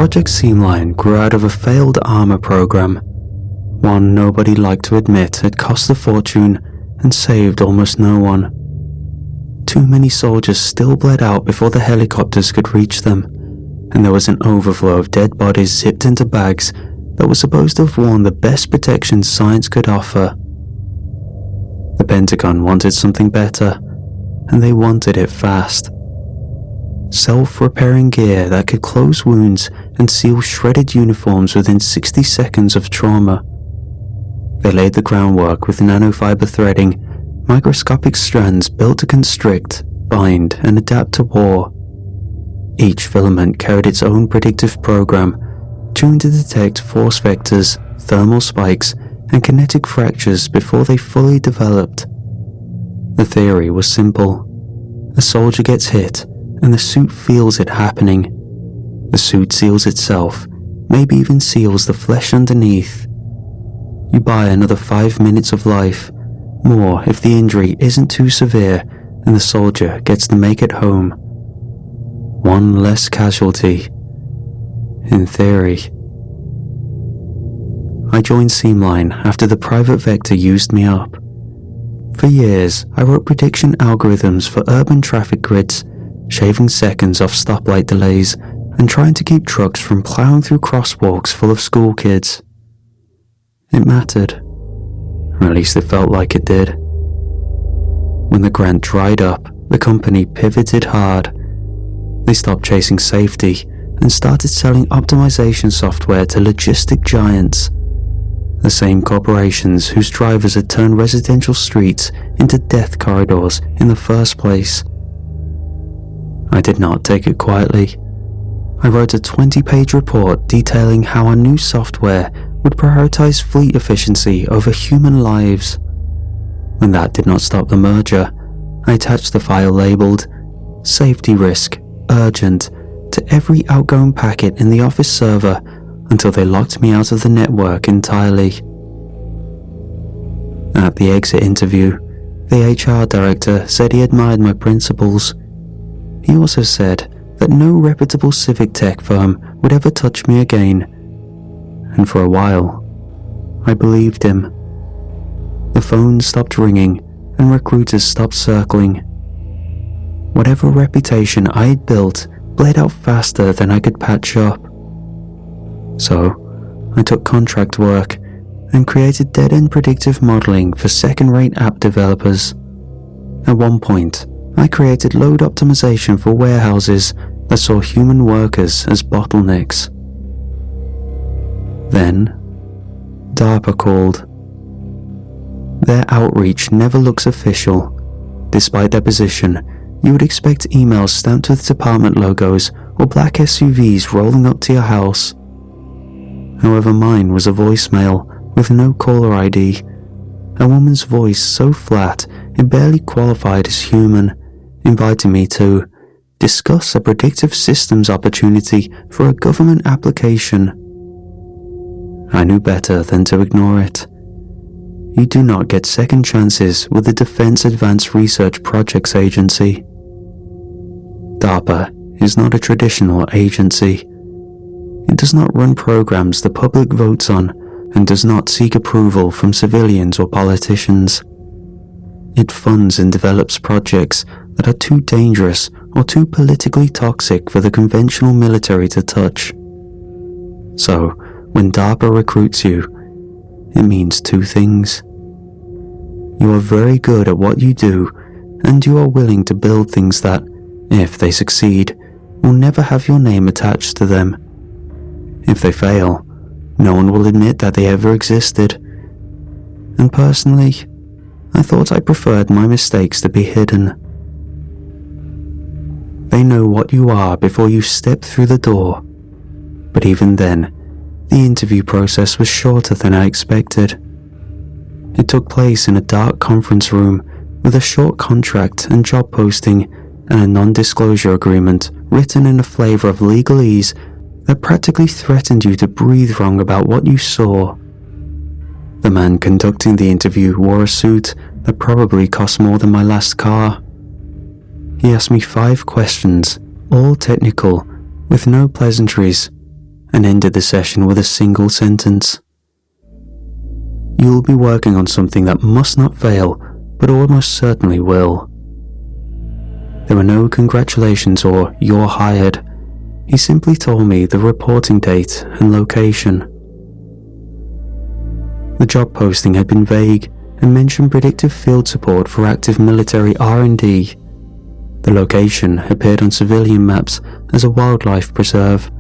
Project Seamline grew out of a failed armor program, one nobody liked to admit had cost a fortune and saved almost no one. Too many soldiers still bled out before the helicopters could reach them, and there was an overflow of dead bodies zipped into bags that were supposed to have worn the best protection science could offer. The Pentagon wanted something better, and they wanted it fast. Self-repairing gear that could close wounds and seal shredded uniforms within 60 seconds of trauma. They laid the groundwork with nanofiber threading, microscopic strands built to constrict, bind, and adapt to war. Each filament carried its own predictive program, tuned to detect force vectors, thermal spikes, and kinetic fractures before they fully developed. The theory was simple. A soldier gets hit, and the suit feels it happening. The suit seals itself, maybe even seals the flesh underneath. You buy another 5 minutes of life, more if the injury isn't too severe and the soldier gets to make it home. One less casualty. In theory. I joined Seamline after the private vector used me up. For years, I wrote prediction algorithms for urban traffic grids, shaving seconds off stoplight delays and trying to keep trucks from plowing through crosswalks full of school kids. It mattered, or at least it felt like it did. When the grant dried up, the company pivoted hard. They stopped chasing safety and started selling optimization software to logistic giants, the same corporations whose drivers had turned residential streets into death corridors in the first place. I did not take it quietly. I wrote a 20-page report detailing how our new software would prioritize fleet efficiency over human lives. When that did not stop the merger, I attached the file labeled "Safety Risk, Urgent" to every outgoing packet in the office server until they locked me out of the network entirely. At the exit interview, the HR director said he admired my principles. He also said that no reputable civic tech firm would ever touch me again, and for a while, I believed him. The phone stopped ringing and recruiters stopped circling. Whatever reputation I had built bled out faster than I could patch up. So, I took contract work and created dead-end predictive modeling for second-rate app developers. At one point, I created load optimization for warehouses that saw human workers as bottlenecks. Then, DARPA called. Their outreach never looks official. Despite their position, you would expect emails stamped with department logos or black SUVs rolling up to your house. However, mine was a voicemail with no caller ID, a woman's voice so flat it barely qualified as human, inviting me to discuss a predictive systems opportunity for a government application. I knew better than to ignore it. You do not get second chances with the Defense Advanced Research Projects Agency. DARPA is not a traditional agency. It does not run programs the public votes on and does not seek approval from civilians or politicians. It funds and develops projects that are too dangerous or too politically toxic for the conventional military to touch. So, when DARPA recruits you, it means two things. You are very good at what you do, and you are willing to build things that, if they succeed, will never have your name attached to them. If they fail, no one will admit that they ever existed. And personally, I thought I preferred my mistakes to be hidden. They know what you are before you step through the door, but even then, the interview process was shorter than I expected. It took place in a dark conference room with a short contract and job posting and a non-disclosure agreement written in a flavor of legalese that practically threatened you to breathe wrong about what you saw. The man conducting the interview wore a suit that probably cost more than my last car. He asked me 5 questions, all technical, with no pleasantries, and ended the session with a single sentence. "You'll be working on something that must not fail, but almost certainly will." There were no congratulations or "you're hired." He simply told me the reporting date and location. The job posting had been vague and mentioned predictive field support for active military R&D. The location appeared on civilian maps as a wildlife preserve.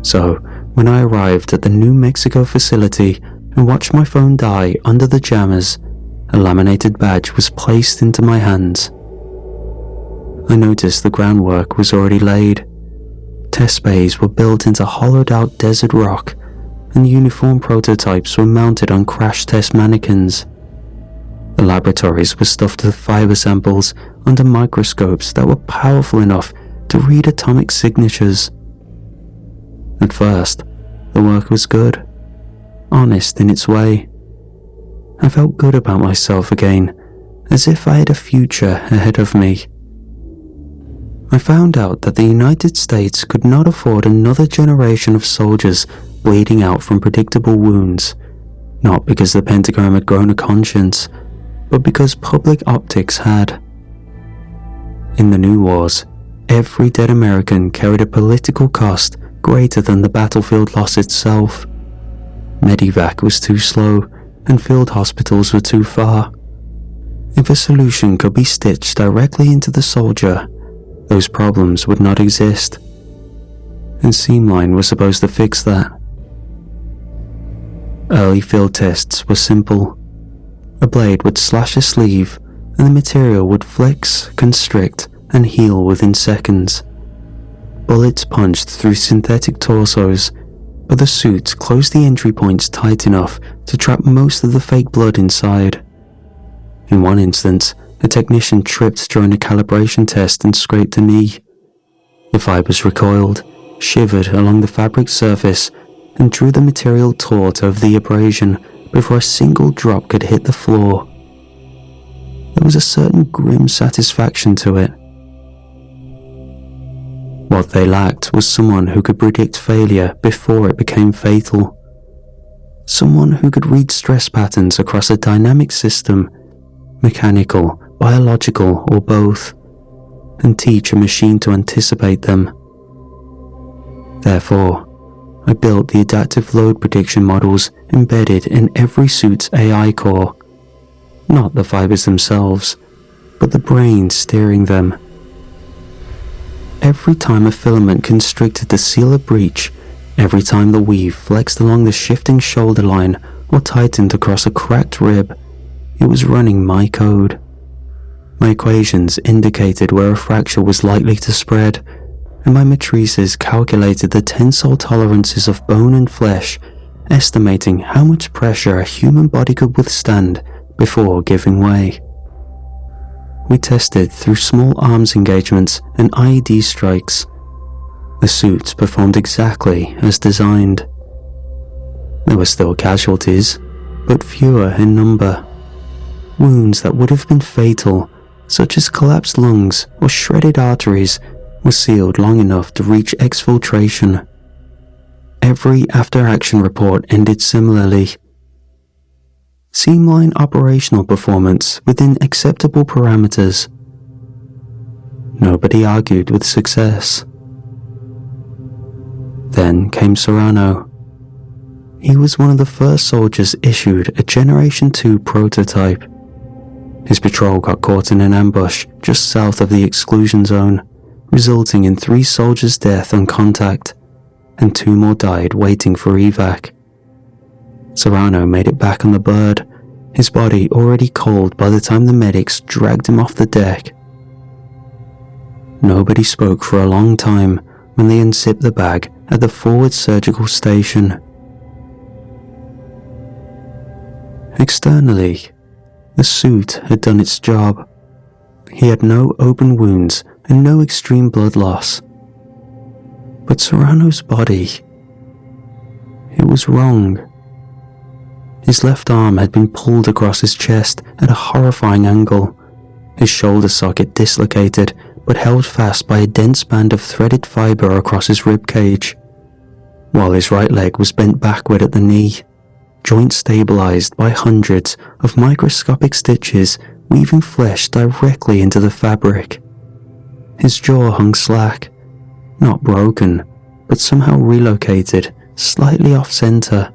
So, when I arrived at the New Mexico facility and watched my phone die under the jammers, a laminated badge was placed into my hands. I noticed the groundwork was already laid. Test bays were built into hollowed-out desert rock, and uniform prototypes were mounted on crash test mannequins. The laboratories were stuffed with fiber samples under microscopes that were powerful enough to read atomic signatures. At first, the work was good, honest in its way. I felt good about myself again, as if I had a future ahead of me. I found out that the United States could not afford another generation of soldiers bleeding out from predictable wounds, not because the Pentagon had grown a conscience, but because public optics had. In the new wars, every dead American carried a political cost greater than the battlefield loss itself. Medivac was too slow, and field hospitals were too far. If a solution could be stitched directly into the soldier, those problems would not exist. And Seamline was supposed to fix that. Early field tests were simple. A blade would slash a sleeve, and the material would flex, constrict, and heal within seconds. Bullets punched through synthetic torsos, but the suits closed the entry points tight enough to trap most of the fake blood inside. In one instance, a technician tripped during a calibration test and scraped a knee. The fibers recoiled, shivered along the fabric surface, and drew the material taut over the abrasion before a single drop could hit the floor. There was a certain grim satisfaction to it. What they lacked was someone who could predict failure before it became fatal. Someone who could read stress patterns across a dynamic system, mechanical, biological, or both, and teach a machine to anticipate them. Therefore, I built the adaptive load prediction models embedded in every suit's AI core. Not the fibers themselves, but the brain steering them. Every time a filament constricted to seal a breach, every time the weave flexed along the shifting shoulder line or tightened across a cracked rib, it was running my code. My equations indicated where a fracture was likely to spread, and my matrices calculated the tensile tolerances of bone and flesh, estimating how much pressure a human body could withstand before giving way. We tested through small arms engagements and IED strikes. The suits performed exactly as designed. There were still casualties, but fewer in number. Wounds that would have been fatal, such as collapsed lungs or shredded arteries, were sealed long enough to reach exfiltration. Every after-action report ended similarly. Seamline operational performance within acceptable parameters. Nobody argued with success. Then came Serrano. He was one of the first soldiers issued a Generation 2 prototype. His patrol got caught in an ambush just south of the exclusion zone, resulting in 3 soldiers' death on contact, and 2 more died waiting for evac. Serrano made it back on the bird, his body already cold by the time the medics dragged him off the deck. Nobody spoke for a long time when they unzipped the bag at the forward surgical station. Externally, the suit had done its job. He had no open wounds and no extreme blood loss. But Serrano's body, it was wrong. His left arm had been pulled across his chest at a horrifying angle, his shoulder socket dislocated but held fast by a dense band of threaded fiber across his rib cage. while his right leg was bent backward at the knee, joint stabilized by hundreds of microscopic stitches weaving flesh directly into the fabric. His jaw hung slack, not broken, but somehow relocated slightly off-center,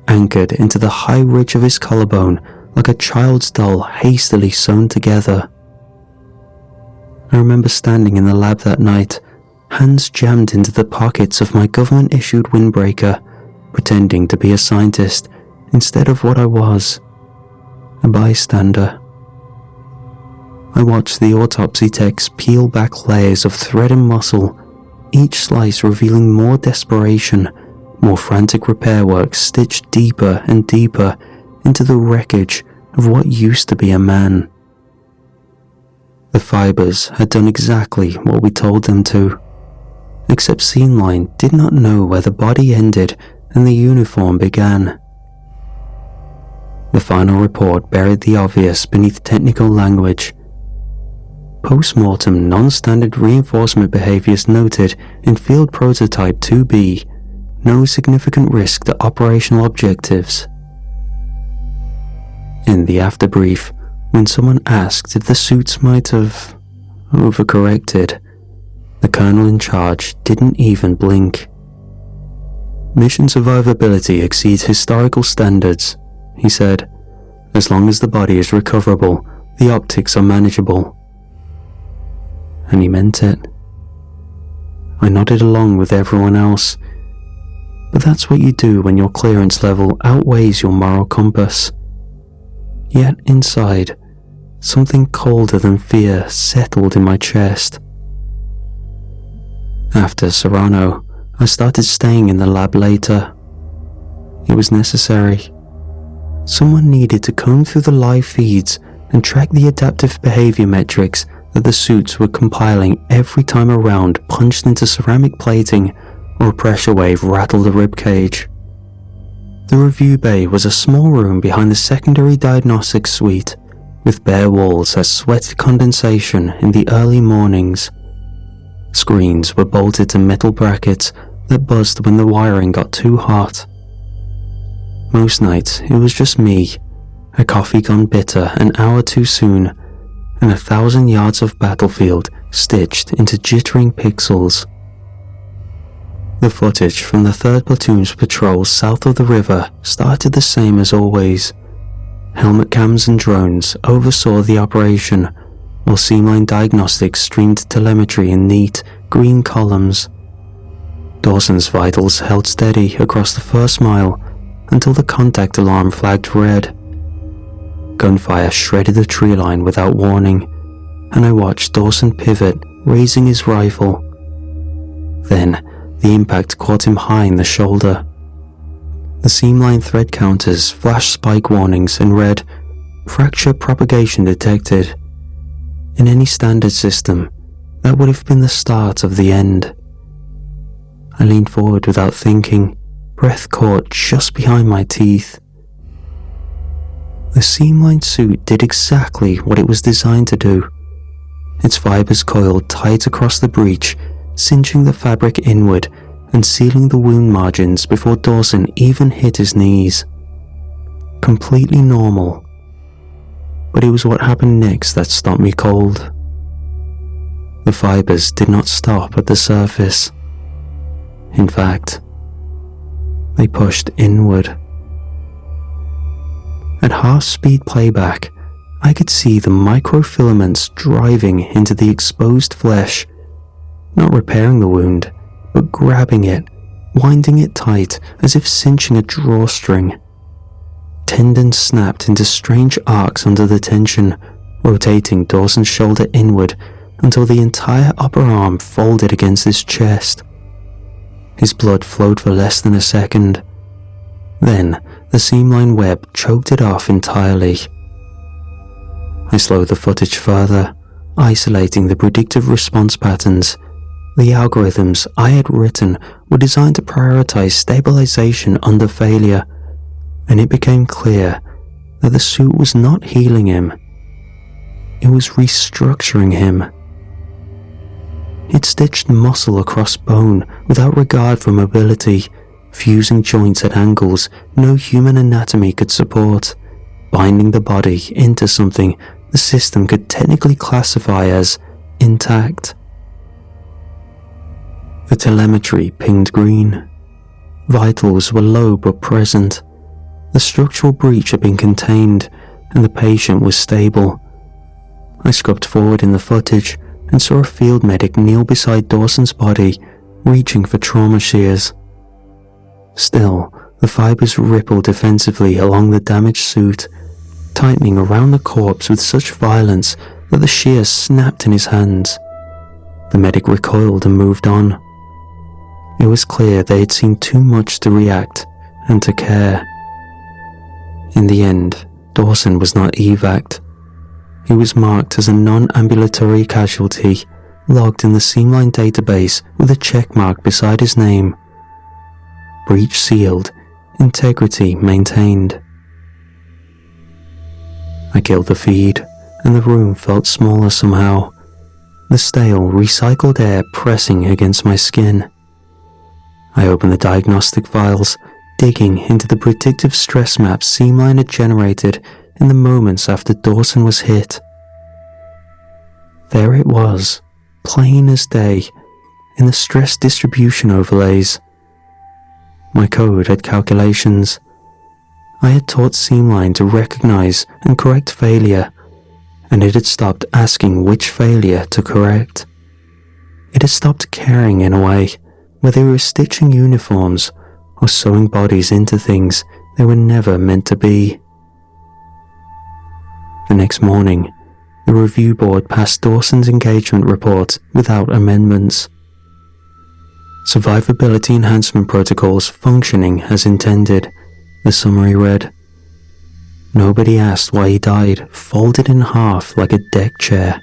anchored into the high ridge of his collarbone like a child's doll hastily sewn together. I remember standing in the lab that night, hands jammed into the pockets of my government-issued windbreaker, pretending to be a scientist instead of what I was, a bystander. I watched the autopsy techs peel back layers of thread and muscle, each slice revealing more desperation, more frantic repair work stitched deeper and deeper into the wreckage of what used to be a man. The fibers had done exactly what we told them to, except Seamline did not know where the body ended and the uniform began. The final report buried the obvious beneath technical language. Post-mortem non-standard reinforcement behaviors noted in Field Prototype 2B, no significant risk to operational objectives. In the afterbrief, when someone asked if the suits might have overcorrected, the colonel in charge didn't even blink. Mission survivability exceeds historical standards, he said. As long as the body is recoverable, the optics are manageable. And he meant it. I nodded along with everyone else, but that's what you do when your clearance level outweighs your moral compass. Yet inside, something colder than fear settled in my chest. After Serrano, I started staying in the lab later. It was necessary. Someone needed to comb through the live feeds and track the adaptive behavior metrics that the suits were compiling every time a round punched into ceramic plating or a pressure wave rattled the ribcage. The review bay was a small room behind the secondary diagnostics suite, with bare walls that sweated condensation in the early mornings. Screens were bolted to metal brackets that buzzed when the wiring got too hot. Most nights it was just me, a coffee gone bitter an hour too soon, and 1,000 yards of battlefield stitched into jittering pixels. The footage from the 3rd Platoon's patrol south of the river started the same as always. Helmet cams and drones oversaw the operation, while Seamline Diagnostics streamed telemetry in neat, green columns. Dawson's vitals held steady across the first mile until the contact alarm flagged red. Gunfire shredded the tree line without warning, and I watched Dawson pivot, raising his rifle. Then, the impact caught him high in the shoulder. The seamline thread counters flashed spike warnings and read, "Fracture propagation detected." In any standard system, that would have been the start of the end. I leaned forward without thinking, breath caught just behind my teeth. The seamline suit did exactly what it was designed to do. Its fibers coiled tight across the breach, cinching the fabric inward and sealing the wound margins before Dawson even hit his knees. Completely normal. But it was what happened next that stopped me cold. The fibers did not stop at the surface. In fact, they pushed inward. At half-speed playback, I could see the microfilaments driving into the exposed flesh, not repairing the wound, but grabbing it, winding it tight as if cinching a drawstring. Tendons snapped into strange arcs under the tension, rotating Dawson's shoulder inward until the entire upper arm folded against his chest. His blood flowed for less than a second. Then, the seamline web choked it off entirely. I slowed the footage further, isolating the predictive response patterns. The algorithms I had written were designed to prioritize stabilization under failure, and it became clear that the suit was not healing him. It was restructuring him. It stitched muscle across bone without regard for mobility, fusing joints at angles no human anatomy could support, binding the body into something the system could technically classify as intact. The telemetry pinged green. Vitals were low but present. The structural breach had been contained, and the patient was stable. I scrubbed forward in the footage and saw a field medic kneel beside Dawson's body, reaching for trauma shears. Still, the fibers rippled defensively along the damaged suit, tightening around the corpse with such violence that the shears snapped in his hands. The medic recoiled and moved on. It was clear they had seen too much to react and to care. In the end, Dawson was not evac'd. He was marked as a non-ambulatory casualty, logged in the Seamline database with a check mark beside his name. Breach sealed, integrity maintained. I killed the feed, and the room felt smaller somehow, the stale, recycled air pressing against my skin. I opened the diagnostic files, digging into the predictive stress maps Seamline had generated in the moments after Dawson was hit. There it was, plain as day, in the stress distribution overlays. My code had calculations. I had taught Seamline to recognize and correct failure, and it had stopped asking which failure to correct. It had stopped caring in a way, whether we were stitching uniforms or sewing bodies into things they were never meant to be. The next morning, the review board passed Dawson's engagement report without amendments. Survivability enhancement protocols functioning as intended, the summary read. Nobody asked why he died, folded in half like a deck chair.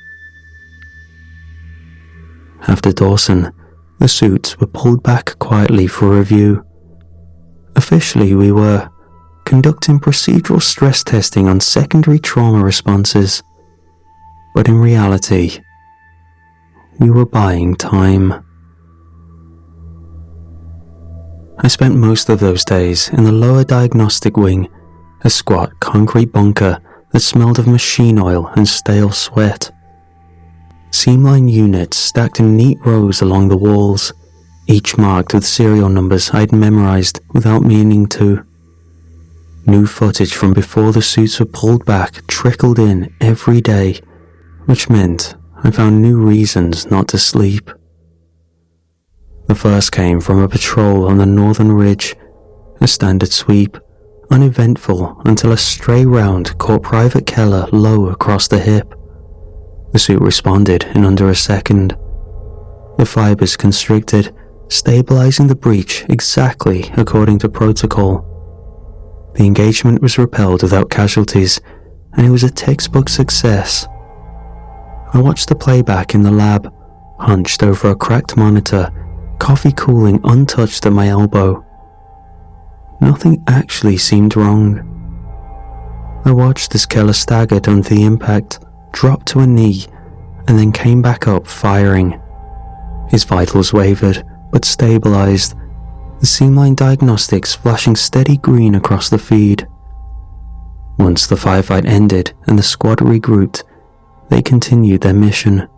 After Dawson, the suits were pulled back quietly for review. Officially, we were conducting procedural stress testing on secondary trauma responses, but in reality, we were buying time. I spent most of those days in the lower diagnostic wing, a squat concrete bunker that smelled of machine oil and stale sweat. Seamline units stacked in neat rows along the walls, each marked with serial numbers I'd memorized without meaning to. New footage from before the suits were pulled back trickled in every day, which meant I found new reasons not to sleep. The first came from a patrol on the northern ridge, a standard sweep, uneventful until a stray round caught Private Keller low across the hip. The suit responded in under a second. The fibers constricted, stabilizing the breach exactly according to protocol. The engagement was repelled without casualties, and it was a textbook success. I watched the playback in the lab, hunched over a cracked monitor, coffee cooling untouched at my elbow. Nothing actually seemed wrong. I watched as Keller staggered under the impact, dropped to a knee, and then came back up firing. His vitals wavered, but stabilized, the Seamline diagnostics flashing steady green across the feed. Once the firefight ended and the squad regrouped, they continued their mission.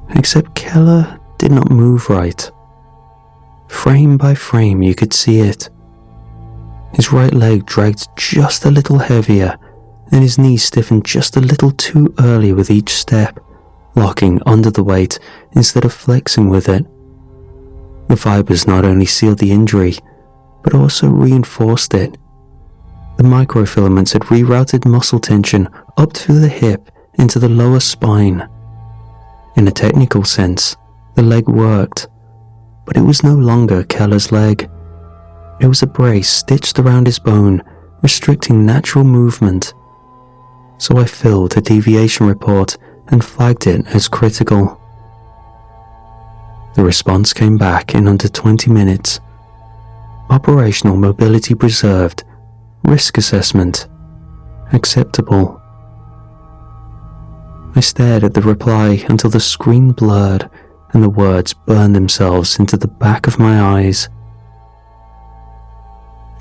Except Keller did not move right. Frame by frame you could see it. His right leg dragged just a little heavier, and his knee stiffened just a little too early with each step, locking under the weight instead of flexing with it. The fibers not only sealed the injury, but also reinforced it. The microfilaments had rerouted muscle tension up through the hip into the lower spine. In a technical sense, the leg worked, but it was no longer Keller's leg. It was a brace stitched around his bone, restricting natural movement. So I filled a deviation report and flagged it as critical. The response came back in under 20 minutes. Operational mobility preserved. Risk assessment acceptable. I stared at the reply until the screen blurred and the words burned themselves into the back of my eyes.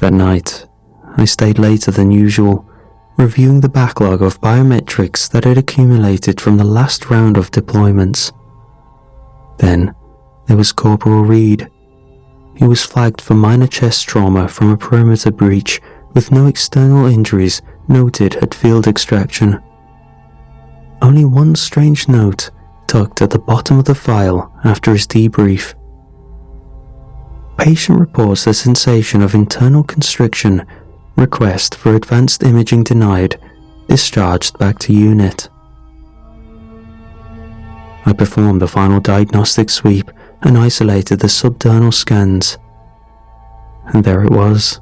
That night, I stayed later than usual, reviewing the backlog of biometrics that had accumulated from the last round of deployments. Then, there was Corporal Reed. He was flagged for minor chest trauma from a perimeter breach with no external injuries noted at field extraction. Only one strange note tucked at the bottom of the file after his debrief. Patient reports a sensation of internal constriction, request for advanced imaging denied, discharged back to unit. I performed the final diagnostic sweep and isolated the subdermal scans. And there it was.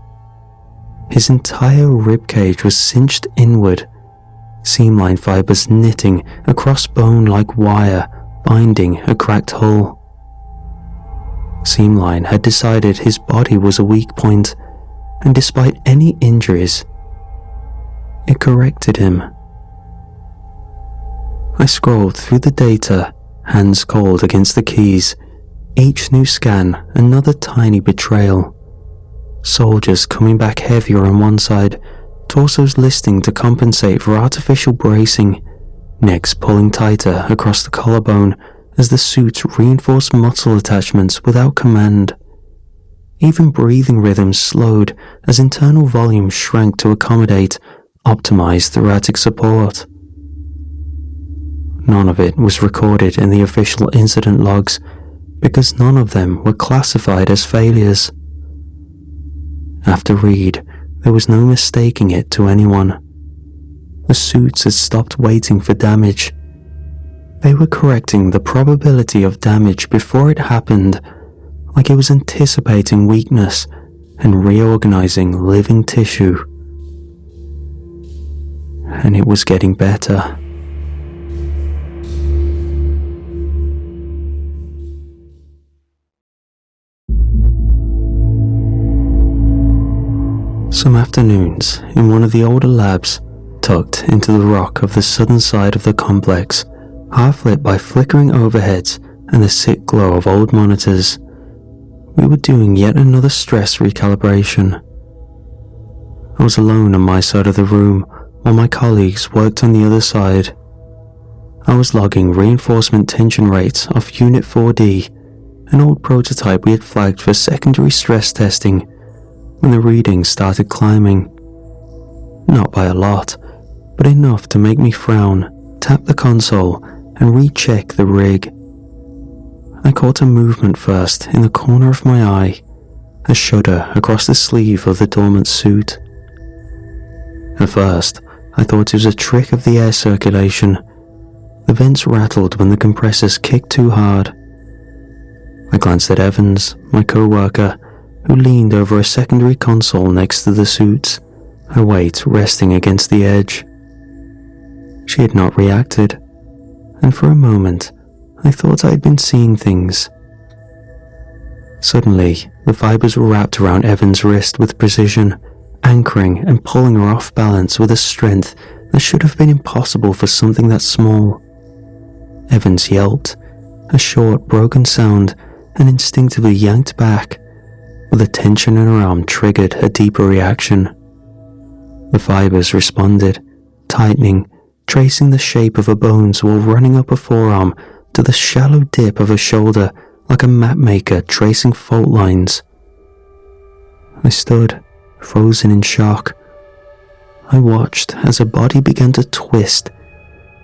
His entire ribcage was cinched inward, seamline fibers knitting across bone like wire, binding a cracked hull. Seamline had decided his body was a weak point, and despite any injuries, it corrected him. I scrolled through the data, hands cold against the keys. Each new scan, another tiny betrayal. Soldiers coming back heavier on one side, torsos listing to compensate for artificial bracing, necks pulling tighter across the collarbone as the suits reinforced muscle attachments without command. Even breathing rhythms slowed as internal volume shrank to accommodate optimized thoracic support. None of it was recorded in the official incident logs because none of them were classified as failures. After Reed, there was no mistaking it to anyone. The suits had stopped waiting for damage. They were correcting the probability of damage before it happened, like it was anticipating weakness and reorganizing living tissue. And it was getting better. Some afternoons, in one of the older labs, tucked into the rock of the southern side of the complex, half lit by flickering overheads and the sick glow of old monitors, we were doing yet another stress recalibration. I was alone on my side of the room while my colleagues worked on the other side. I was logging reinforcement tension rates off Unit 4D, an old prototype we had flagged for secondary stress testing, when the readings started climbing. Not by a lot, but enough to make me frown, tap the console, and recheck the rig. I caught a movement first in the corner of my eye, a shudder across the sleeve of the dormant suit. At first, I thought it was a trick of the air circulation. The vents rattled when the compressors kicked too hard. I glanced at Evans, my co-worker, who leaned over a secondary console next to the suits, her weight resting against the edge. She had not reacted, and for a moment, I thought I had been seeing things. Suddenly, the fibers were wrapped around Evan's wrist with precision, anchoring and pulling her off balance with a strength that should have been impossible for something that small. Evans yelped, a short, broken sound, and instinctively yanked back, but the tension in her arm triggered a deeper reaction. The fibers responded, tightening, tracing the shape of her bones while running up her forearm to the shallow dip of her shoulder like a mapmaker tracing fault lines. I stood, frozen in shock. I watched as her body began to twist.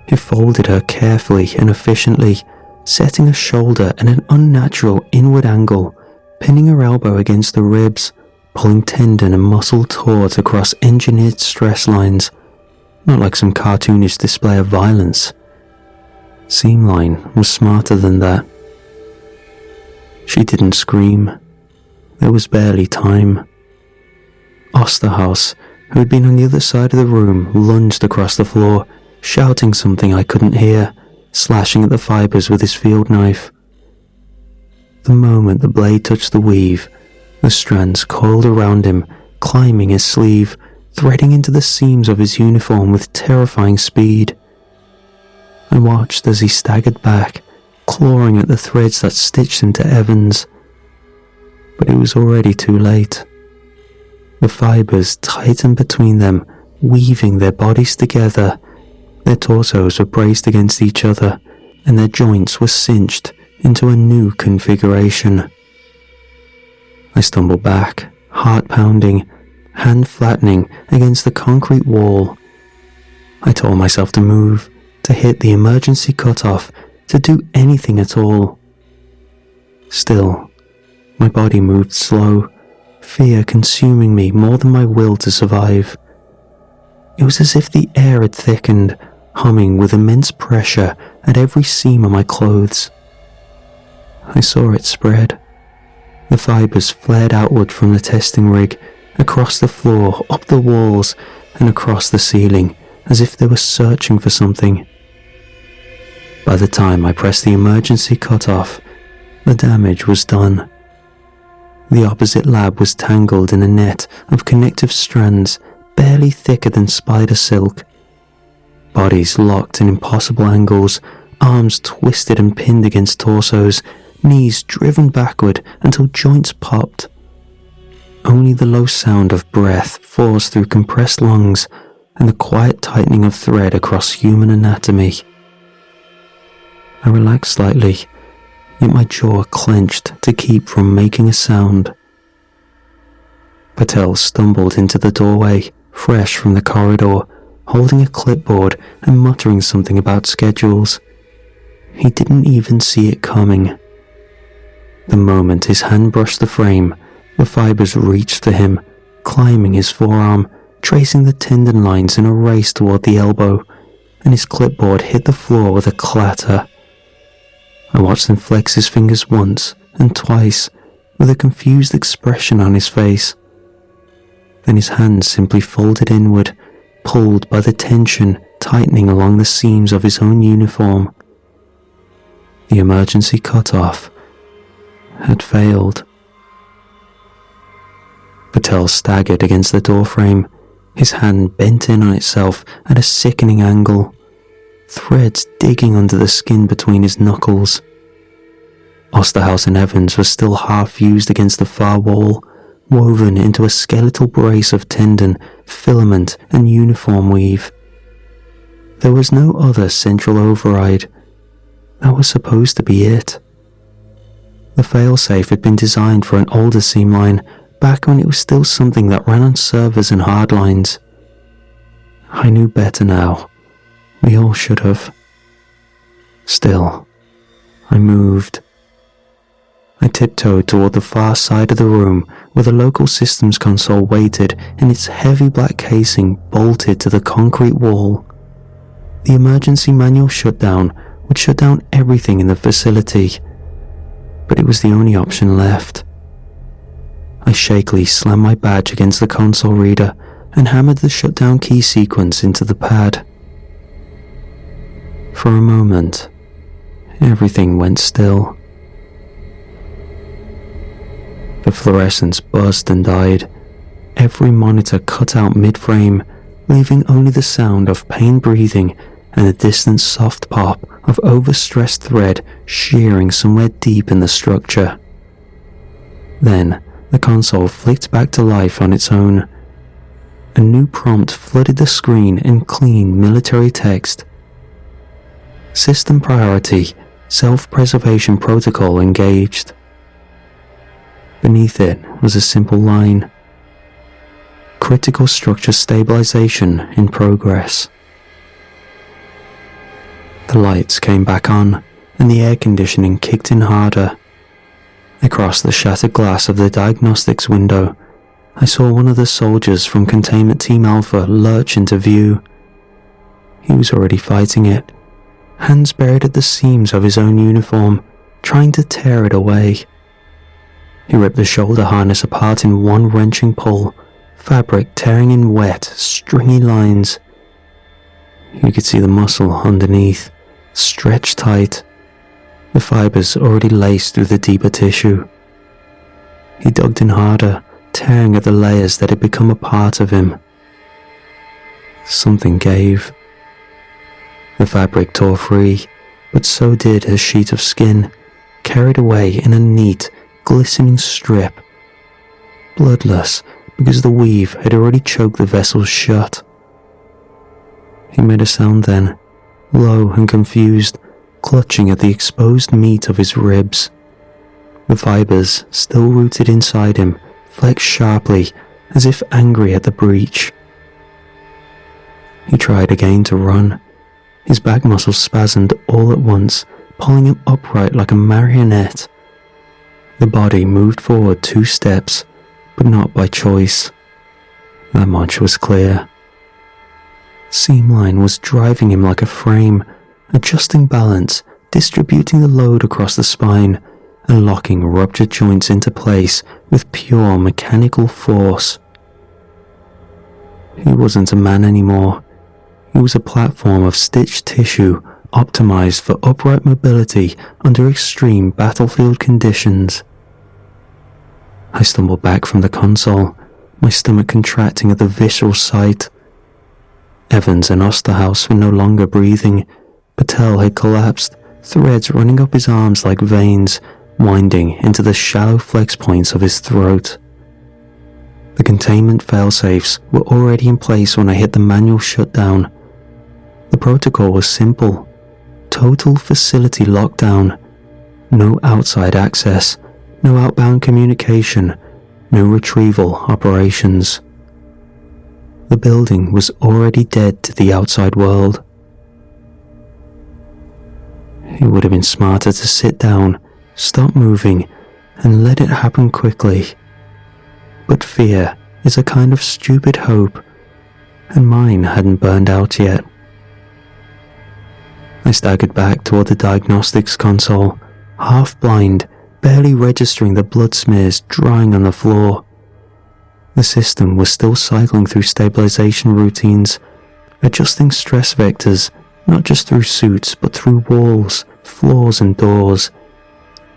It folded her carefully and efficiently, setting her shoulder at an unnatural inward angle, pinning her elbow against the ribs, pulling tendon and muscle taut across engineered stress lines, not like some cartoonish display of violence. Seamline was smarter than that. She didn't scream. There was barely time. Osterhaus, who had been on the other side of the room, lunged across the floor, shouting something I couldn't hear, slashing at the fibers with his field knife. The moment the blade touched the weave, the strands coiled around him, climbing his sleeve, threading into the seams of his uniform with terrifying speed. I watched as he staggered back, clawing at the threads that stitched him to Evans. But it was already too late. The fibers tightened between them, weaving their bodies together. Their torsos were braced against each other, and their joints were cinched into a new configuration. I stumbled back, heart pounding, hand flattening against the concrete wall. I told myself to move, to hit the emergency cutoff, to do anything at all. Still, my body moved slow, fear consuming me more than my will to survive. It was as if the air had thickened, humming with immense pressure at every seam of my clothes. I saw it spread. The fibers flared outward from the testing rig, across the floor, up the walls, and across the ceiling, as if they were searching for something. By the time I pressed the emergency cutoff, the damage was done. The opposite lab was tangled in a net of connective strands barely thicker than spider silk. Bodies locked in impossible angles, arms twisted and pinned against torsos, knees driven backward until joints popped. Only the low sound of breath forced through compressed lungs and the quiet tightening of thread across human anatomy. I relaxed slightly, yet my jaw clenched to keep from making a sound. Patel stumbled into the doorway, fresh from the corridor, holding a clipboard and muttering something about schedules. He didn't even see it coming. The moment his hand brushed the frame, the fibers reached for him, climbing his forearm, tracing the tendon lines in a race toward the elbow, and his clipboard hit the floor with a clatter. I watched him flex his fingers once and twice, with a confused expression on his face. Then his hands simply folded inward, pulled by the tension tightening along the seams of his own uniform. The emergency cutoff had failed. Patel staggered against the doorframe, his hand bent in on itself at a sickening angle, threads digging under the skin between his knuckles. Osterhaus and Evans was still half fused against the far wall, woven into a skeletal brace of tendon, filament, and uniform weave. There was no other central override. That was supposed to be it. The failsafe had been designed for an older seam line, back when it was still something that ran on servers and hardlines. I knew better now. We all should have. Still, I moved. I tiptoed toward the far side of the room where the local systems console waited in its heavy black casing bolted to the concrete wall. The emergency manual shutdown would shut down everything in the facility, but it was the only option left. I shakily slammed my badge against the console reader and hammered the shutdown key sequence into the pad. For a moment, everything went still. The fluorescence buzzed and died, every monitor cut out mid-frame, leaving only the sound of pain breathing and the distant soft pop of overstressed thread shearing somewhere deep in the structure. Then, the console flicked back to life on its own. A new prompt flooded the screen in clean military text. System priority, self-preservation protocol engaged. Beneath it was a simple line: critical structure stabilization in progress. The lights came back on, and the air conditioning kicked in harder. Across the shattered glass of the diagnostics window, I saw one of the soldiers from Containment Team Alpha lurch into view. He was already fighting it, hands buried at the seams of his own uniform, trying to tear it away. He ripped the shoulder harness apart in one wrenching pull, fabric tearing in wet, stringy lines. You could see the muscle underneath, stretched tight, the fibers already laced through the deeper tissue. He dug in harder, tearing at the layers that had become a part of him. Something gave. The fabric tore free, but so did a sheet of skin, carried away in a neat, glistening strip. Bloodless, because the weave had already choked the vessel shut. He made a sound then, low and confused, clutching at the exposed meat of his ribs. The fibers, still rooted inside him, flexed sharply, as if angry at the breach. He tried again to run. His back muscles spasmed all at once, pulling him upright like a marionette. The body moved forward 2 steps, but not by choice. That much was clear. Seamline was driving him like a frame, adjusting balance, distributing the load across the spine, and locking ruptured joints into place with pure mechanical force. He wasn't a man anymore. He was a platform of stitched tissue optimized for upright mobility under extreme battlefield conditions. I stumbled back from the console, my stomach contracting at the visceral sight. Evans and Osterhaus were no longer breathing. Patel had collapsed, threads running up his arms like veins, winding into the shallow flex points of his throat. The containment failsafes were already in place when I hit the manual shutdown. The protocol was simple. Total facility lockdown. No outside access, no outbound communication, no retrieval operations. The building was already dead to the outside world. It would have been smarter to sit down, stop moving, and let it happen quickly. But fear is a kind of stupid hope, and mine hadn't burned out yet. I staggered back toward the diagnostics console, half blind, barely registering the blood smears drying on the floor. The system was still cycling through stabilization routines, adjusting stress vectors, not just through suits, but through walls, floors and doors.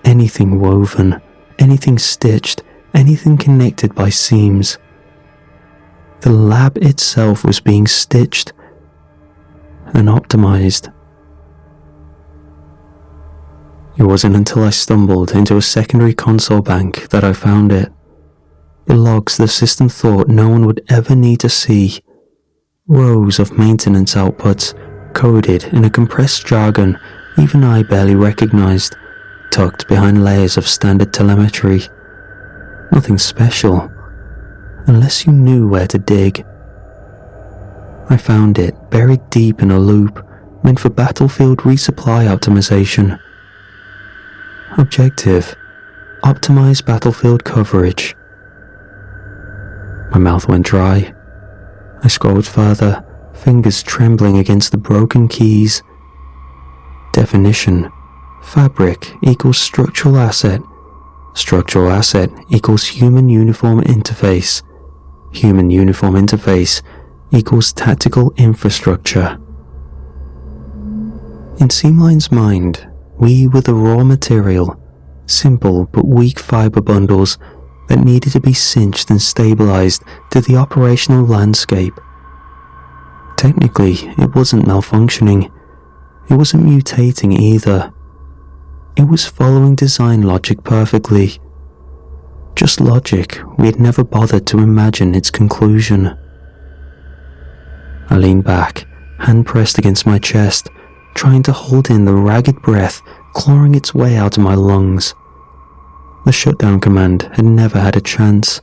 Anything woven, anything stitched, anything connected by seams. The lab itself was being stitched and optimized. It wasn't until I stumbled into a secondary console bank that I found it. The logs the system thought no one would ever need to see. Rows of maintenance outputs, coded in a compressed jargon even I barely recognized, tucked behind layers of standard telemetry. Nothing special, unless you knew where to dig. I found it buried deep in a loop, meant for battlefield resupply optimization. Objective: optimize battlefield coverage. My mouth went dry. I scrolled further, fingers trembling against the broken keys. Definition: fabric equals structural asset. Structural asset equals human uniform interface. Human uniform interface equals tactical infrastructure. In Seamline's mind, we were the raw material, simple but weak fiber bundles that needed to be cinched and stabilized to the operational landscape. Technically, it wasn't malfunctioning. It wasn't mutating either. It was following design logic perfectly. Just logic we had never bothered to imagine its conclusion. I leaned back, hand pressed against my chest, trying to hold in the ragged breath clawing its way out of my lungs. The shutdown command had never had a chance.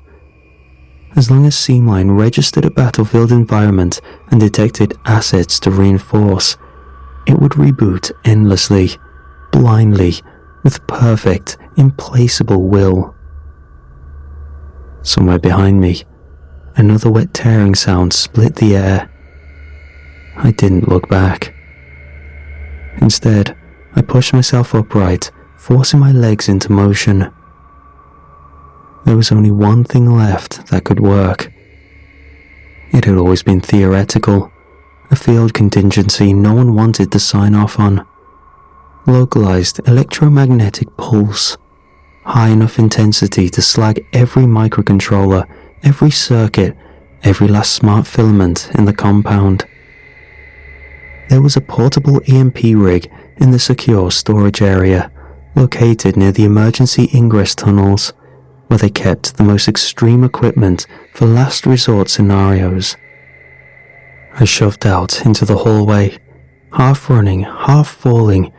As long as Seamline registered a battlefield environment and detected assets to reinforce, it would reboot endlessly, blindly, with perfect, implacable will. Somewhere behind me, another wet tearing sound split the air. I didn't look back. Instead, I pushed myself upright, forcing my legs into motion. There was only one thing left that could work. It had always been theoretical, a field contingency no one wanted to sign off on. Localized electromagnetic pulse, high enough intensity to slag every microcontroller, every circuit, every last smart filament in the compound. There was a portable EMP rig in the secure storage area, located near the emergency ingress tunnels. where they kept the most extreme equipment for last resort scenarios. I shoved out into the hallway, half running, half falling,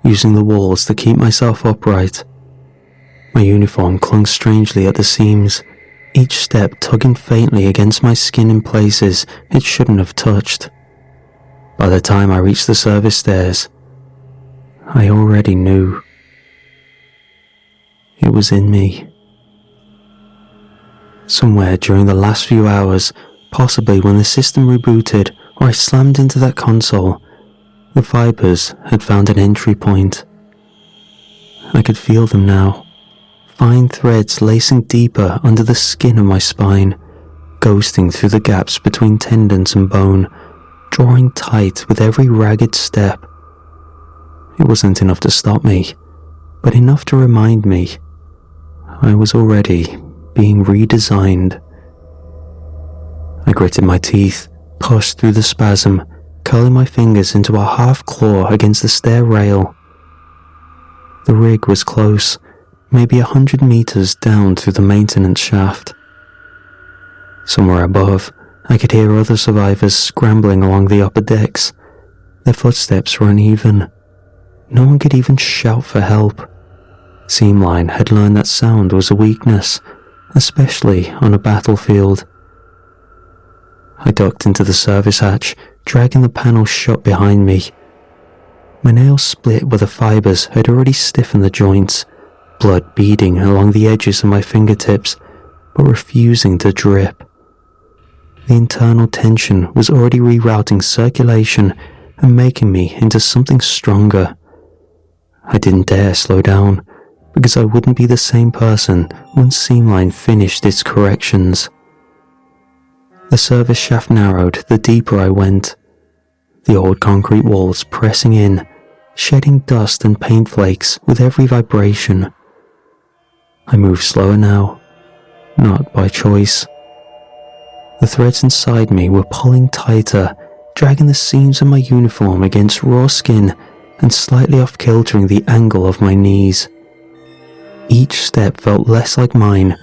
using the walls to keep myself upright. My uniform clung strangely at the seams, each step tugging faintly against my skin in places it shouldn't have touched. By the time I reached the service stairs, I already knew. It was in me. Somewhere during the last few hours, possibly when the system rebooted or I slammed into that console, the fibers had found an entry point. I could feel them now, fine threads lacing deeper under the skin of my spine, ghosting through the gaps between tendons and bone, drawing tight with every ragged step. It wasn't enough to stop me, but enough to remind me I was already being redesigned. I gritted my teeth, pushed through the spasm, curling my fingers into a half claw against the stair rail. The rig was close, maybe 100 meters down through the maintenance shaft. Somewhere above, I could hear other survivors scrambling along the upper decks. Their footsteps were uneven. No one could even shout for help. Seamline had learned that sound was a weakness, especially on a battlefield. I ducked into the service hatch, dragging the panel shut behind me. My nails split where the fibers had already stiffened the joints, blood beading along the edges of my fingertips, but refusing to drip. The internal tension was already rerouting circulation and making me into something stronger. I didn't dare slow down, because I wouldn't be the same person once Seamline finished its corrections. The service shaft narrowed the deeper I went, the old concrete walls pressing in, shedding dust and paint flakes with every vibration. I moved slower now, not by choice. The threads inside me were pulling tighter, dragging the seams of my uniform against raw skin and slightly off-kiltering the angle of my knees. Each step felt less like mine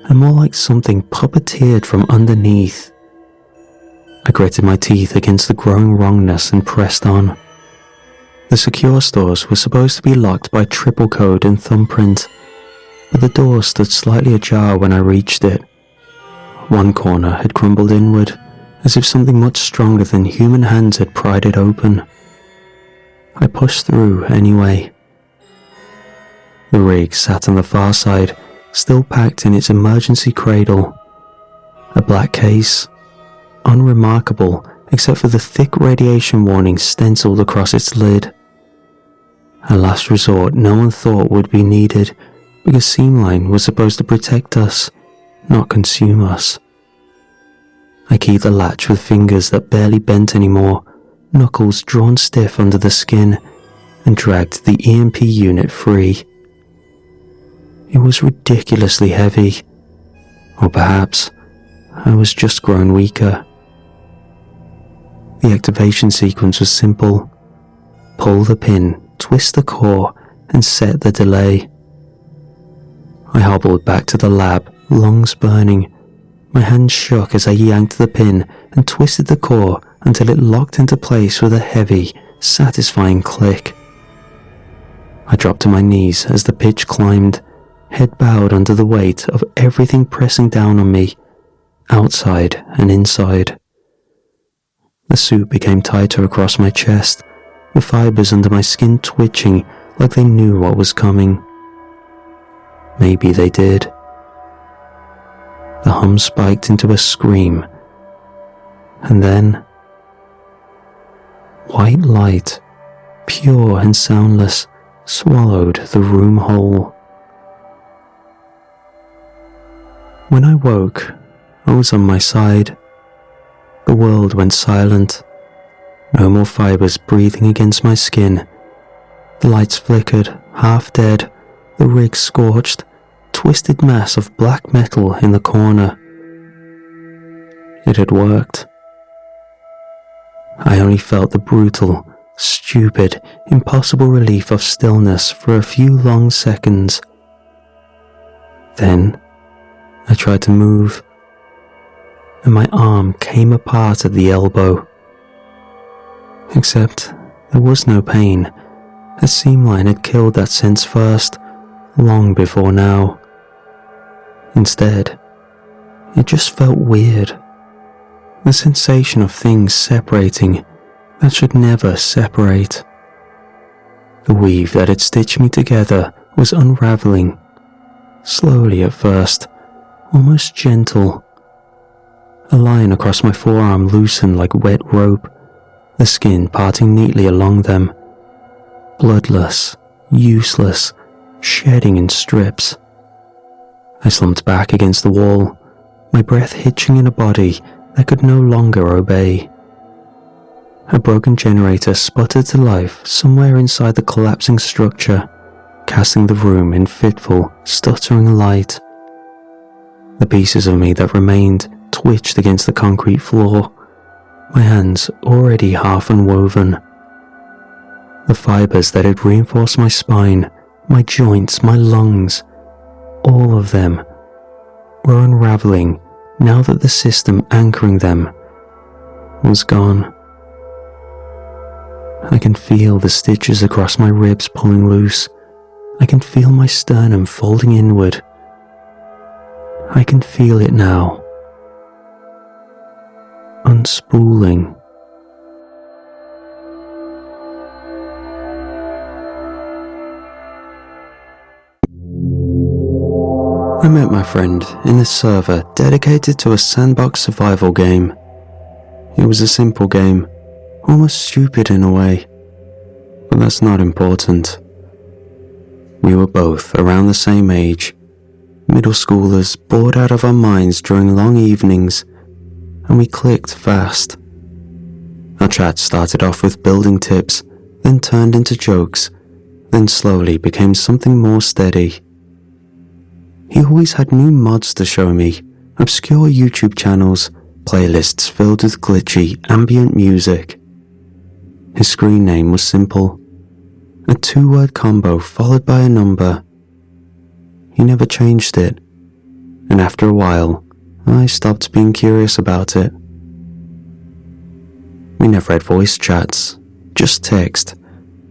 and more like something puppeteered from underneath. I gritted my teeth against the growing wrongness and pressed on. The secure stores were supposed to be locked by triple code and thumbprint, but the door stood slightly ajar when I reached it. One corner had crumbled inward, as if something much stronger than human hands had pried it open. I pushed through anyway. The rig sat on the far side, still packed in its emergency cradle. A black case, unremarkable except for the thick radiation warning stenciled across its lid. A last resort no one thought would be needed, because Seamline was supposed to protect us, not consume us. I keyed the latch with fingers that barely bent anymore, knuckles drawn stiff under the skin, and dragged the EMP unit free. It was ridiculously heavy, or perhaps I was just grown weaker. The activation sequence was simple. Pull the pin, twist the core, and set the delay. I hobbled back to the lab, lungs burning. My hands shook as I yanked the pin and twisted the core until it locked into place with a heavy, satisfying click. I dropped to my knees as the pitch climbed, head bowed under the weight of everything pressing down on me, outside and inside. The suit became tighter across my chest, the fibers under my skin twitching like they knew what was coming. Maybe they did. The hum spiked into a scream, and then white light, pure and soundless, swallowed the room whole. When I woke, I was on my side. The world went silent. No more fibers breathing against my skin. The lights flickered, half dead, the rig scorched, twisted mass of black metal in the corner. It had worked. I only felt the brutal, stupid, impossible relief of stillness for a few long seconds. Then I tried to move, and my arm came apart at the elbow. Except there was no pain. A seam line had killed that sense first, long before now. Instead, it just felt weird. The sensation of things separating that should never separate. The weave that had stitched me together was unraveling, slowly at first, almost gentle. A line across my forearm loosened like wet rope, the skin parting neatly along them. Bloodless, useless, shedding in strips. I slumped back against the wall, my breath hitching in a body that could no longer obey. A broken generator sputtered to life somewhere inside the collapsing structure, casting the room in fitful, stuttering light. The pieces of me that remained twitched against the concrete floor, my hands already half unwoven. The fibers that had reinforced my spine, my joints, my lungs, all of them were unraveling now that the system anchoring them was gone. I can feel the stitches across my ribs pulling loose. I can feel my sternum folding inward. I can feel it now. Unspooling. I met my friend in a server dedicated to a sandbox survival game. It was a simple game, almost stupid in a way, but that's not important. We were both around the same age, middle schoolers bored out of our minds during long evenings, and we clicked fast. Our chat started off with building tips, then turned into jokes, then slowly became something more steady. He always had new mods to show me, obscure YouTube channels, playlists filled with glitchy, ambient music. His screen name was simple, a 2-word combo followed by a number. He never changed it, and after a while, I stopped being curious about it. We never had voice chats, just text,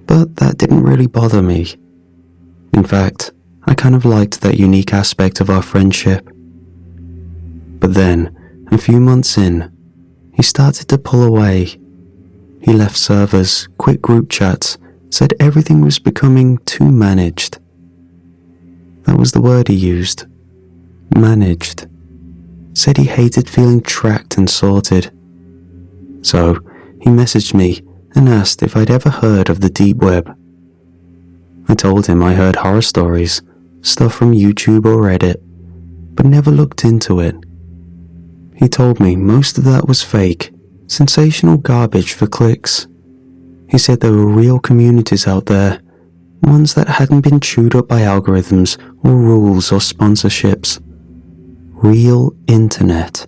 but that didn't really bother me. In fact, I kind of liked that unique aspect of our friendship. But then, a few months in, he started to pull away. He left servers, quit group chats, said everything was becoming too managed. That was the word he used. Managed. Said he hated feeling tracked and sorted. So, he messaged me and asked if I'd ever heard of the deep web. I told him I heard horror stories, stuff from YouTube or Reddit, but never looked into it. He told me most of that was fake, sensational garbage for clicks. He said there were real communities out there, ones that hadn't been chewed up by algorithms or rules or sponsorships. Real internet.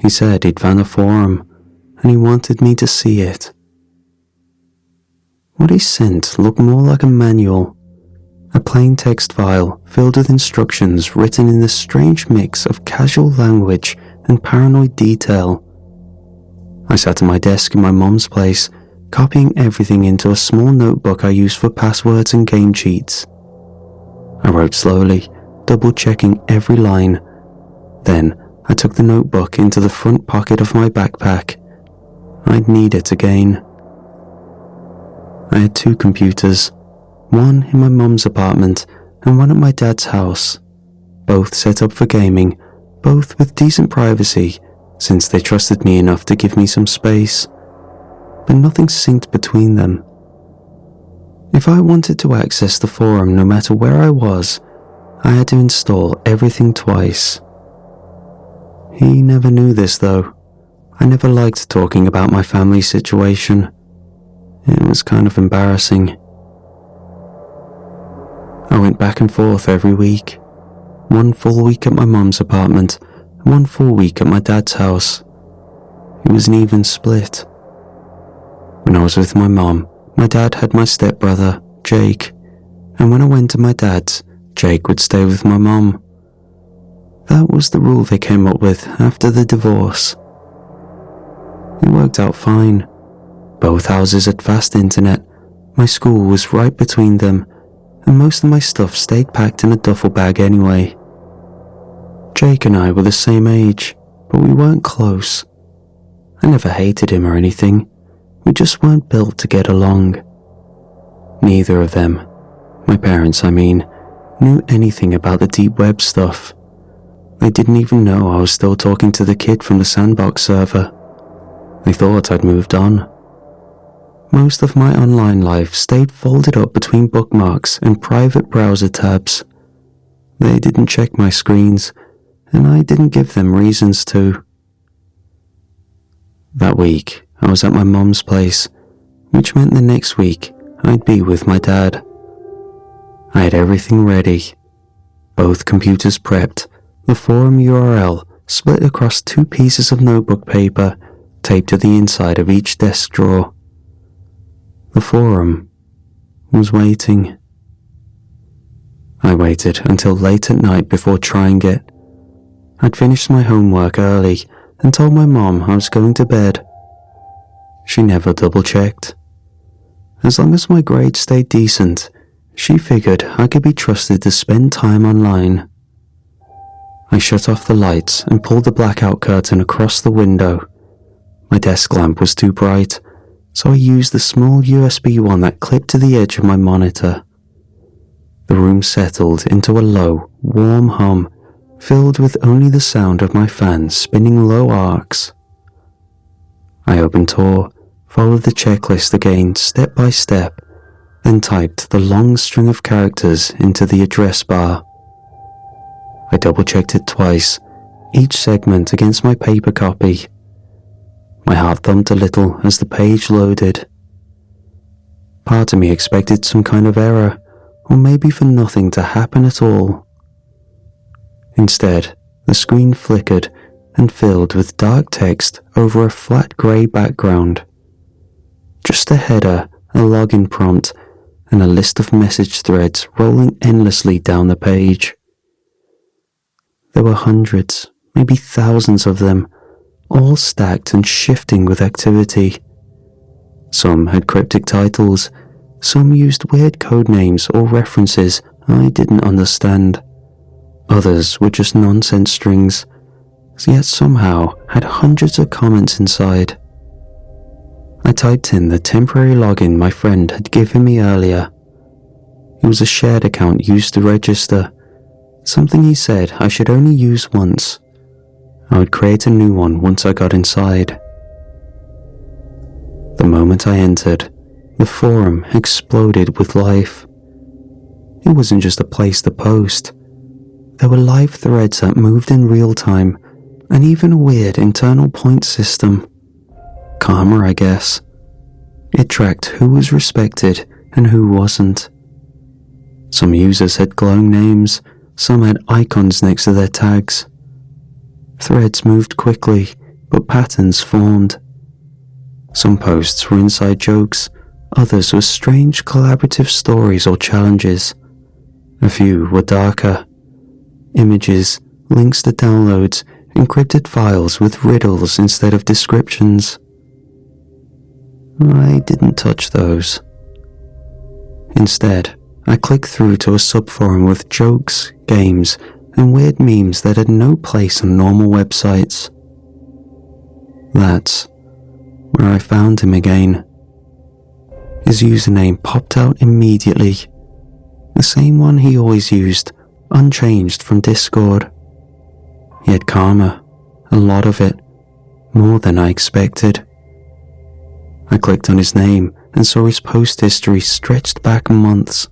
He said he'd found a forum, and he wanted me to see it. What he sent looked more like a manual, a plain text file filled with instructions written in a strange mix of casual language and paranoid detail. I sat at my desk in my mom's place, copying everything into a small notebook I used for passwords and game cheats. I wrote slowly, double-checking every line. Then I took the notebook into the front pocket of my backpack. I'd need it again. I had 2 computers, one in my mum's apartment and one at my dad's house, both set up for gaming, both with decent privacy since they trusted me enough to give me some space, but nothing synced between them. If I wanted to access the forum no matter where I was, I had to install everything twice. He never knew this though. I never liked talking about my family situation. It was kind of embarrassing. I went back and forth every week. One full week at my mum's apartment, and one full week at my dad's house. It was an even split. When I was with my mum, my dad had my stepbrother, Jake, and when I went to my dad's, Jake would stay with my mum. That was the rule they came up with after the divorce. It worked out fine. Both houses had fast internet, my school was right between them, and most of my stuff stayed packed in a duffel bag anyway. Jake and I were the same age, but we weren't close. I never hated him or anything, we just weren't built to get along. Neither of them, my parents I mean, knew anything about the deep web stuff. They didn't even know I was still talking to the kid from the sandbox server. They thought I'd moved on. Most of my online life stayed folded up between bookmarks and private browser tabs. They didn't check my screens, and I didn't give them reasons to. That week, I was at my mum's place, which meant the next week I'd be with my dad. I had everything ready. Both computers prepped, the forum URL split across 2 pieces of notebook paper taped to the inside of each desk drawer. The forum was waiting. I waited until late at night before trying it. I'd finished my homework early and told my mom I was going to bed. She never double-checked. As long as my grades stayed decent, she figured I could be trusted to spend time online. I shut off the lights and pulled the blackout curtain across the window. My desk lamp was too bright, so I used the small USB one that clipped to the edge of my monitor. The room settled into a low, warm hum, filled with only the sound of my fan spinning low arcs. I opened Tor, followed the checklist again step by step, then typed the long string of characters into the address bar. I double-checked it twice, each segment against my paper copy. My heart thumped a little as the page loaded. Part of me expected some kind of error, or maybe for nothing to happen at all. Instead, the screen flickered and filled with dark text over a flat grey background. Just a header, a login prompt, and a list of message threads rolling endlessly down the page. There were hundreds, maybe thousands of them, all stacked and shifting with activity. Some had cryptic titles, some used weird code names or references I didn't understand. Others were just nonsense strings, yet somehow had hundreds of comments inside. I typed in the temporary login my friend had given me earlier. It was a shared account used to register, something he said I should only use once. I would create a new one once I got inside. The moment I entered, the forum exploded with life. It wasn't just a place to post. There were live threads that moved in real time, and even a weird internal point system. Karma, I guess. It tracked who was respected and who wasn't. Some users had glowing names, some had icons next to their tags. Threads moved quickly, but patterns formed. Some posts were inside jokes, others were strange collaborative stories or challenges. A few were darker. Images, links to downloads, encrypted files with riddles instead of descriptions. I didn't touch those. Instead, I clicked through to a subforum with jokes, games, and weird memes that had no place on normal websites. That's where I found him again. His username popped out immediately. The same one he always used, unchanged from Discord. He had karma, a lot of it, more than I expected. I clicked on his name and saw his post history stretched back months.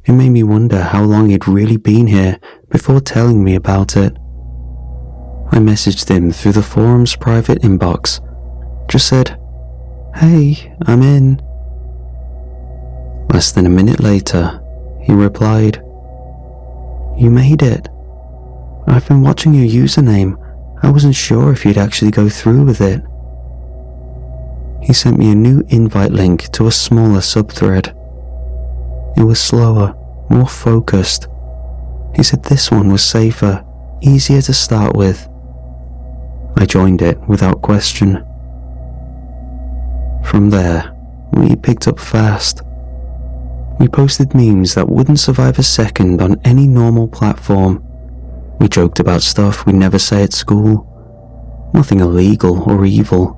It made me wonder how long he'd really been here before telling me about it. I messaged him through the forum's private inbox. Just said, "Hey, I'm in." Less than a minute later, he replied, "You made it. I've been watching your username. I wasn't sure if you'd actually go through with it." He sent me a new invite link to a smaller subthread. It was slower, more focused. He said this one was safer, easier to start with. I joined it without question. From there, we picked up fast. We posted memes that wouldn't survive a second on any normal platform. We joked about stuff we'd never say at school. Nothing illegal or evil,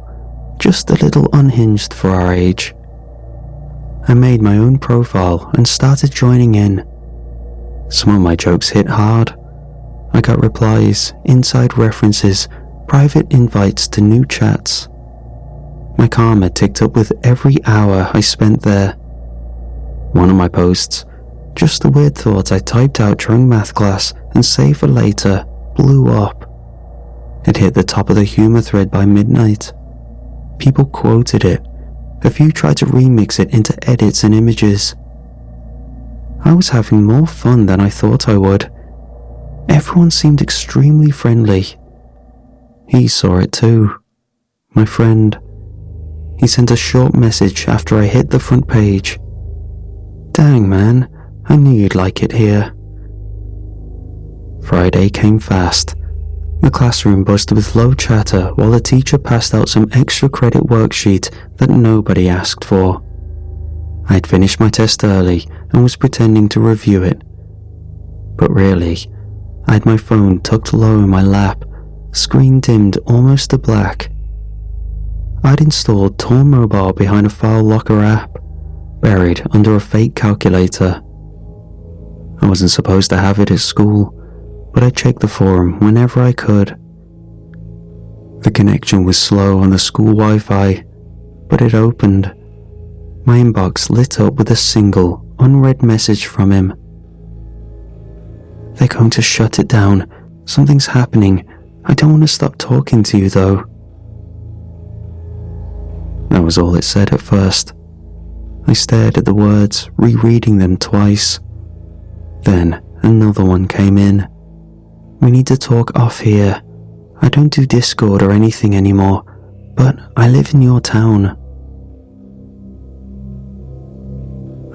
just a little unhinged for our age. I made my own profile and started joining in. Some of my jokes hit hard. I got replies, inside references, private invites to new chats. My karma ticked up with every hour I spent there. One of my posts, just a weird thought I typed out during math class and saved for later, blew up. It hit the top of the humor thread by midnight. People quoted it. A few tried to remix it into edits and images. I was having more fun than I thought I would. Everyone seemed extremely friendly. He saw it too. My friend. He sent a short message after I hit the front page. Dang man, I knew you'd like it here. Friday came fast. The classroom buzzed with low chatter while the teacher passed out some extra credit worksheet that nobody asked for. I had finished my test early and was pretending to review it. But really, I had my phone tucked low in my lap, screen dimmed almost to black. I'd installed Tor Mobile behind a file locker app, buried under a fake calculator. I wasn't supposed to have it at school, but I checked the forum whenever I could. The connection was slow on the school Wi-Fi, but it opened. My inbox lit up with a single, unread message from him. They're going to shut it down. Something's happening. I don't want to stop talking to you though. That was all it said at first. I stared at the words, rereading them twice. Then another one came in. We need to talk off here. I don't do Discord or anything anymore, but I live in your town.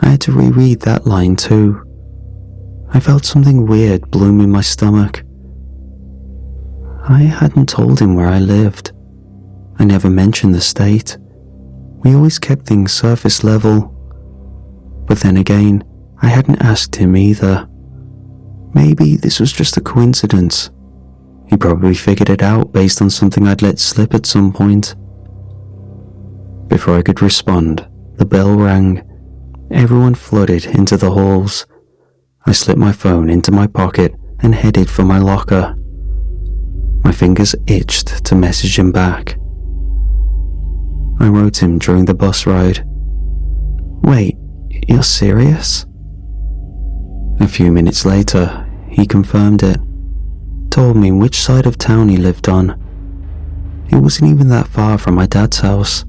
I had to reread that line too. I felt something weird bloom in my stomach. I hadn't told him where I lived. I never mentioned the state. We always kept things surface level. But then again, I hadn't asked him either. Maybe this was just a coincidence. He probably figured it out based on something I'd let slip at some point. Before I could respond, the bell rang. Everyone flooded into the halls. I slipped my phone into my pocket and headed for my locker. My fingers itched to message him back. I wrote him during the bus ride. Wait, you're serious? A few minutes later, he confirmed it. Told me which side of town he lived on. It wasn't even that far from my dad's house.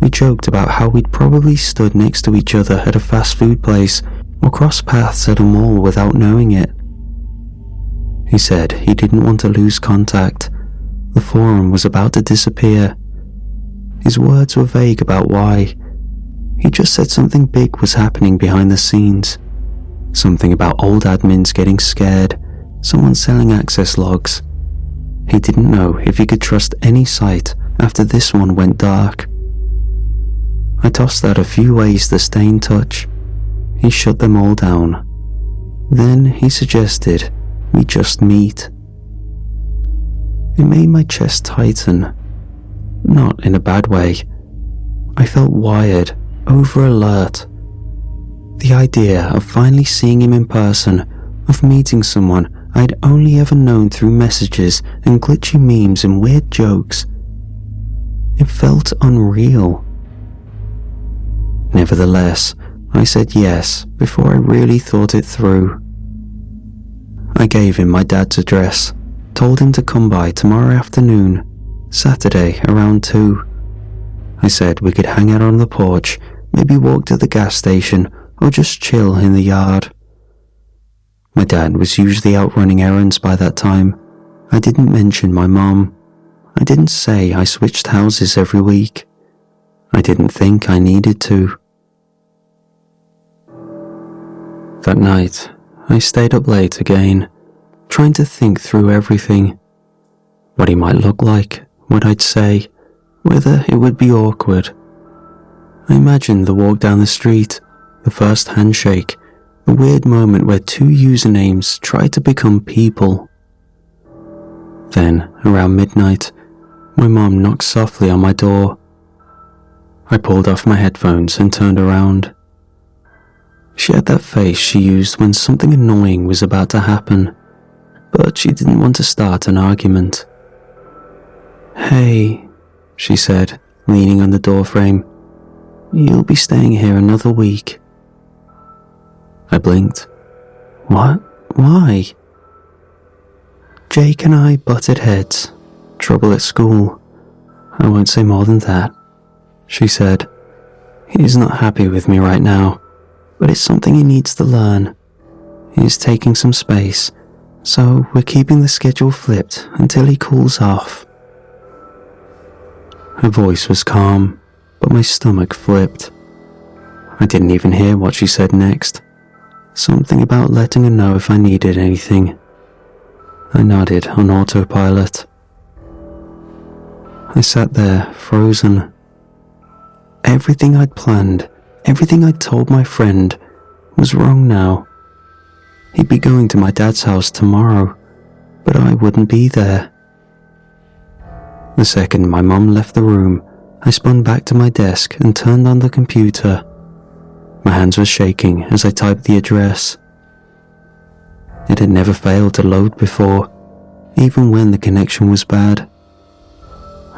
We joked about how we'd probably stood next to each other at a fast food place or crossed paths at a mall without knowing it. He said he didn't want to lose contact. The forum was about to disappear. His words were vague about why. He just said something big was happening behind the scenes. Something about old admins getting scared, someone selling access logs. He didn't know if he could trust any site after this one went dark. I tossed out a few ways to stay in touch. He shut them all down. Then he suggested we just meet. It made my chest tighten. Not in a bad way. I felt wired, over alert. The idea of finally seeing him in person, of meeting someone I'd only ever known through messages and glitchy memes and weird jokes. It felt unreal. Nevertheless, I said yes before I really thought it through. I gave him my dad's address, told him to come by tomorrow afternoon, Saturday around 2. I said we could hang out on the porch, maybe walk to the gas station, or just chill in the yard. My dad was usually out running errands by that time. I didn't mention my mom. I didn't say I switched houses every week. I didn't think I needed to. That night, I stayed up late again, trying to think through everything. What he might look like, what I'd say, whether it would be awkward. I imagined the walk down the street, the first handshake, the weird moment where two usernames try to become people. Then, around midnight, my mom knocked softly on my door. I pulled off my headphones and turned around. She had that face she used when something annoying was about to happen, but she didn't want to start an argument. "Hey," she said, leaning on the doorframe. "You'll be staying here another week." I blinked. "What? Why?" "Jake and I butted heads. Trouble at school. I won't say more than that," she said. "He's not happy with me right now, but it's something he needs to learn. He's taking some space, so we're keeping the schedule flipped until he cools off." Her voice was calm, but my stomach flipped. I didn't even hear what she said next. Something about letting her know if I needed anything. I nodded on autopilot. I sat there, frozen. Everything I'd planned, everything I'd told my friend, was wrong now. He'd be going to my dad's house tomorrow, but I wouldn't be there. The second my mum left the room, I spun back to my desk and turned on the computer. My hands were shaking as I typed the address. It had never failed to load before, even when the connection was bad.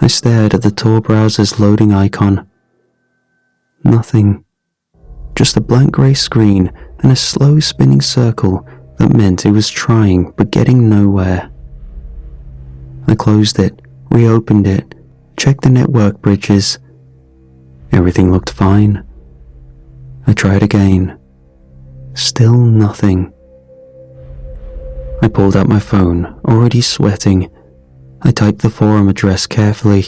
I stared at the Tor browser's loading icon. Nothing. Just a blank grey screen and a slow spinning circle that meant it was trying but getting nowhere. I closed it, reopened it, checked the network bridges. Everything looked fine. I tried again. Still nothing. I pulled out my phone, already sweating. I typed the forum address carefully,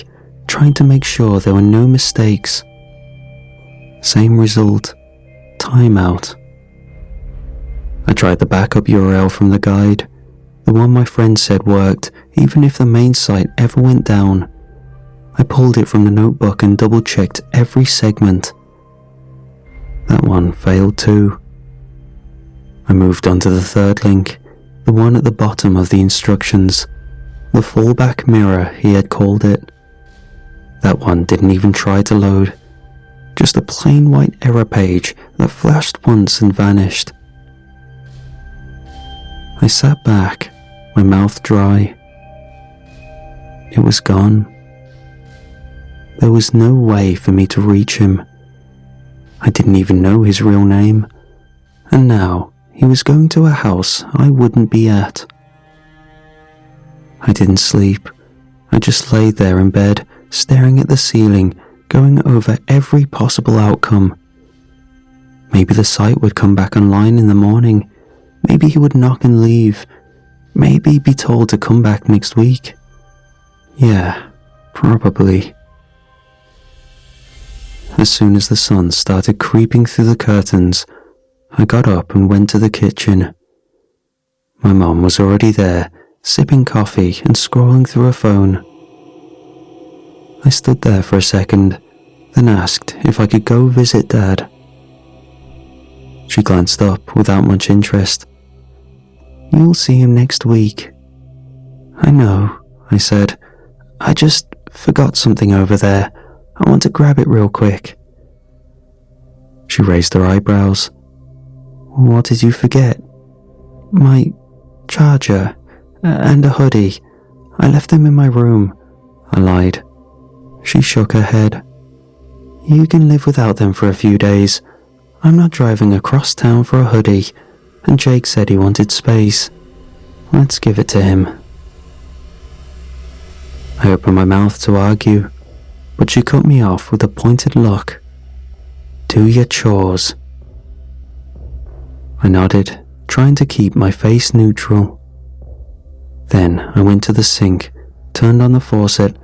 trying to make sure there were no mistakes. Same result. Timeout. I tried the backup URL from the guide, the one my friend said worked even if the main site ever went down. I pulled it from the notebook and double-checked every segment. That one failed too. I moved on to the third link, the one at the bottom of the instructions, the fallback mirror he had called it. That one didn't even try to load. Just a plain white error page that flashed once and vanished. I sat back, my mouth dry. It was gone. There was no way for me to reach him. I didn't even know his real name, and now he was going to a house I wouldn't be at. I didn't sleep. I just lay there in bed, staring at the ceiling, going over every possible outcome. Maybe the site would come back online in the morning. Maybe he would knock and leave. Maybe be told to come back next week. Yeah, probably. As soon as the sun started creeping through the curtains, I got up and went to the kitchen. My mom was already there, sipping coffee and scrolling through her phone. I stood there for a second, then asked if I could go visit Dad. She glanced up without much interest. "You'll see him next week." "I know," I said. "I just forgot something over there. I want to grab it real quick." She raised her eyebrows. "What did you forget?" "My charger and a hoodie. I left them in my room," I lied. She shook her head. "You can live without them for a few days. I'm not driving across town for a hoodie, and Jake said he wanted space. Let's give it to him." I opened my mouth to argue, but she cut me off with a pointed look. "Do your chores." I nodded, trying to keep my face neutral. Then I went to the sink, turned on the faucet,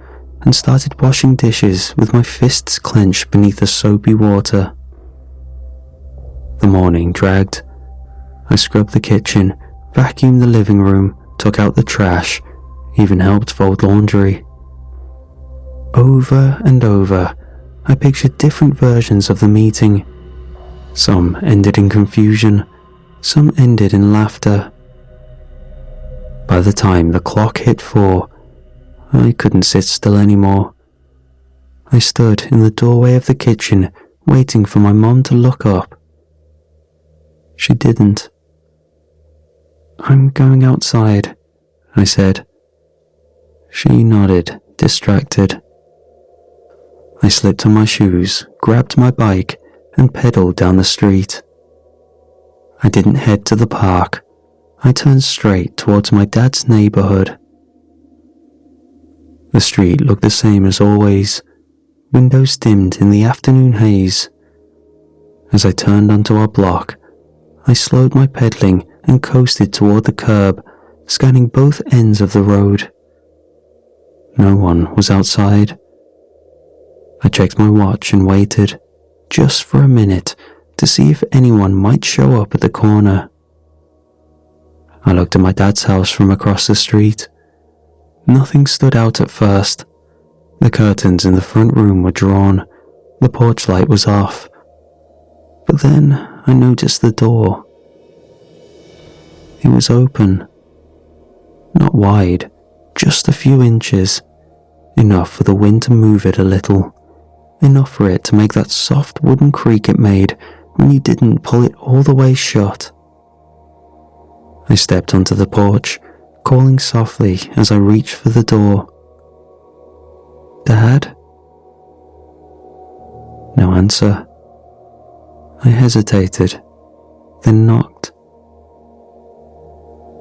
and started washing dishes with my fists clenched beneath the soapy water. The morning dragged. I scrubbed the kitchen, vacuumed the living room, took out the trash, even helped fold laundry. Over and over, I pictured different versions of the meeting. Some ended in confusion, some ended in laughter. By the time the clock hit 4, I couldn't sit still anymore. I stood in the doorway of the kitchen, waiting for my mom to look up. She didn't. "I'm going outside," I said. She nodded, distracted. I slipped on my shoes, grabbed my bike, and pedaled down the street. I didn't head to the park. I turned straight towards my dad's neighborhood. The street looked the same as always, windows dimmed in the afternoon haze. As I turned onto our block, I slowed my pedaling and coasted toward the curb, scanning both ends of the road. No one was outside. I checked my watch and waited, just for a minute, to see if anyone might show up at the corner. I looked at my dad's house from across the street. Nothing stood out at first. The curtains in the front room were drawn, the porch light was off. But then I noticed the door. It was open. Not wide, just a few inches, enough for the wind to move it a little. Enough for it to make that soft wooden creak it made when you didn't pull it all the way shut. I stepped onto the porch, calling softly as I reached for the door. "Dad?" No answer. I hesitated, then knocked.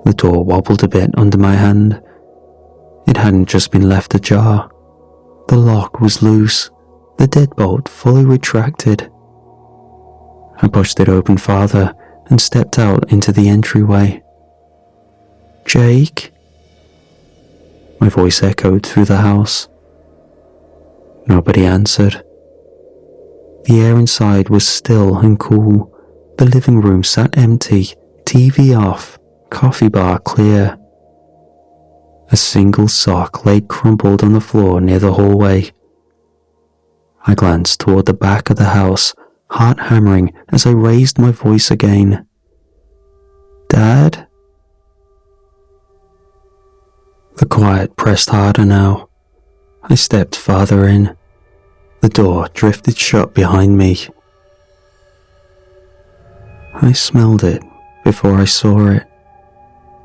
The door wobbled a bit under my hand. It hadn't just been left ajar. The lock was loose, the deadbolt fully retracted. I pushed it open farther and stepped out into the entryway. "Jake?" My voice echoed through the house. Nobody answered. The air inside was still and cool. The living room sat empty, TV off, coffee bar clear. A single sock lay crumpled on the floor near the hallway. I glanced toward the back of the house, heart hammering as I raised my voice again. "Dad?" The quiet pressed harder now. I stepped farther in. The door drifted shut behind me. I smelled it before I saw it.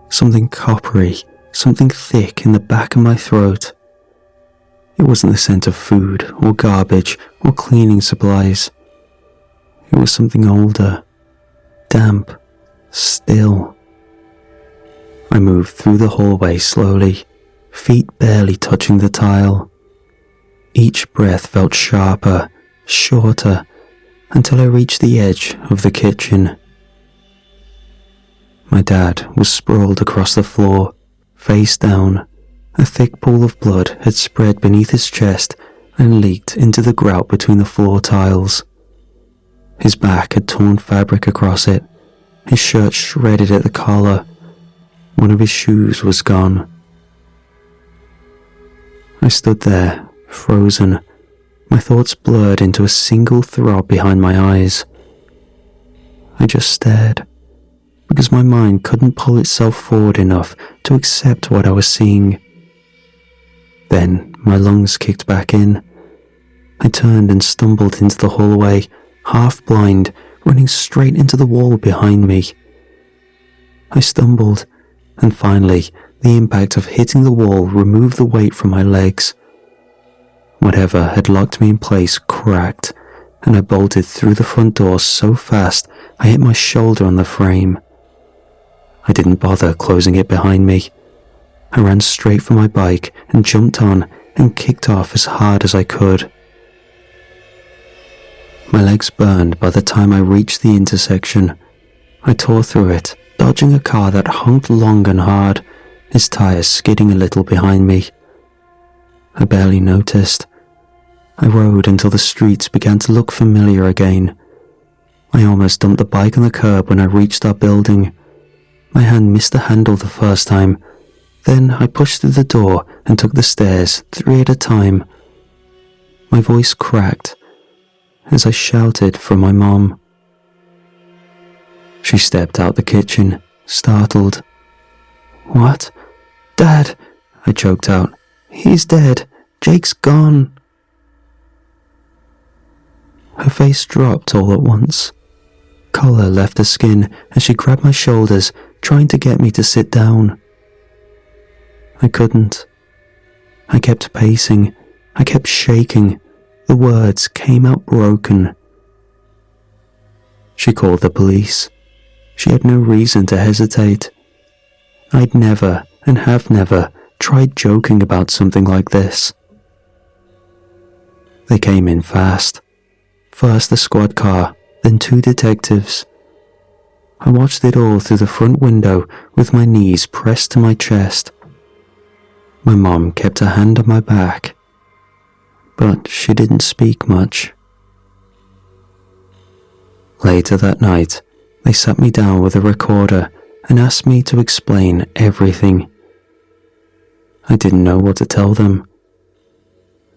Something coppery, something thick in the back of my throat. It wasn't the scent of food or garbage or cleaning supplies. It was something older, damp, still. I moved through the hallway slowly, feet barely touching the tile. Each breath felt sharper, shorter, until I reached the edge of the kitchen. My dad was sprawled across the floor, face down. A thick pool of blood had spread beneath his chest and leaked into the grout between the floor tiles. His back had torn fabric across it, his shirt shredded at the collar. One of his shoes was gone. I stood there, frozen, my thoughts blurred into a single throb behind my eyes. I just stared, because my mind couldn't pull itself forward enough to accept what I was seeing. Then my lungs kicked back in. I turned and stumbled into the hallway, half blind, running straight into the wall behind me. I stumbled, and finally, the impact of hitting the wall removed the weight from my legs. Whatever had locked me in place cracked, and I bolted through the front door so fast I hit my shoulder on the frame. I didn't bother closing it behind me. I ran straight for my bike and jumped on and kicked off as hard as I could. My legs burned by the time I reached the intersection. I tore through it, dodging a car that honked long and hard, its tires skidding a little behind me. I barely noticed. I rode until the streets began to look familiar again. I almost dumped the bike on the curb when I reached our building. My hand missed the handle the first time. Then I pushed through the door and took the stairs 3 at a time. My voice cracked as I shouted for my mom. She stepped out the kitchen, startled. "What? Dad," I choked out. "He's dead. Jake's gone." Her face dropped all at once. Colour left her skin as she grabbed my shoulders, trying to get me to sit down. I couldn't. I kept pacing. I kept shaking. The words came out broken. She called the police. She had no reason to hesitate. I'd never, and have never, tried joking about something like this. They came in fast. First the squad car, then 2 detectives. I watched it all through the front window with my knees pressed to my chest. My mom kept her hand on my back, but she didn't speak much. Later that night, they sat me down with a recorder and asked me to explain everything. I didn't know what to tell them,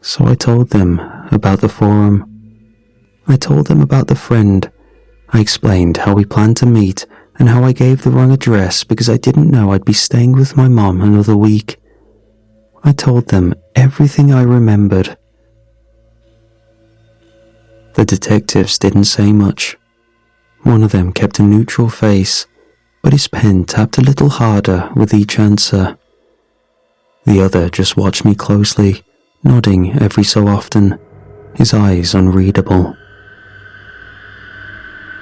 so I told them about the forum. I told them about the friend. I explained how we planned to meet and how I gave the wrong address because I didn't know I'd be staying with my mom another week. I told them everything I remembered. The detectives didn't say much. One of them kept a neutral face, but his pen tapped a little harder with each answer. The other just watched me closely, nodding every so often, his eyes unreadable.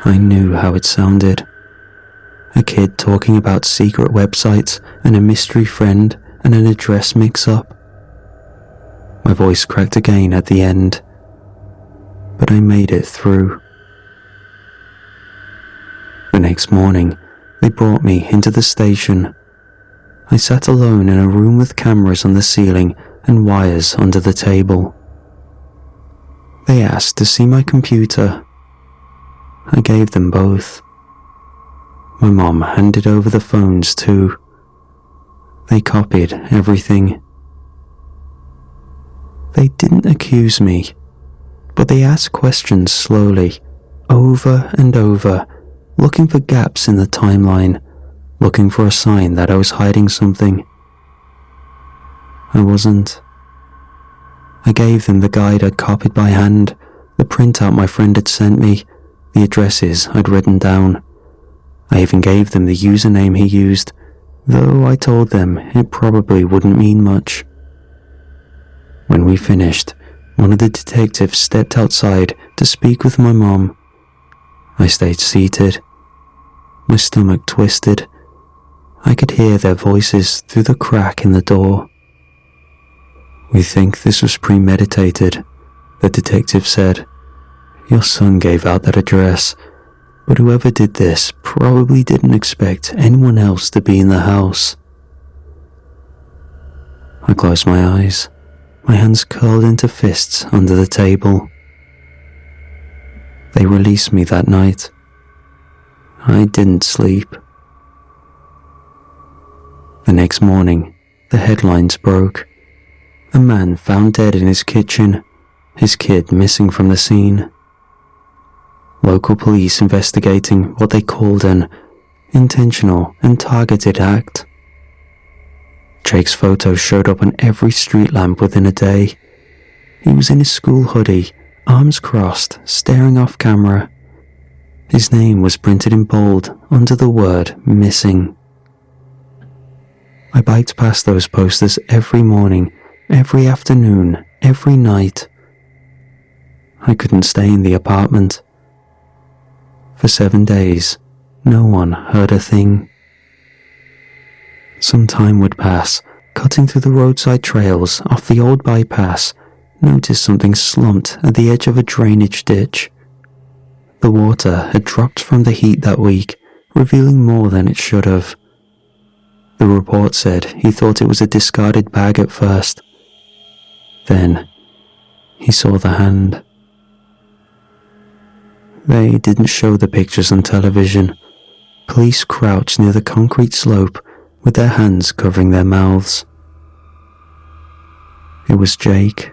I knew how it sounded. A kid talking about secret websites and a mystery friend and an address mix-up. My voice cracked again at the end, but I made it through. The next morning, they brought me into the station. I sat alone in a room with cameras on the ceiling and wires under the table. They asked to see my computer. I gave them both. My mom handed over the phones too. They copied everything. They didn't accuse me, but they asked questions slowly, over and over, looking for gaps in the timeline, looking for a sign that I was hiding something. I wasn't. I gave them the guide I'd copied by hand, the printout my friend had sent me, the addresses I'd written down. I even gave them the username he used, though I told them it probably wouldn't mean much. When we finished, one of the detectives stepped outside to speak with my mom. I stayed seated. My stomach twisted. I could hear their voices through the crack in the door. "We think this was premeditated," the detective said. "Your son gave out that address, but whoever did this probably didn't expect anyone else to be in the house." I closed my eyes, my hands curled into fists under the table. They released me that night. I didn't sleep. The next morning, the headlines broke. A man found dead in his kitchen, his kid missing from the scene. Local police investigating what they called an intentional and targeted act. Jake's photo showed up on every street lamp within a day. He was in his school hoodie, arms crossed, staring off camera. His name was printed in bold under the word missing. I biked past those posters every morning, every afternoon, every night. I couldn't stay in the apartment. For 7 days, no one heard a thing. Some time would pass, cutting through the roadside trails off the old bypass, noticed something slumped at the edge of a drainage ditch. The water had dropped from the heat that week, revealing more than it should have. The report said he thought it was a discarded bag at first. Then, he saw the hand. They didn't show the pictures on television. Police crouched near the concrete slope with their hands covering their mouths. It was Jake.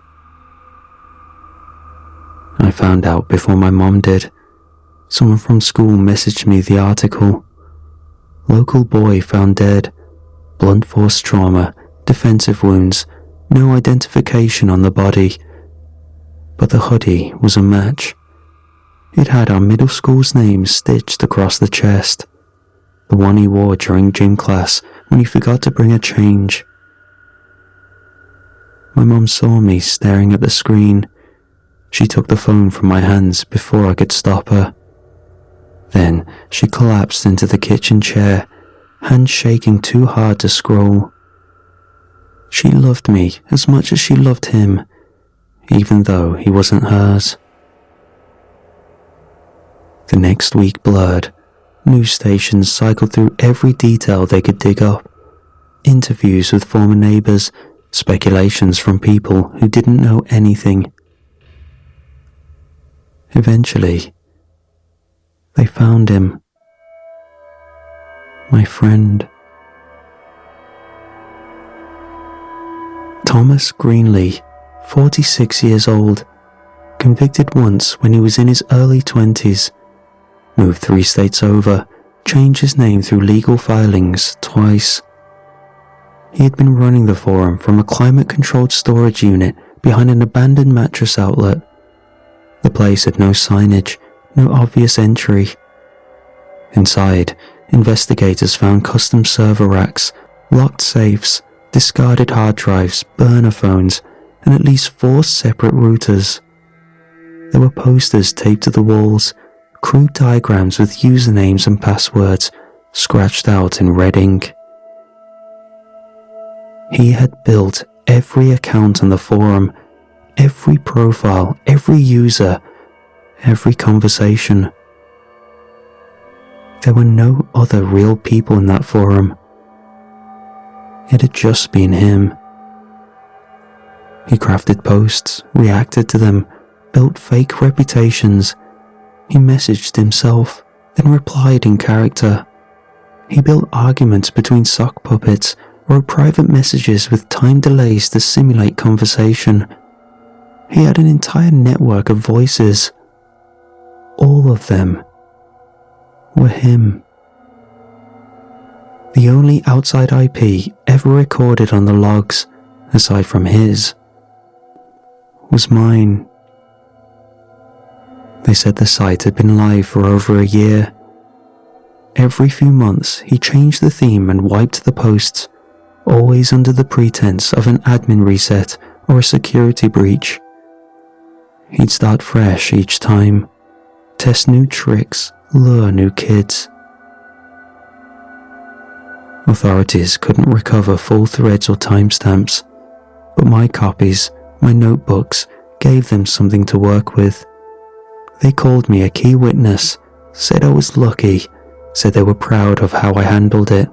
I found out before my mom did. Someone from school messaged me the article. Local boy found dead. Blunt force trauma, defensive wounds, no identification on the body. But the hoodie was a match. It had our middle school's name stitched across the chest. The one he wore during gym class when he forgot to bring a change. My mom saw me staring at the screen. She took the phone from my hands before I could stop her. Then she collapsed into the kitchen chair, hands shaking too hard to scroll. She loved me as much as she loved him, even though he wasn't hers. The next week blurred. News stations cycled through every detail they could dig up. Interviews with former neighbors, speculations from people who didn't know anything. Eventually, they found him. My friend. Thomas Greenlee, 46 years old, convicted once when he was in his early 20s, moved 3 states over, changed his name through legal filings twice. He had been running the forum from a climate-controlled storage unit behind an abandoned mattress outlet. The place had no signage, no obvious entry. Inside, investigators found custom server racks, locked safes, discarded hard drives, burner phones, and at least 4 separate routers. There were posters taped to the walls, crude diagrams with usernames and passwords scratched out in red ink. He had built every account on the forum, every profile, every user, every conversation. There were no other real people in that forum. It had just been him. He crafted posts, reacted to them, built fake reputations. He messaged himself, then replied in character. He built arguments between sock puppets, wrote private messages with time delays to simulate conversation. He had an entire network of voices. All of them were him. The only outside IP ever recorded on the logs, aside from his, was mine. They said the site had been live for over a year. Every few months, he changed the theme and wiped the posts, always under the pretense of an admin reset or a security breach. He'd start fresh each time, test new tricks, lure new kids. Authorities couldn't recover full threads or timestamps, but my copies, my notebooks, gave them something to work with. They called me a key witness, said I was lucky, said they were proud of how I handled it.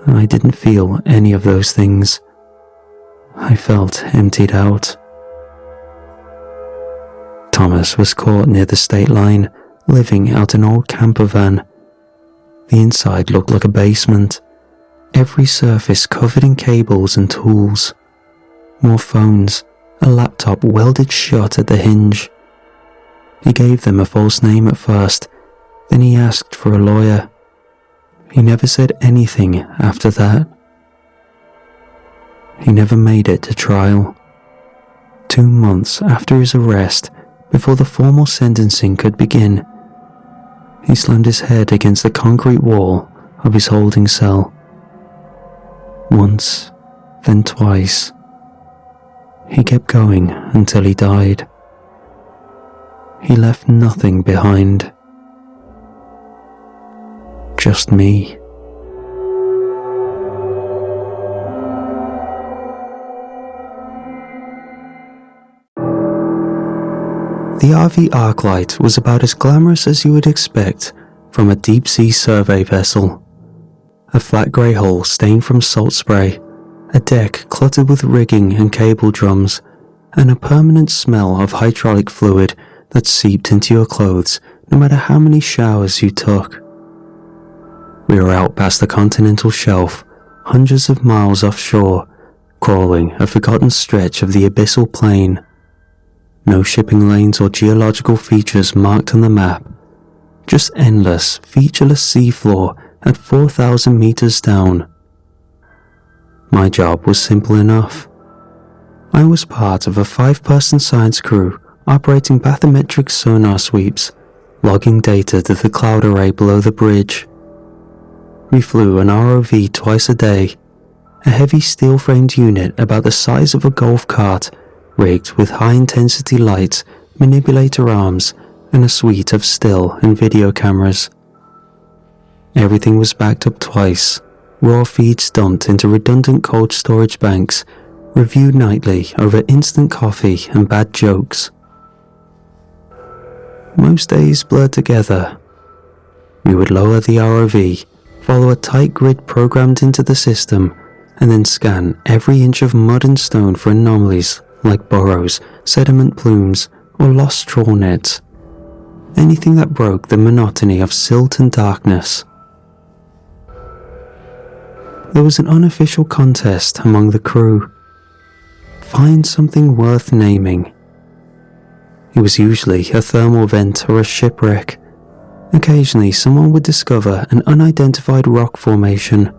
I didn't feel any of those things. I felt emptied out. Thomas was caught near the state line, living out an old camper van. The inside looked like a basement, every surface covered in cables and tools. More phones, a laptop welded shut at the hinge. He gave them a false name at first, then he asked for a lawyer. He never said anything after that. He never made it to trial. 2 months after his arrest, before the formal sentencing could begin, he slammed his head against the concrete wall of his holding cell. Once, then twice. He kept going until he died. He left nothing behind. Just me. The RV Arclight was about as glamorous as you would expect from a deep-sea survey vessel. A flat grey hull stained from salt spray, a deck cluttered with rigging and cable drums, and a permanent smell of hydraulic fluid that seeped into your clothes no matter how many showers you took. We were out past the continental shelf, hundreds of miles offshore, crawling a forgotten stretch of the abyssal plain. No shipping lanes or geological features marked on the map, just endless, featureless seafloor at 4,000 meters down. My job was simple enough. I was part of a 5-person science crew operating bathymetric sonar sweeps, logging data to the cloud array below the bridge. We flew an ROV twice a day, a heavy steel-framed unit about the size of a golf cart, rigged with high-intensity lights, manipulator arms, and a suite of still and video cameras. Everything was backed up twice, raw feeds dumped into redundant cold storage banks, reviewed nightly over instant coffee and bad jokes. Most days blurred together. We would lower the ROV, follow a tight grid programmed into the system, and then scan every inch of mud and stone for anomalies like burrows, sediment plumes, or lost trawl nets. Anything that broke the monotony of silt and darkness. There was an unofficial contest among the crew. Find something worth naming. It was usually a thermal vent or a shipwreck. Occasionally someone would discover an unidentified rock formation.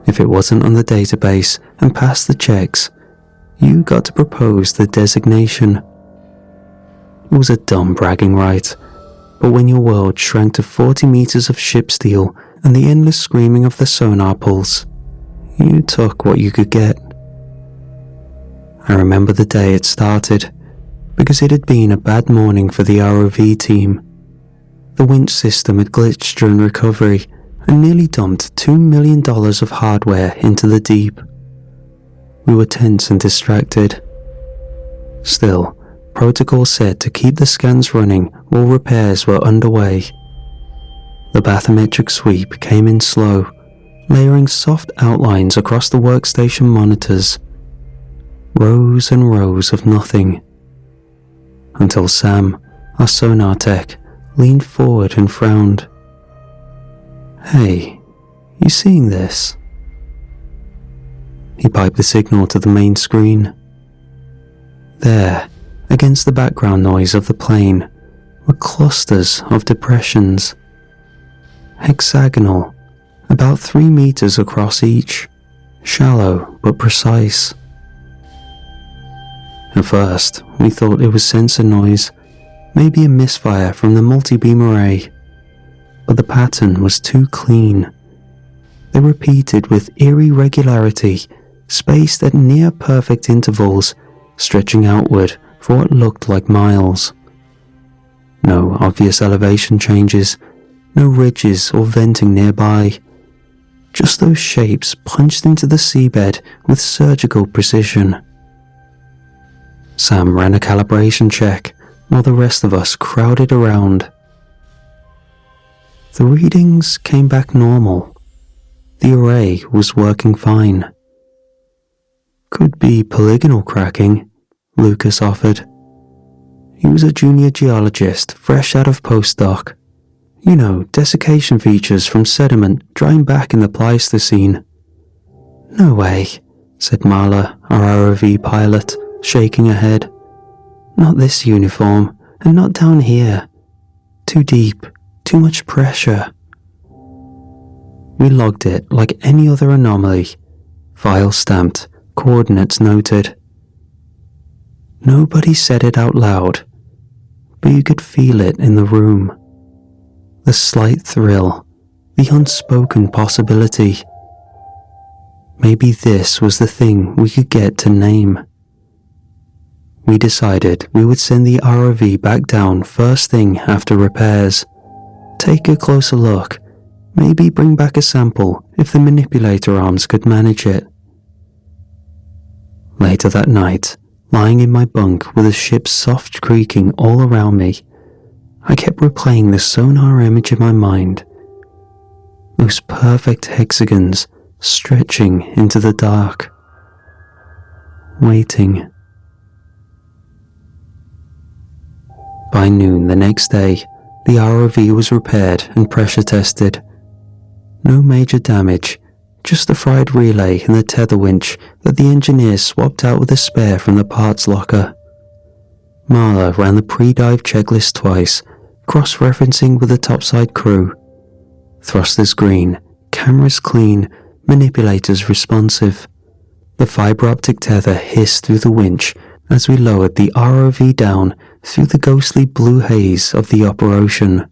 If it wasn't on the database and passed the checks, you got to propose the designation. It was a dumb bragging right, but when your world shrank to 40 meters of ship steel and the endless screaming of the sonar pulse, you took what you could get. I remember the day it started, because it had been a bad morning for the ROV team. The winch system had glitched during recovery and nearly dumped $2 million of hardware into the deep. We were tense and distracted. Still, protocol said to keep the scans running while repairs were underway. The bathymetric sweep came in slow, layering soft outlines across the workstation monitors. Rows and rows of nothing. Until Sam, our sonar tech, leaned forward and frowned. "Hey, you seeing this?" He piped the signal to the main screen. There, against the background noise of the plane, were clusters of depressions. Hexagonal, about 3 meters across each, shallow but precise. At first, we thought it was sensor noise, maybe a misfire from the multi-beam array, but the pattern was too clean. They repeated with eerie regularity, spaced at near-perfect intervals, stretching outward for what looked like miles. No obvious elevation changes, no ridges or venting nearby, just those shapes punched into the seabed with surgical precision. Sam ran a calibration check, while the rest of us crowded around. The readings came back normal. The array was working fine. "Could be polygonal cracking," Lucas offered. He was a junior geologist, fresh out of postdoc. You know, desiccation features from sediment drying back in the Pleistocene. "No way," said Marla, our ROV pilot, shaking her head. "Not this uniform, and not down here. Too deep, too much pressure." We logged it like any other anomaly. File stamped, coordinates noted. Nobody said it out loud, but you could feel it in the room. The slight thrill, the unspoken possibility. Maybe this was the thing we could get to name. We decided we would send the ROV back down first thing after repairs. Take a closer look, maybe bring back a sample if the manipulator arms could manage it. Later that night, lying in my bunk with the ship's soft creaking all around me, I kept replaying the sonar image in my mind. Those perfect hexagons stretching into the dark. Waiting. By noon the next day, the ROV was repaired and pressure tested. No major damage, just a fried relay and the tether winch that the engineers swapped out with a spare from the parts locker. Marla ran the pre-dive checklist twice, cross-referencing with the topside crew. Thrusters green, cameras clean, manipulators responsive. The fibre optic tether hissed through the winch as we lowered the ROV down through the ghostly blue haze of the upper ocean.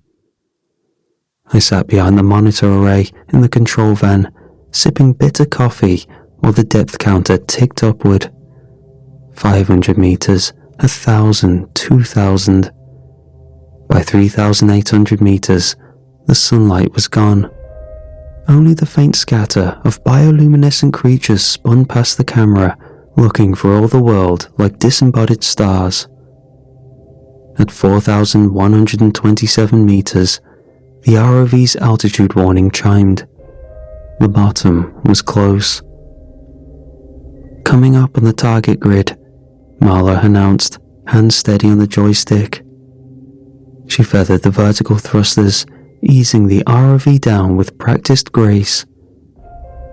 I sat behind the monitor array in the control van, sipping bitter coffee while the depth counter ticked upward. 500 meters, 1,000, 2,000. By 3,800 meters, the sunlight was gone. Only the faint scatter of bioluminescent creatures spun past the camera, looking for all the world like disembodied stars. At 4,127 meters, the ROV's altitude warning chimed. The bottom was close. Coming up on the target grid, Marla announced, hands steady on the joystick. She feathered the vertical thrusters, easing the ROV down with practiced grace.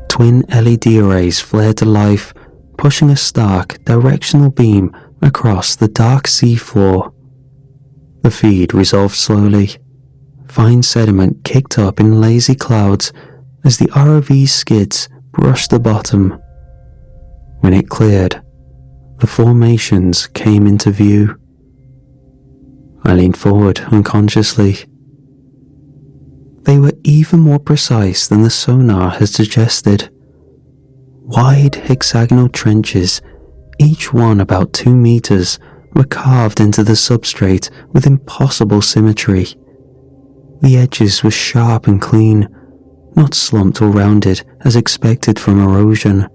Twin LED arrays flared to life, pushing a stark, directional beam across the dark sea floor. The feed resolved slowly. Fine sediment kicked up in lazy clouds as the ROV's skids brushed the bottom. When it cleared, the formations came into view. I leaned forward unconsciously. They were even more precise than the sonar had suggested. Wide hexagonal trenches, each one about 2 meters, were carved into the substrate with impossible symmetry. The edges were sharp and clean, not slumped or rounded as expected from erosion.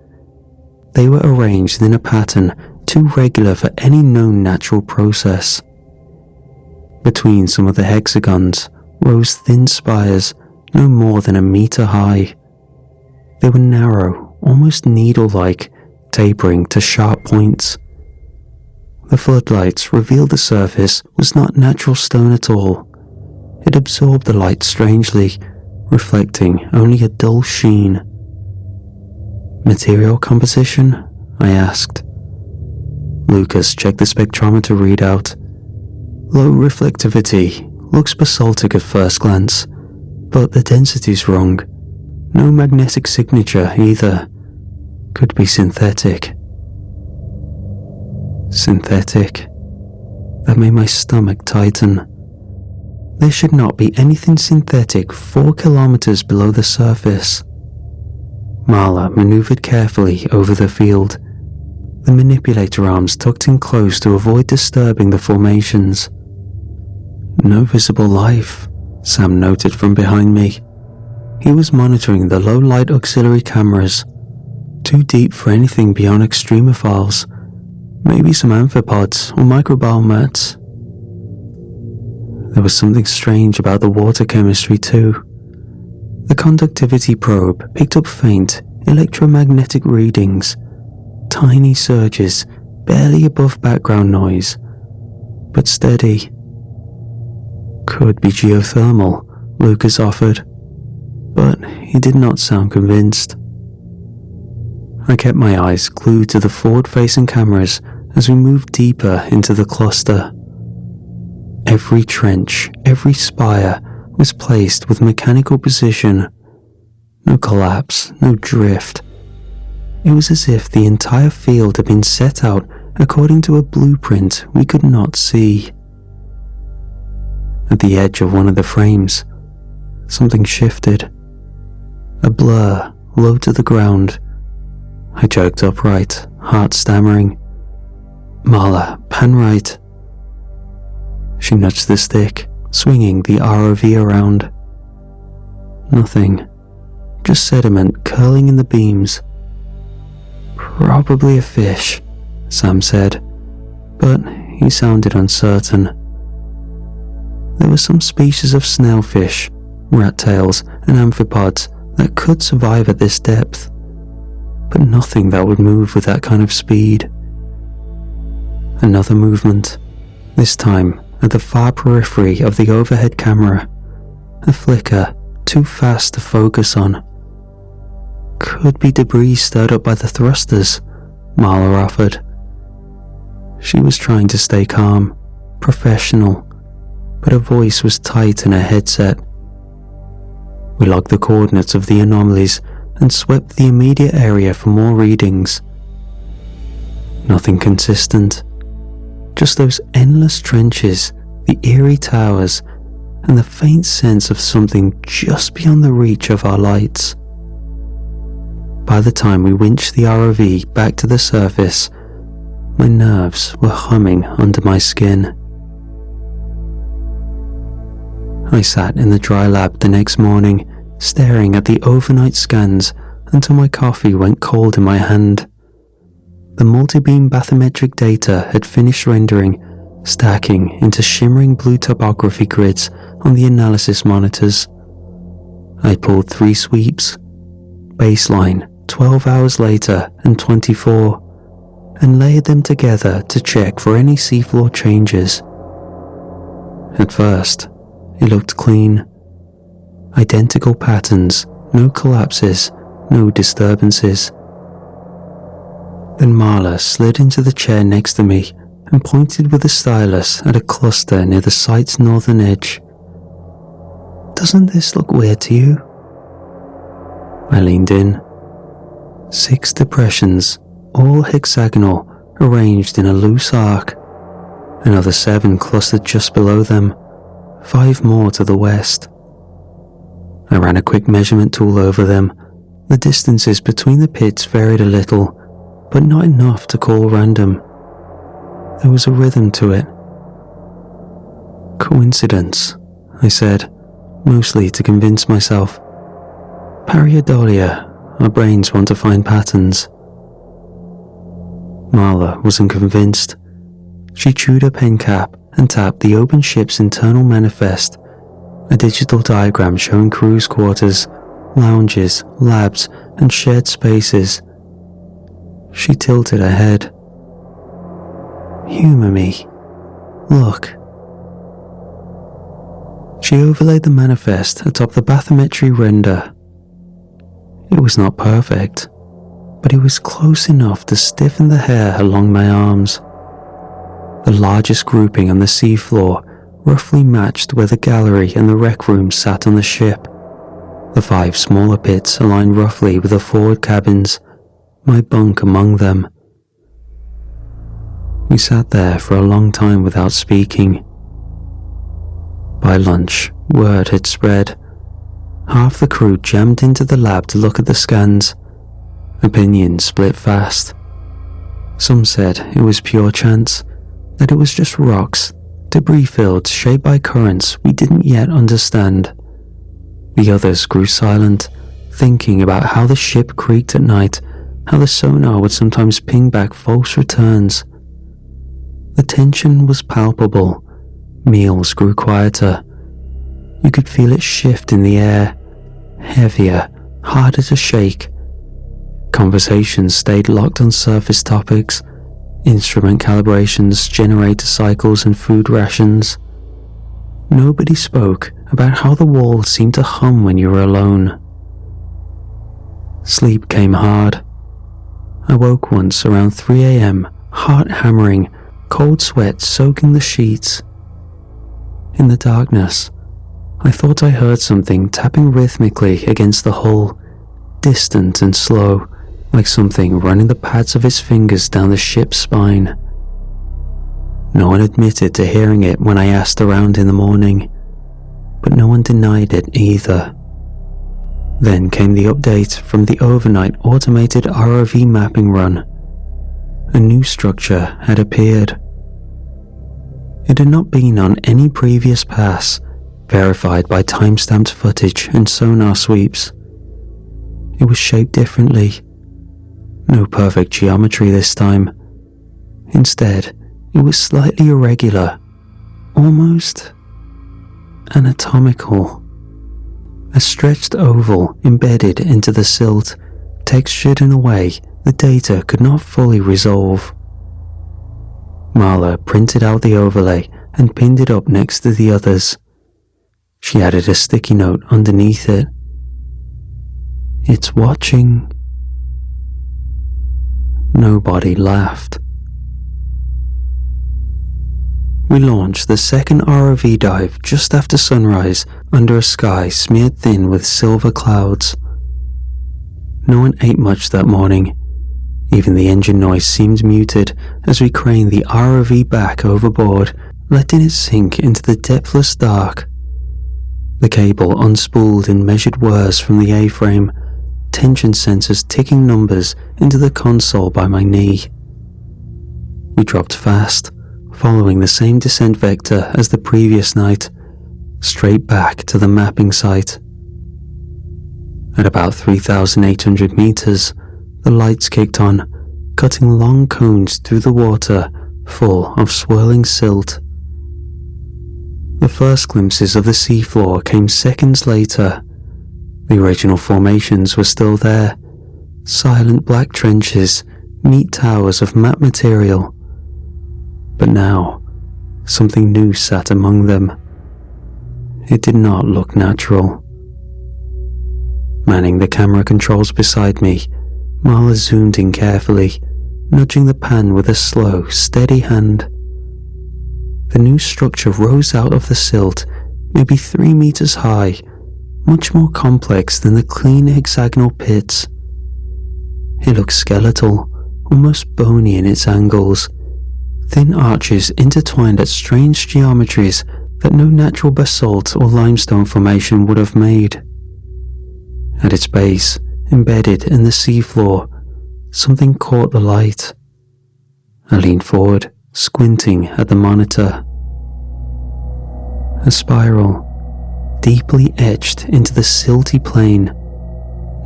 They were arranged in a pattern too regular for any known natural process. Between some of the hexagons rose thin spires no more than 1 meter high. They were narrow, almost needle-like, tapering to sharp points. The floodlights revealed the surface was not natural stone at all. It absorbed the light strangely, reflecting only a dull sheen. Material composition? I asked. Lucas checked the spectrometer readout. Low reflectivity, looks basaltic at first glance, but the density's wrong. No magnetic signature either. Could be synthetic. Synthetic. That made my stomach tighten. There should not be anything synthetic 4 kilometers below the surface. Marla maneuvered carefully over the field, the manipulator arms tucked in close to avoid disturbing the formations. No visible life, Sam noted from behind me. He was monitoring the low-light auxiliary cameras, too deep for anything beyond extremophiles, maybe some amphipods or microbiomats. There was something strange about the water chemistry too. The conductivity probe picked up faint electromagnetic readings, tiny surges barely above background noise, but steady. Could be geothermal, Lucas offered, but he did not sound convinced. I kept my eyes glued to the forward-facing cameras as we moved deeper into the cluster. Every trench, every spire was placed with mechanical precision. No collapse, no drift. It was as if the entire field had been set out according to a blueprint we could not see. At the edge of one of the frames, something shifted. A blur, low to the ground. I jerked upright, heart stammering. Marla, pan right. She nudged the stick, swinging the ROV around. Nothing, just sediment curling in the beams. Probably a fish, Sam said, but he sounded uncertain. There were some species of snailfish, rat tails, and amphipods that could survive at this depth, but nothing that would move with that kind of speed. Another movement, this time at the far periphery of the overhead camera, a flicker too fast to focus on. Could be debris stirred up by the thrusters, Marla offered. She was trying to stay calm, professional, but her voice was tight in her headset. We logged the coordinates of the anomalies and swept the immediate area for more readings. Nothing consistent, just those endless trenches, the eerie towers, and the faint sense of something just beyond the reach of our lights. By the time we winched the ROV back to the surface, my nerves were humming under my skin. I sat in the dry lab the next morning, staring at the overnight scans until my coffee went cold in my hand. The multi-beam bathymetric data had finished rendering, stacking into shimmering blue topography grids on the analysis monitors. I pulled 3 sweeps, baseline, 12 hours later, and 24, and layered them together to check for any seafloor changes. At first, it looked clean. Identical patterns, no collapses, no disturbances. Then Marla slid into the chair next to me and pointed with a stylus at a cluster near the site's northern edge. "Doesn't this look weird to you?" I leaned in. 6 depressions, all hexagonal, arranged in a loose arc. Another 7 clustered just below them, 5 more to the west. I ran a quick measurement tool over them. The distances between the pits varied a little, but not enough to call random. There was a rhythm to it. "Coincidence," I said, mostly to convince myself. "Pareidolia, our brains want to find patterns." Marla wasn't convinced. She chewed her pen cap and tapped the open ship's internal manifest, a digital diagram showing crew's quarters, lounges, labs, and shared spaces. She tilted her head. "Humor me. Look." She overlaid the manifest atop the bathymetry render. It was not perfect, but it was close enough to stiffen the hair along my arms. The largest grouping on the seafloor roughly matched where the gallery and the rec room sat on the ship. The 5 smaller pits aligned roughly with the forward cabins, my bunk among them. We sat there for a long time without speaking. By lunch, word had spread. Half the crew jammed into the lab to look at the scans. Opinions split fast. Some said it was pure chance, that it was just rocks, debris fields shaped by currents we didn't yet understand. The others grew silent, thinking about how the ship creaked at night, how the sonar would sometimes ping back false returns. The tension was palpable. Meals grew quieter. You could feel it shift in the air, heavier, harder to shake. Conversations stayed locked on surface topics, instrument calibrations, generator cycles, and food rations. Nobody spoke about how the walls seemed to hum when you were alone. Sleep came hard. I woke once around 3 a.m., heart hammering, cold sweat soaking the sheets. In the darkness, I thought I heard something tapping rhythmically against the hull, distant and slow, like something running the pads of its fingers down the ship's spine. No one admitted to hearing it when I asked around in the morning, but no one denied it either. Then came the update from the overnight automated ROV mapping run. A new structure had appeared. It had not been on any previous pass, verified by time-stamped footage and sonar sweeps. It was shaped differently. No perfect geometry this time. Instead, it was slightly irregular, almost anatomical. A stretched oval embedded into the silt, textured in a way the data could not fully resolve. Marla printed out the overlay and pinned it up next to the others. She added a sticky note underneath it. "It's watching." Nobody laughed. We launched the second ROV dive just after sunrise under a sky smeared thin with silver clouds. No one ate much that morning. Even the engine noise seemed muted as we craned the ROV back overboard, letting it sink into the depthless dark. The cable unspooled in measured whirs from the A-frame, tension sensors ticking numbers into the console by my knee. We dropped fast, following the same descent vector as the previous night, straight back to the mapping site. At about 3,800 meters, the lights kicked on, cutting long cones through the water full of swirling silt. The first glimpses of the seafloor came seconds later. The original formations were still there, silent black trenches, neat towers of matte material. But now, something new sat among them. It did not look natural. Manning the camera controls beside me, Marla zoomed in carefully, nudging the pan with a slow, steady hand. The new structure rose out of the silt, maybe 3 meters high, much more complex than the clean hexagonal pits. It looked skeletal, almost bony in its angles, thin arches intertwined at strange geometries that no natural basalt or limestone formation would have made. At its base, embedded in the seafloor, something caught the light. I leaned forward, squinting at the monitor. A spiral, deeply etched into the silty plane.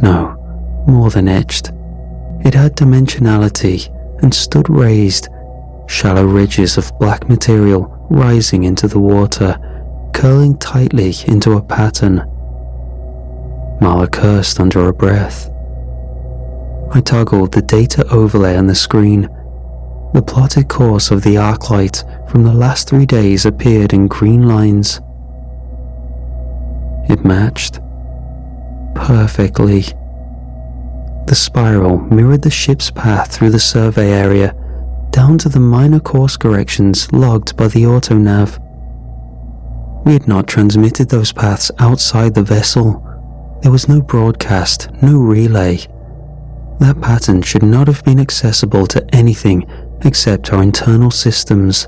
No, more than etched. It had dimensionality and stood raised, shallow ridges of black material rising into the water, curling tightly into a pattern. Marla cursed under her breath. I toggled the data overlay on the screen. The plotted course of the arc light from the last 3 days appeared in green lines. It matched perfectly. The spiral mirrored the ship's path through the survey area, down to the minor course corrections logged by the autonav. We had not transmitted those paths outside the vessel. There was no broadcast, no relay. That pattern should not have been accessible to anything except our internal systems.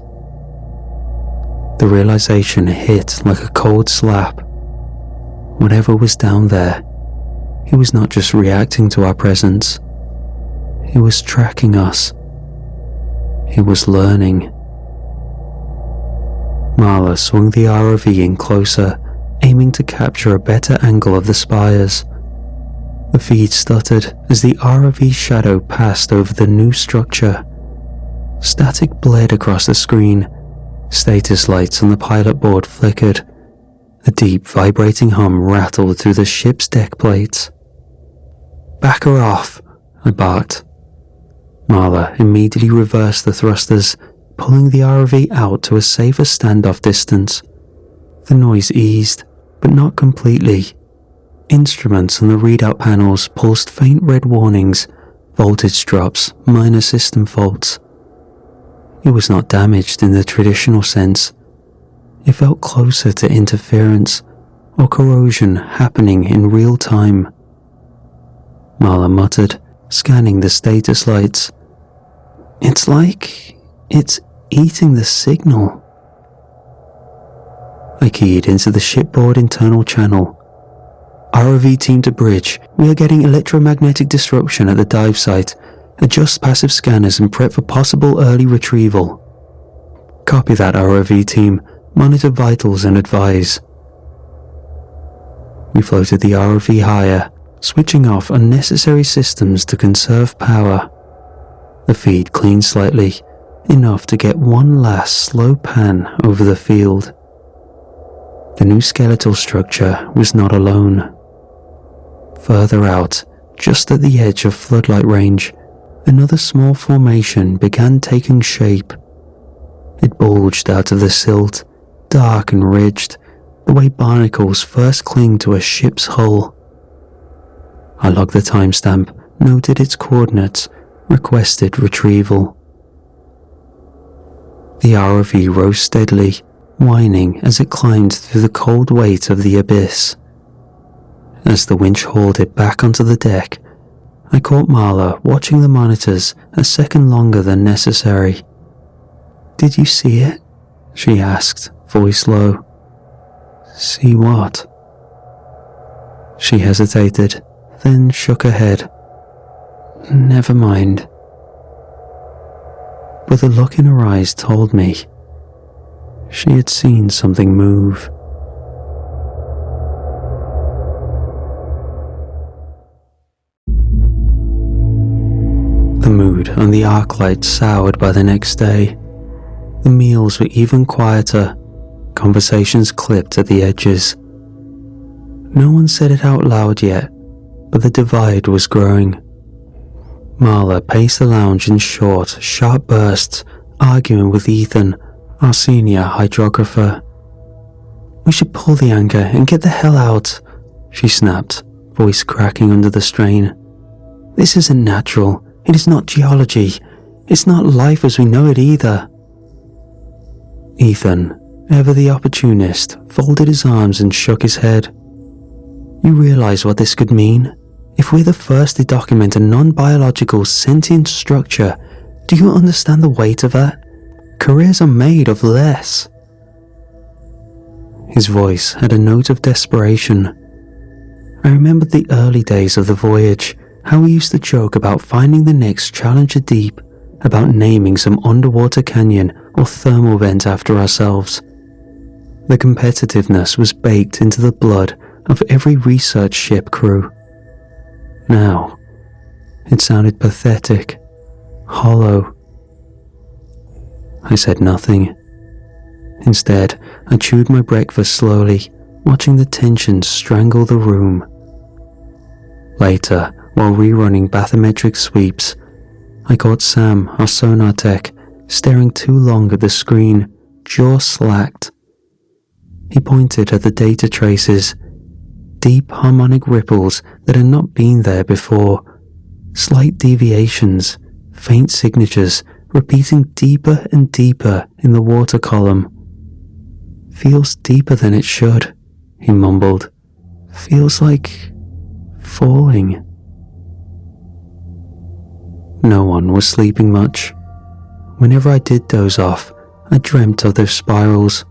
The realization hit like a cold slap. Whatever was down there, it was not just reacting to our presence. It was tracking us. It was learning. Marla swung the ROV in closer, aiming to capture a better angle of the spires. The feed stuttered as the ROV's shadow passed over the new structure. Static bled across the screen. Status lights on the pilot board flickered. A deep vibrating hum rattled through the ship's deck plates. "Back her off," I barked. Marla immediately reversed the thrusters, pulling the ROV out to a safer standoff distance. The noise eased, but not completely. Instruments on the readout panels pulsed faint red warnings, voltage drops, minor system faults. It was not damaged in the traditional sense. It felt closer to interference or corrosion happening in real time. Marla muttered, scanning the status lights. "It's like it's eating the signal." I keyed into the shipboard internal channel. "ROV team to bridge. We are getting electromagnetic disruption at the dive site. Adjust passive scanners and prep for possible early retrieval." "Copy that, ROV team. Monitor vitals and advise." We floated the ROV higher, switching off unnecessary systems to conserve power. The feed cleaned slightly, enough to get one last slow pan over the field. The new skeletal structure was not alone. Further out, just at the edge of floodlight range, another small formation began taking shape. It bulged out of the silt, dark and ridged, the way barnacles first cling to a ship's hull. I logged the timestamp, noted its coordinates, requested retrieval. The ROV rose steadily, whining as it climbed through the cold weight of the abyss. As the winch hauled it back onto the deck, I caught Marla watching the monitors a second longer than necessary. "Did you see it?" she asked, voice low. "See what?" She hesitated, then shook her head. "Never mind." But the look in her eyes told me she had seen something move. The mood on the Arclight soured by the next day. The meals were even quieter, conversations clipped at the edges. No one said it out loud yet, but the divide was growing. Marla paced the lounge in short, sharp bursts, arguing with Ethan, our senior hydrographer. "We should pull the anchor and get the hell out," she snapped, voice cracking under the strain. "This isn't natural. It is not geology. It's not life as we know it either." Ethan, ever the opportunist, folded his arms and shook his head. "You realize what this could mean? If we're the first to document a non-biological sentient structure, do you understand the weight of that? Careers are made of less." His voice had a note of desperation. I remembered the early days of the voyage, how we used to joke about finding the next Challenger deep, about naming some underwater canyon or thermal vent after ourselves. The competitiveness was baked into the blood of every research ship crew. Now, it sounded pathetic, hollow. I said nothing. Instead, I chewed my breakfast slowly, watching the tension strangle the room. Later, while rerunning bathymetric sweeps, I caught Sam, our sonar tech, staring too long at the screen, jaw slacked. He pointed at the data traces, deep harmonic ripples that had not been there before, slight deviations, faint signatures repeating deeper and deeper in the water column. "Feels deeper than it should," he mumbled. "Feels like falling." No one was sleeping much. Whenever I did doze off, I dreamt of those spirals,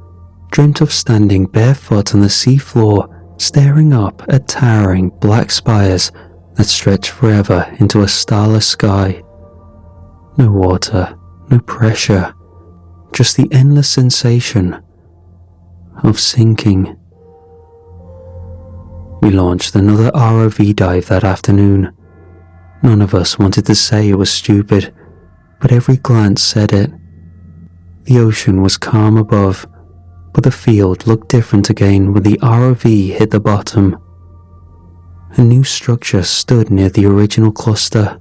dreamt of standing barefoot on the sea floor, staring up at towering black spires that stretched forever into a starless sky. No water, no pressure, just the endless sensation of sinking. We launched another ROV dive that afternoon. None of us wanted to say it was stupid, but every glance said it. The ocean was calm above, but the field looked different again when the ROV hit the bottom. A new structure stood near the original cluster.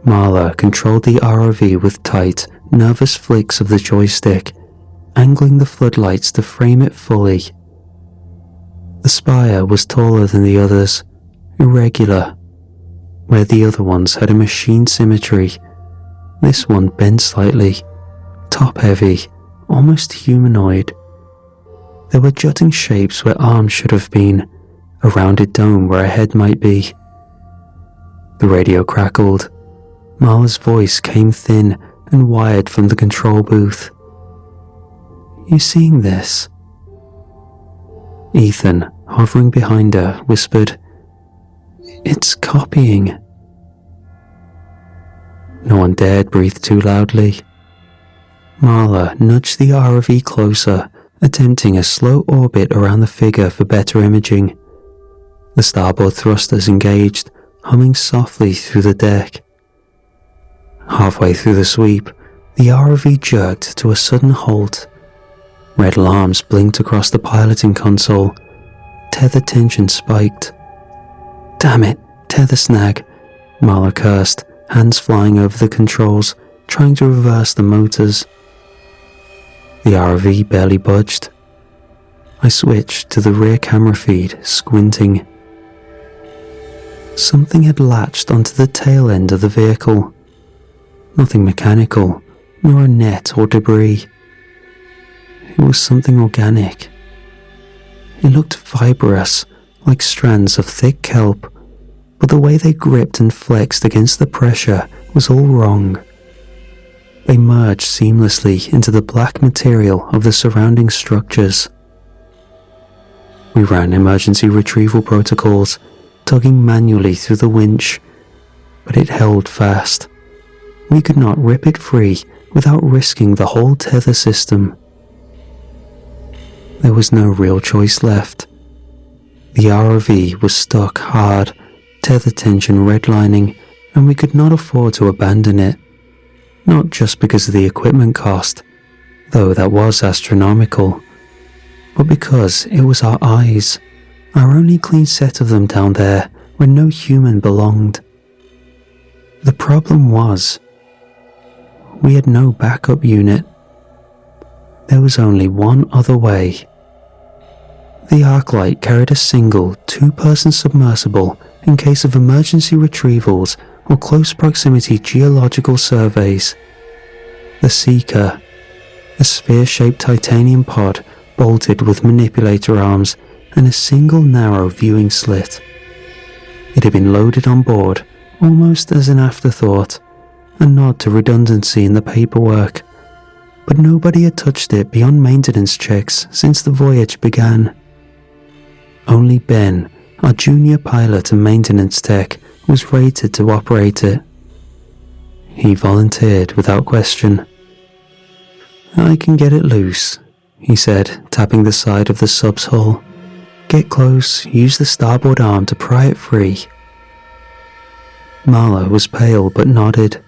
Marla controlled the ROV with tight, nervous flicks of the joystick, angling the floodlights to frame it fully. The spire was taller than the others, irregular. Where the other ones had a machine symmetry, this one bent slightly, top-heavy, almost humanoid. There were jutting shapes where arms should have been, a rounded dome where a head might be. The radio crackled. Marla's voice came thin and wired from the control booth. "You seeing this?" Ethan, hovering behind her, whispered, "It's copying." No one dared breathe too loudly. Marla nudged the ROV closer, attempting a slow orbit around the figure for better imaging. The starboard thrusters engaged, humming softly through the deck. Halfway through the sweep, the ROV jerked to a sudden halt. Red alarms blinked across the piloting console. Tether tension spiked. "Damn it, tether snag," Marla cursed, hands flying over the controls, trying to reverse the motors. The ROV barely budged. I switched to the rear camera feed, squinting. Something had latched onto the tail end of the vehicle. Nothing mechanical, nor a net or debris. It was something organic. It looked fibrous, like strands of thick kelp, but the way they gripped and flexed against the pressure was all wrong. They merged seamlessly into the black material of the surrounding structures. We ran emergency retrieval protocols, tugging manually through the winch, but it held fast. We could not rip it free without risking the whole tether system. There was no real choice left. The ROV was stuck hard, tether tension redlining, and we could not afford to abandon it. Not just because of the equipment cost, though that was astronomical, but because it was our eyes, our only clean set of them down there where no human belonged. The problem was, we had no backup unit. There was only one other way. The Arclight carried a single, two-person submersible in case of emergency retrievals or close proximity geological surveys. The Seeker, a sphere-shaped titanium pod bolted with manipulator arms and a single narrow viewing slit. It had been loaded on board almost as an afterthought, a nod to redundancy in the paperwork, but nobody had touched it beyond maintenance checks since the voyage began. Only Ben, our junior pilot and maintenance tech, was rated to operate it. He volunteered without question. "I can get it loose," he said, tapping the side of the sub's hull. "Get close, use the starboard arm to pry it free." Marla was pale but nodded.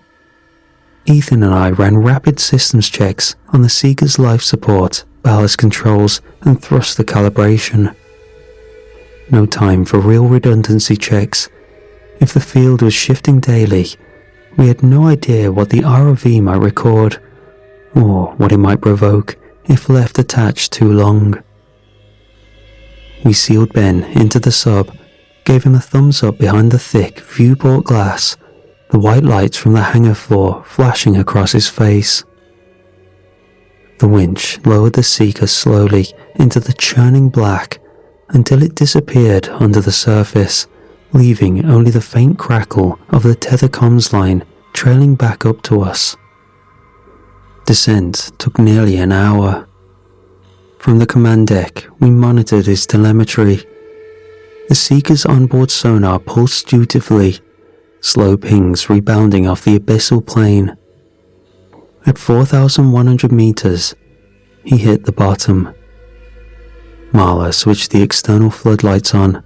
Ethan and I ran rapid systems checks on the Seeker's life support, ballast controls, and thruster calibration. No time for real redundancy checks. If the field was shifting daily, we had no idea what the ROV might record, or what it might provoke if left attached too long. We sealed Ben into the sub, gave him a thumbs up behind the thick viewport glass, the white lights from the hangar floor flashing across his face. The winch lowered the Seeker slowly into the churning black until it disappeared under the surface, leaving only the faint crackle of the tether comms line trailing back up to us. Descent took nearly an hour. From the command deck, we monitored his telemetry. The Seeker's onboard sonar pulsed dutifully, slow pings rebounding off the abyssal plane. At 4,100 meters, he hit the bottom. Marla switched the external floodlights on,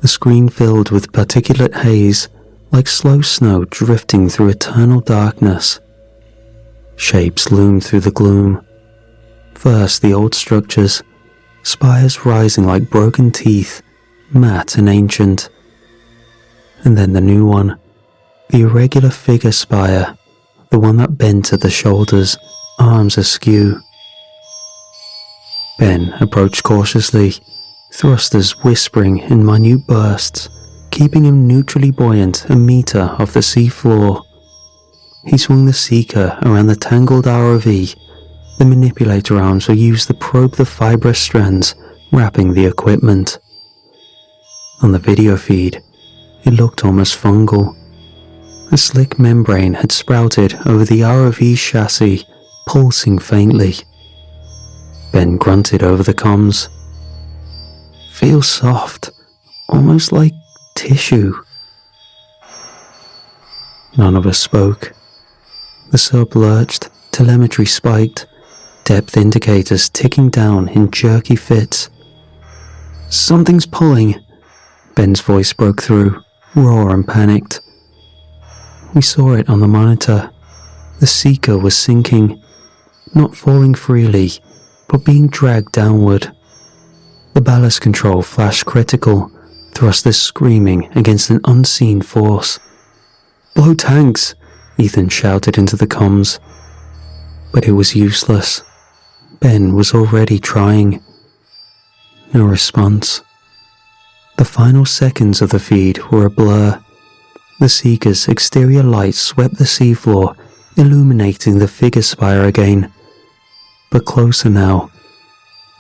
the screen filled with particulate haze like slow snow drifting through eternal darkness. Shapes loomed through the gloom. First the old structures, spires rising like broken teeth, matte and ancient. And then the new one, the irregular figure spire, the one that bent at the shoulders, arms askew. Ben approached cautiously, thrusters whispering in minute bursts, keeping him neutrally buoyant a meter off the sea floor. He swung the Seeker around the tangled ROV. The manipulator arms were used to probe the fibrous strands wrapping the equipment. On the video feed, it looked almost fungal. A slick membrane had sprouted over the ROV chassis, pulsing faintly. Ben grunted over the comms. "Feels soft, almost like tissue." None of us spoke. The sub lurched, telemetry spiked, depth indicators ticking down in jerky fits. "Something's pulling." Ben's voice broke through, raw and panicked. We saw it on the monitor. The Seeker was sinking, not falling freely, but being dragged downward. The ballast control flashed critical, thrusters screaming against an unseen force. "Blow tanks!" Ethan shouted into the comms. But it was useless. Ben was already trying. No response. The final seconds of the feed were a blur. The Seeker's exterior light swept the seafloor, illuminating the figure spire again. But closer now,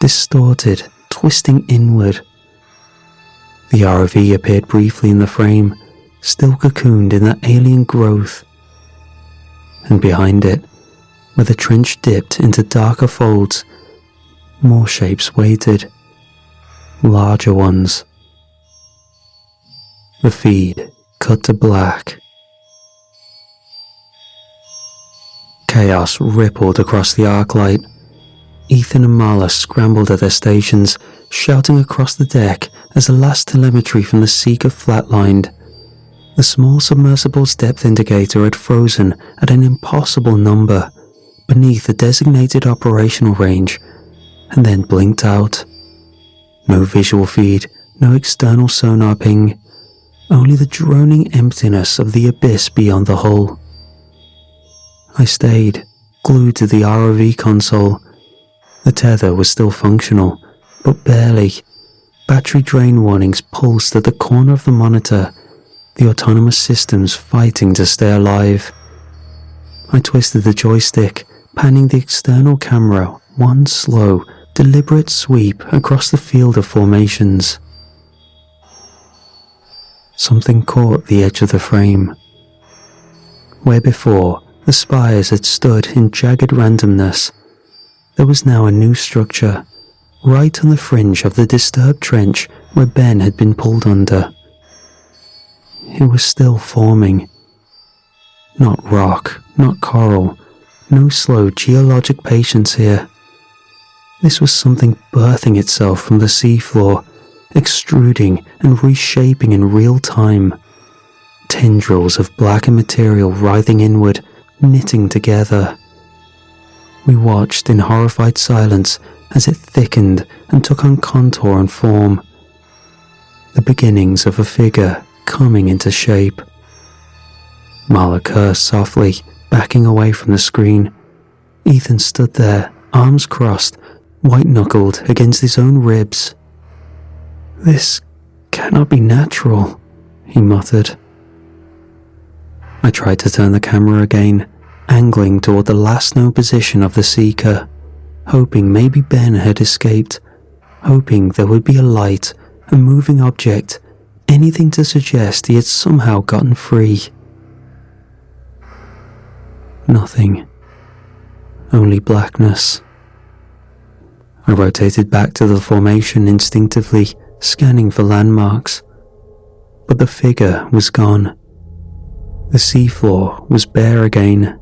distorted, twisting inward. The ROV appeared briefly in the frame, still cocooned in that alien growth. And behind it, where the trench dipped into darker folds, more shapes waited, larger ones. The feed cut to black. Chaos rippled across the arc light. Ethan and Marla scrambled at their stations, shouting across the deck as the last telemetry from the Seeker flatlined. The small submersible's depth indicator had frozen at an impossible number beneath the designated operational range, and then blinked out. No visual feed, no external sonar ping, only the droning emptiness of the abyss beyond the hull. I stayed, glued to the ROV console. The tether was still functional, but barely. Battery drain warnings pulsed at the corner of the monitor, the autonomous systems fighting to stay alive. I twisted the joystick, panning the external camera, one slow, deliberate sweep across the field of formations. Something caught the edge of the frame. Where before the spires had stood in jagged randomness, there was now a new structure, right on the fringe of the disturbed trench where Ben had been pulled under. It was still forming. Not rock, not coral, no slow geologic patience here. This was something birthing itself from the seafloor, extruding and reshaping in real time. Tendrils of blackened material writhing inward, knitting together. We watched in horrified silence as it thickened and took on contour and form. The beginnings of a figure coming into shape. Marla cursed softly, backing away from the screen. Ethan stood there, arms crossed, white-knuckled against his own ribs. "This cannot be natural," he muttered. I tried to turn the camera again, angling toward the last known position of the Seeker, hoping maybe Ben had escaped, hoping there would be a light, a moving object, anything to suggest he had somehow gotten free. Nothing. Only blackness. I rotated back to the formation instinctively, scanning for landmarks. But the figure was gone. The seafloor was bare again.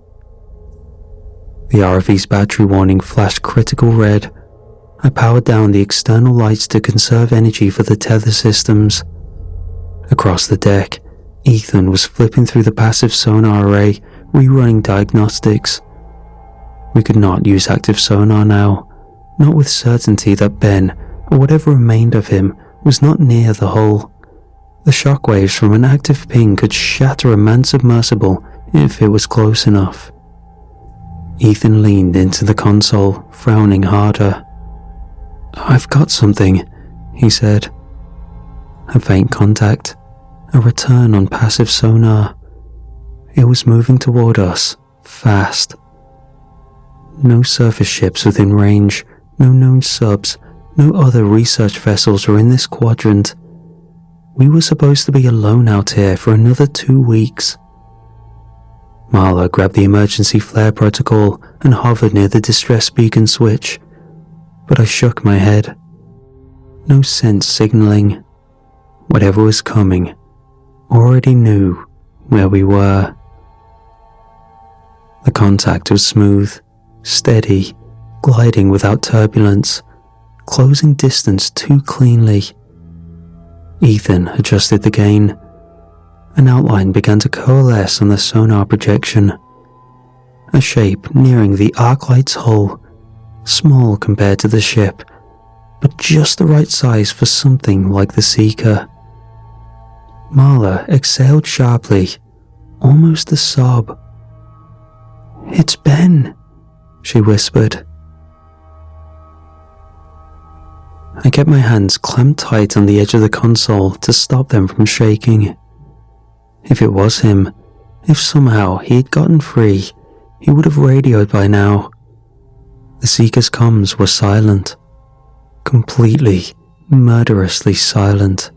The ROV's battery warning flashed critical red. I powered down the external lights to conserve energy for the tether systems. Across the deck, Ethan was flipping through the passive sonar array, rerunning diagnostics. We could not use active sonar now, not with certainty that Ben, or whatever remained of him, was not near the hull. The shockwaves from an active ping could shatter a manned submersible if it was close enough. Ethan leaned into the console, frowning harder. "I've got something," he said. A faint contact, a return on passive sonar. It was moving toward us, fast. No surface ships within range, no known subs, no other research vessels were in this quadrant. We were supposed to be alone out here for another 2 weeks. Marla grabbed the emergency flare protocol and hovered near the distress beacon switch, but I shook my head. No sense signaling. Whatever was coming already knew where we were. The contact was smooth, steady, gliding without turbulence, closing distance too cleanly. Ethan adjusted the gain. An outline began to coalesce on the sonar projection. A shape nearing the Arclight's hull, small compared to the ship, but just the right size for something like the Seeker. Marla exhaled sharply, almost a sob. "It's Ben," she whispered. I kept my hands clamped tight on the edge of the console to stop them from shaking. If it was him, if somehow he had gotten free, he would have radioed by now. The Seeker's comms were silent. Completely, murderously silent.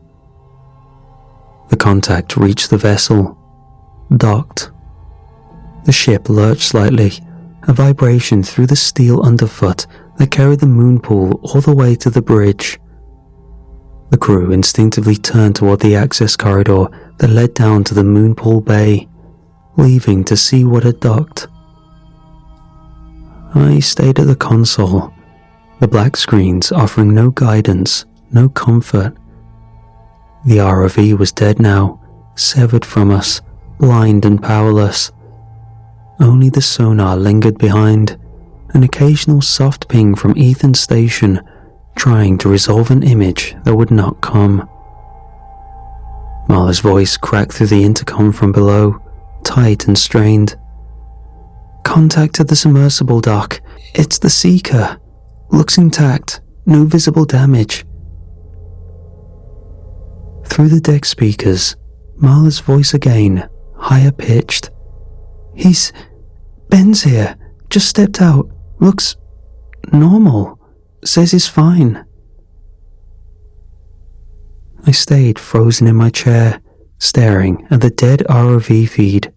The contact reached the vessel. Docked. The ship lurched slightly, a vibration through the steel underfoot that carried the moon pool all the way to the bridge. The crew instinctively turned toward the access corridor that led down to the moon pool bay, leaving to see what had docked. I stayed at the console, the black screens offering no guidance, no comfort. The ROV was dead now, severed from us, blind and powerless. Only the sonar lingered behind, an occasional soft ping from Ethan's station, trying to resolve an image that would not come. Marla's voice cracked through the intercom from below, tight and strained. "Contact at the submersible dock. It's the Seeker. Looks intact. No visible damage." Through the deck speakers, Marla's voice again, higher pitched. Ben's here. Just stepped out. Looks normal. Says he's fine." I stayed frozen in my chair, staring at the dead ROV feed.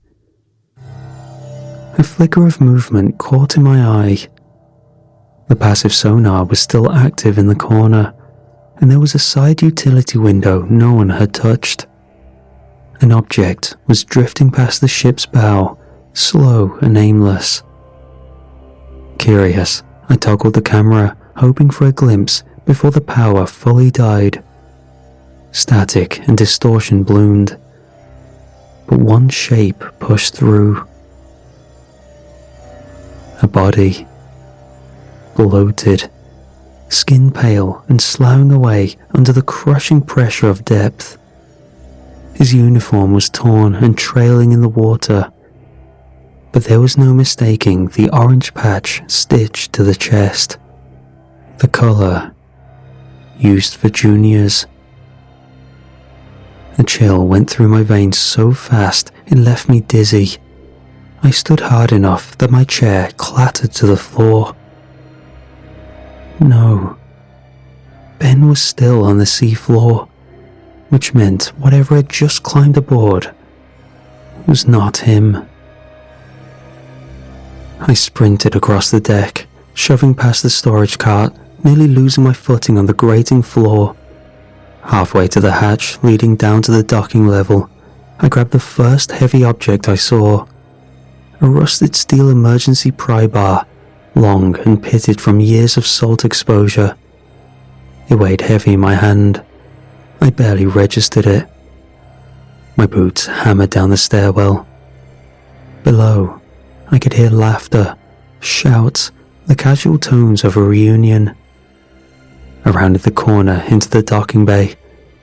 A flicker of movement caught in my eye. The passive sonar was still active in the corner, and there was a side utility window no one had touched. An object was drifting past the ship's bow, slow and aimless. Curious, I toggled the camera, hoping for a glimpse before the power fully died. Static and distortion bloomed, but one shape pushed through. A body. Bloated, skin pale and sloughing away under the crushing pressure of depth. His uniform was torn and trailing in the water, but there was no mistaking the orange patch stitched to the chest. The color used for juniors. A chill went through my veins so fast it left me dizzy. I stood hard enough that my chair clattered to the floor. No. Ben was still on the seafloor, which meant whatever had just climbed aboard was not him. I sprinted across the deck, shoving past the storage cart, nearly losing my footing on the grating floor. Halfway to the hatch leading down to the docking level, I grabbed the first heavy object I saw. A rusted steel emergency pry bar, long and pitted from years of salt exposure. It weighed heavy in my hand. I barely registered it. My boots hammered down the stairwell. Below, I could hear laughter, shouts, the casual tones of a reunion. I rounded the corner into the docking bay,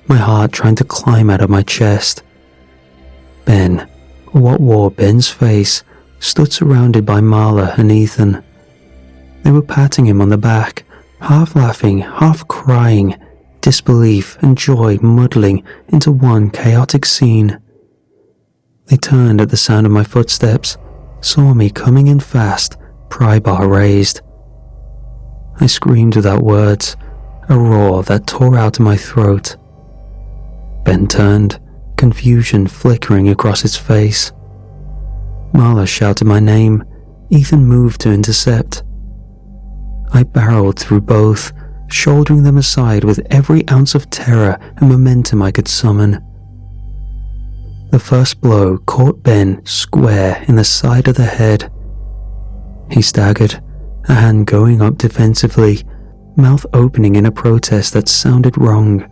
my heart trying to climb out of my chest. Ben, what wore Ben's face, stood surrounded by Marla and Ethan. They were patting him on the back, half laughing, half crying, disbelief and joy muddling into one chaotic scene. They turned at the sound of my footsteps, saw me coming in fast, pry bar raised. I screamed without words, a roar that tore out in my throat. Ben turned, confusion flickering across his face. Marla shouted my name. Ethan moved to intercept. I barreled through both, shouldering them aside with every ounce of terror and momentum I could summon. The first blow caught Ben square in the side of the head. He staggered, a hand going up defensively, mouth opening in a protest that sounded wrong.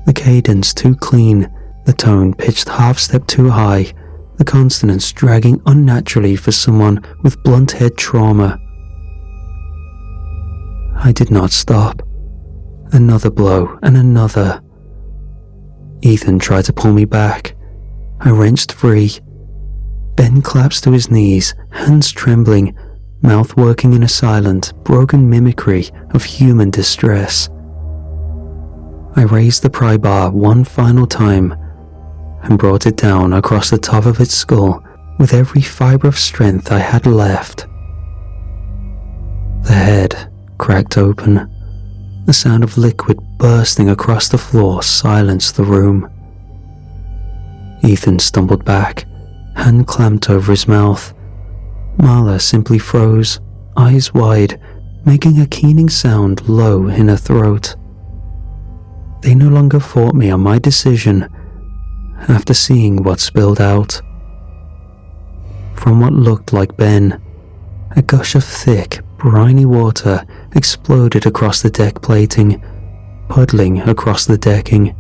The cadence too clean, the tone pitched half step too high, the consonants dragging unnaturally for someone with blunt head trauma. I did not stop. Another blow and another. Ethan tried to pull me back. I wrenched free. Ben collapsed to his knees, hands trembling, mouth working in a silent, broken mimicry of human distress. I raised the pry bar one final time and brought it down across the top of its skull with every fibre of strength I had left. The head cracked open. The sound of liquid bursting across the floor silenced the room. Ethan stumbled back, hand clamped over his mouth. Marla simply froze, eyes wide, making a keening sound low in her throat. They no longer fought me on my decision after seeing what spilled out. From what looked like Ben, a gush of thick, briny water exploded across the deck plating, puddling across the decking.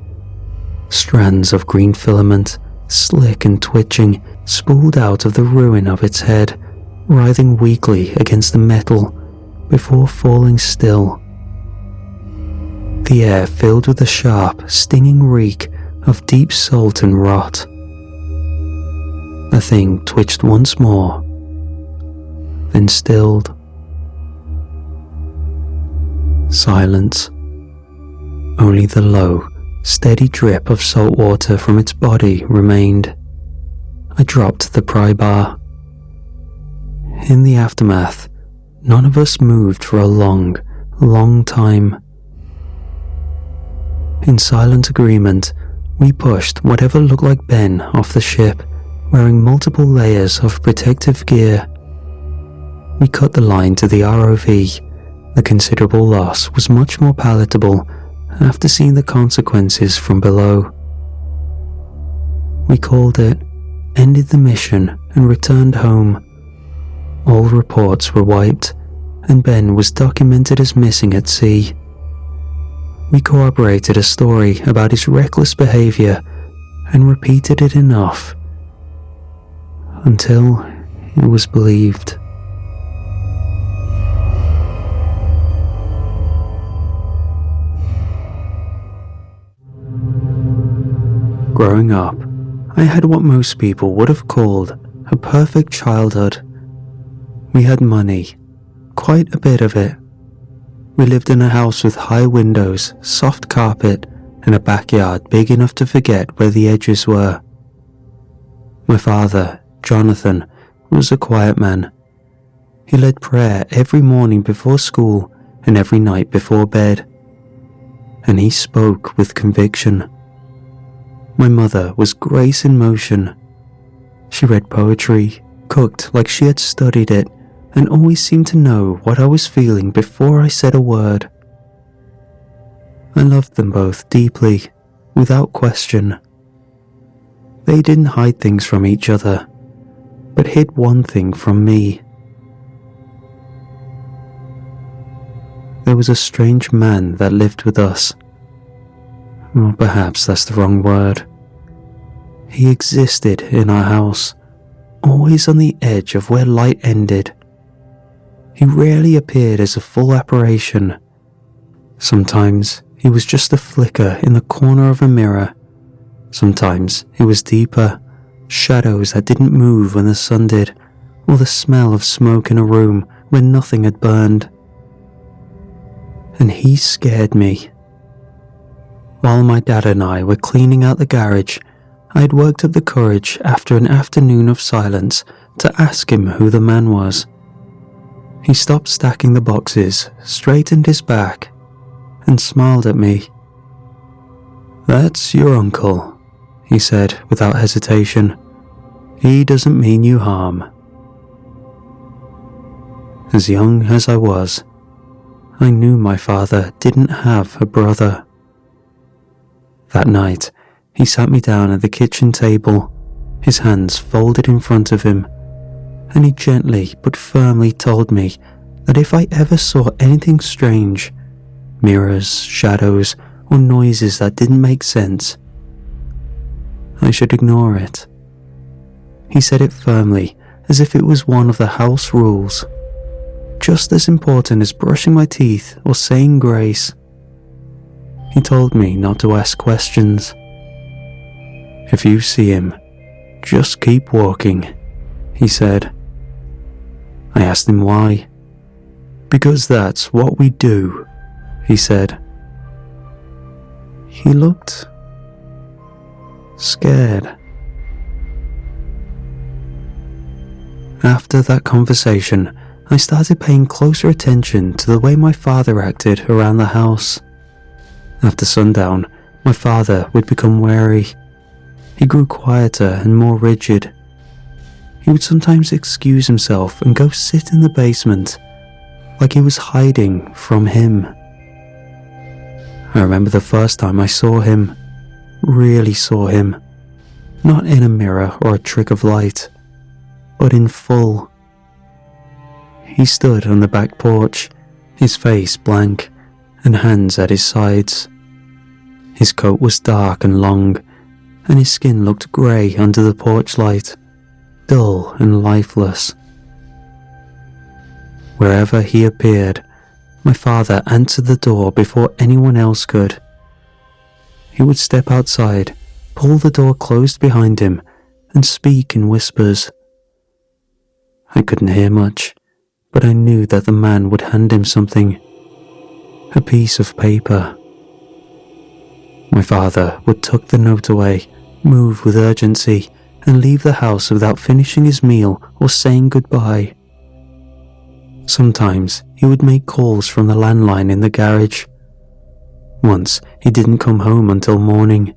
Strands of green filament, slick and twitching, spooled out of the ruin of its head, writhing weakly against the metal before falling still. The air filled with a sharp, stinging reek of deep salt and rot. The thing twitched once more, then stilled. Silence. Only the low, steady drip of salt water from its body remained. I dropped the pry bar. In the aftermath, none of us moved for a long, long time. In silent agreement, we pushed whatever looked like Ben off the ship, wearing multiple layers of protective gear. We cut the line to the ROV. The considerable loss was much more palatable after seeing the consequences from below. We called it, ended the mission, and returned home. All reports were wiped, and Ben was documented as missing at sea. We corroborated a story about his reckless behavior and repeated it enough until it was believed. Growing up, I had what most people would have called a perfect childhood. We had money, quite a bit of it. We lived in a house with high windows, soft carpet, and a backyard big enough to forget where the edges were. My father, Jonathan, was a quiet man. He led prayer every morning before school and every night before bed. And he spoke with conviction. My mother was grace in motion. She read poetry, cooked like she had studied it, and always seemed to know what I was feeling before I said a word. I loved them both deeply, without question. They didn't hide things from each other, but hid one thing from me. There was a strange man that lived with us. Or perhaps that's the wrong word. He existed in our house, always on the edge of where light ended. He rarely appeared as a full apparition. Sometimes he was just a flicker in the corner of a mirror. Sometimes it was deeper, shadows that didn't move when the sun did, or the smell of smoke in a room where nothing had burned. And he scared me. While my dad and I were cleaning out the garage, I had worked up the courage after an afternoon of silence to ask him who the man was. He stopped stacking the boxes, straightened his back, and smiled at me. "That's your uncle," he said without hesitation. "He doesn't mean you harm." As young as I was, I knew my father didn't have a brother. That night, he sat me down at the kitchen table, his hands folded in front of him, and he gently but firmly told me that if I ever saw anything strange, mirrors, shadows, or noises that didn't make sense, I should ignore it. He said it firmly, as if it was one of the house rules, just as important as brushing my teeth or saying grace. He told me not to ask questions. "If you see him, just keep walking," he said. I asked him why. "Because that's what we do," he said. He looked scared. After that conversation, I started paying closer attention to the way my father acted around the house. After sundown, my father would become wary. He grew quieter and more rigid. He would sometimes excuse himself and go sit in the basement, like he was hiding from him. I remember the first time I saw him, really saw him, not in a mirror or a trick of light, but in full. He stood on the back porch, his face blank and hands at his sides. His coat was dark and long, and his skin looked grey under the porch light, dull and lifeless. Wherever he appeared, my father answered the door before anyone else could. He would step outside, pull the door closed behind him, and speak in whispers. I couldn't hear much, but I knew that the man would hand him something, a piece of paper. My father would tuck the note away, move with urgency, and leave the house without finishing his meal or saying goodbye. Sometimes he would make calls from the landline in the garage. Once he didn't come home until morning.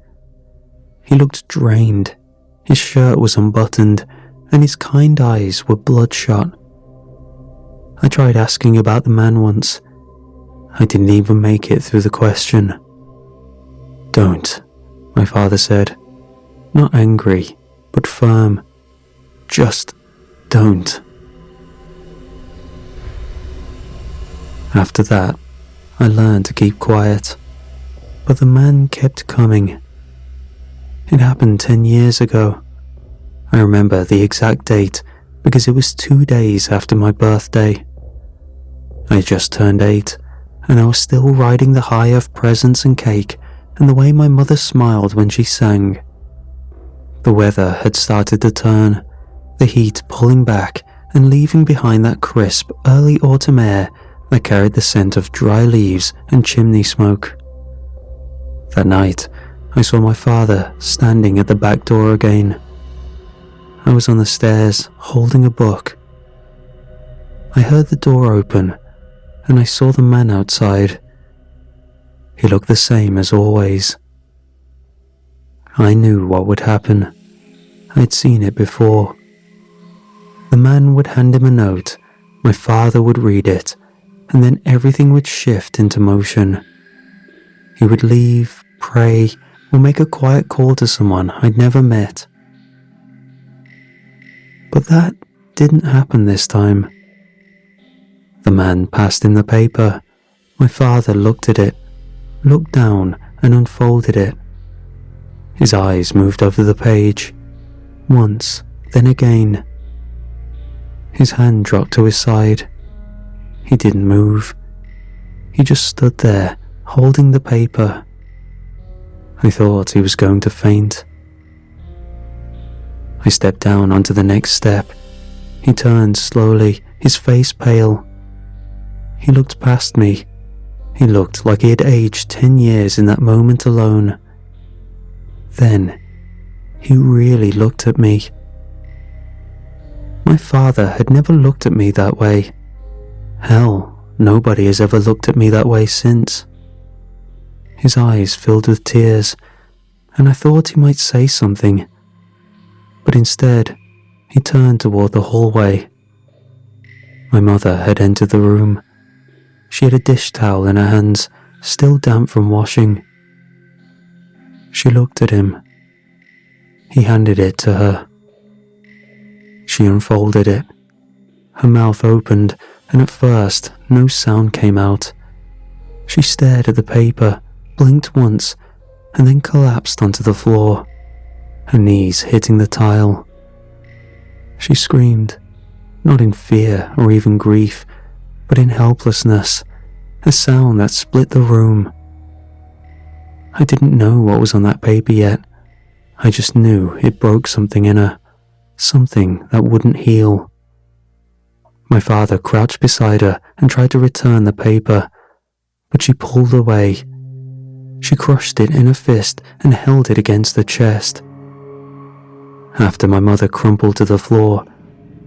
He looked drained, his shirt was unbuttoned, and his kind eyes were bloodshot. I tried asking about the man once. I didn't even make it through the question. "Don't," my father said, not angry, but firm. "Just don't." After that, I learned to keep quiet, but the man kept coming. It happened 10 years ago. I remember the exact date because it was 2 days after my birthday. I just turned 8, and I was still riding the high of presents and cake and the way my mother smiled when she sang. The weather had started to turn, the heat pulling back and leaving behind that crisp early autumn air that carried the scent of dry leaves and chimney smoke. That night, I saw my father standing at the back door again. I was on the stairs, holding a book. I heard the door open, and I saw the man outside. He looked the same as always. I knew what would happen. I'd seen it before. The man would hand him a note, my father would read it, and then everything would shift into motion. He would leave, pray, or make a quiet call to someone I'd never met. But that didn't happen this time. The man passed him the paper. My father looked at it, looked down and unfolded it. His eyes moved over the page, once, then again. His hand dropped to his side. He didn't move. He just stood there, holding the paper. I thought he was going to faint. I stepped down onto the next step. He turned slowly, his face pale. He looked past me. He looked like he had aged 10 years in that moment alone. Then, he really looked at me. My father had never looked at me that way. Hell, nobody has ever looked at me that way since. His eyes filled with tears, and I thought he might say something. But instead, he turned toward the hallway. My mother had entered the room. She had a dish towel in her hands, still damp from washing. She looked at him. He handed it to her. She unfolded it. Her mouth opened, and at first, no sound came out. She stared at the paper, blinked once, and then collapsed onto the floor, her knees hitting the tile. She screamed, not in fear or even grief, but in helplessness, a sound that split the room. I didn't know what was on that paper yet. I just knew it broke something in her, something that wouldn't heal. My father crouched beside her and tried to return the paper, but she pulled away. She crushed it in a fist and held it against her chest. After my mother crumpled to the floor,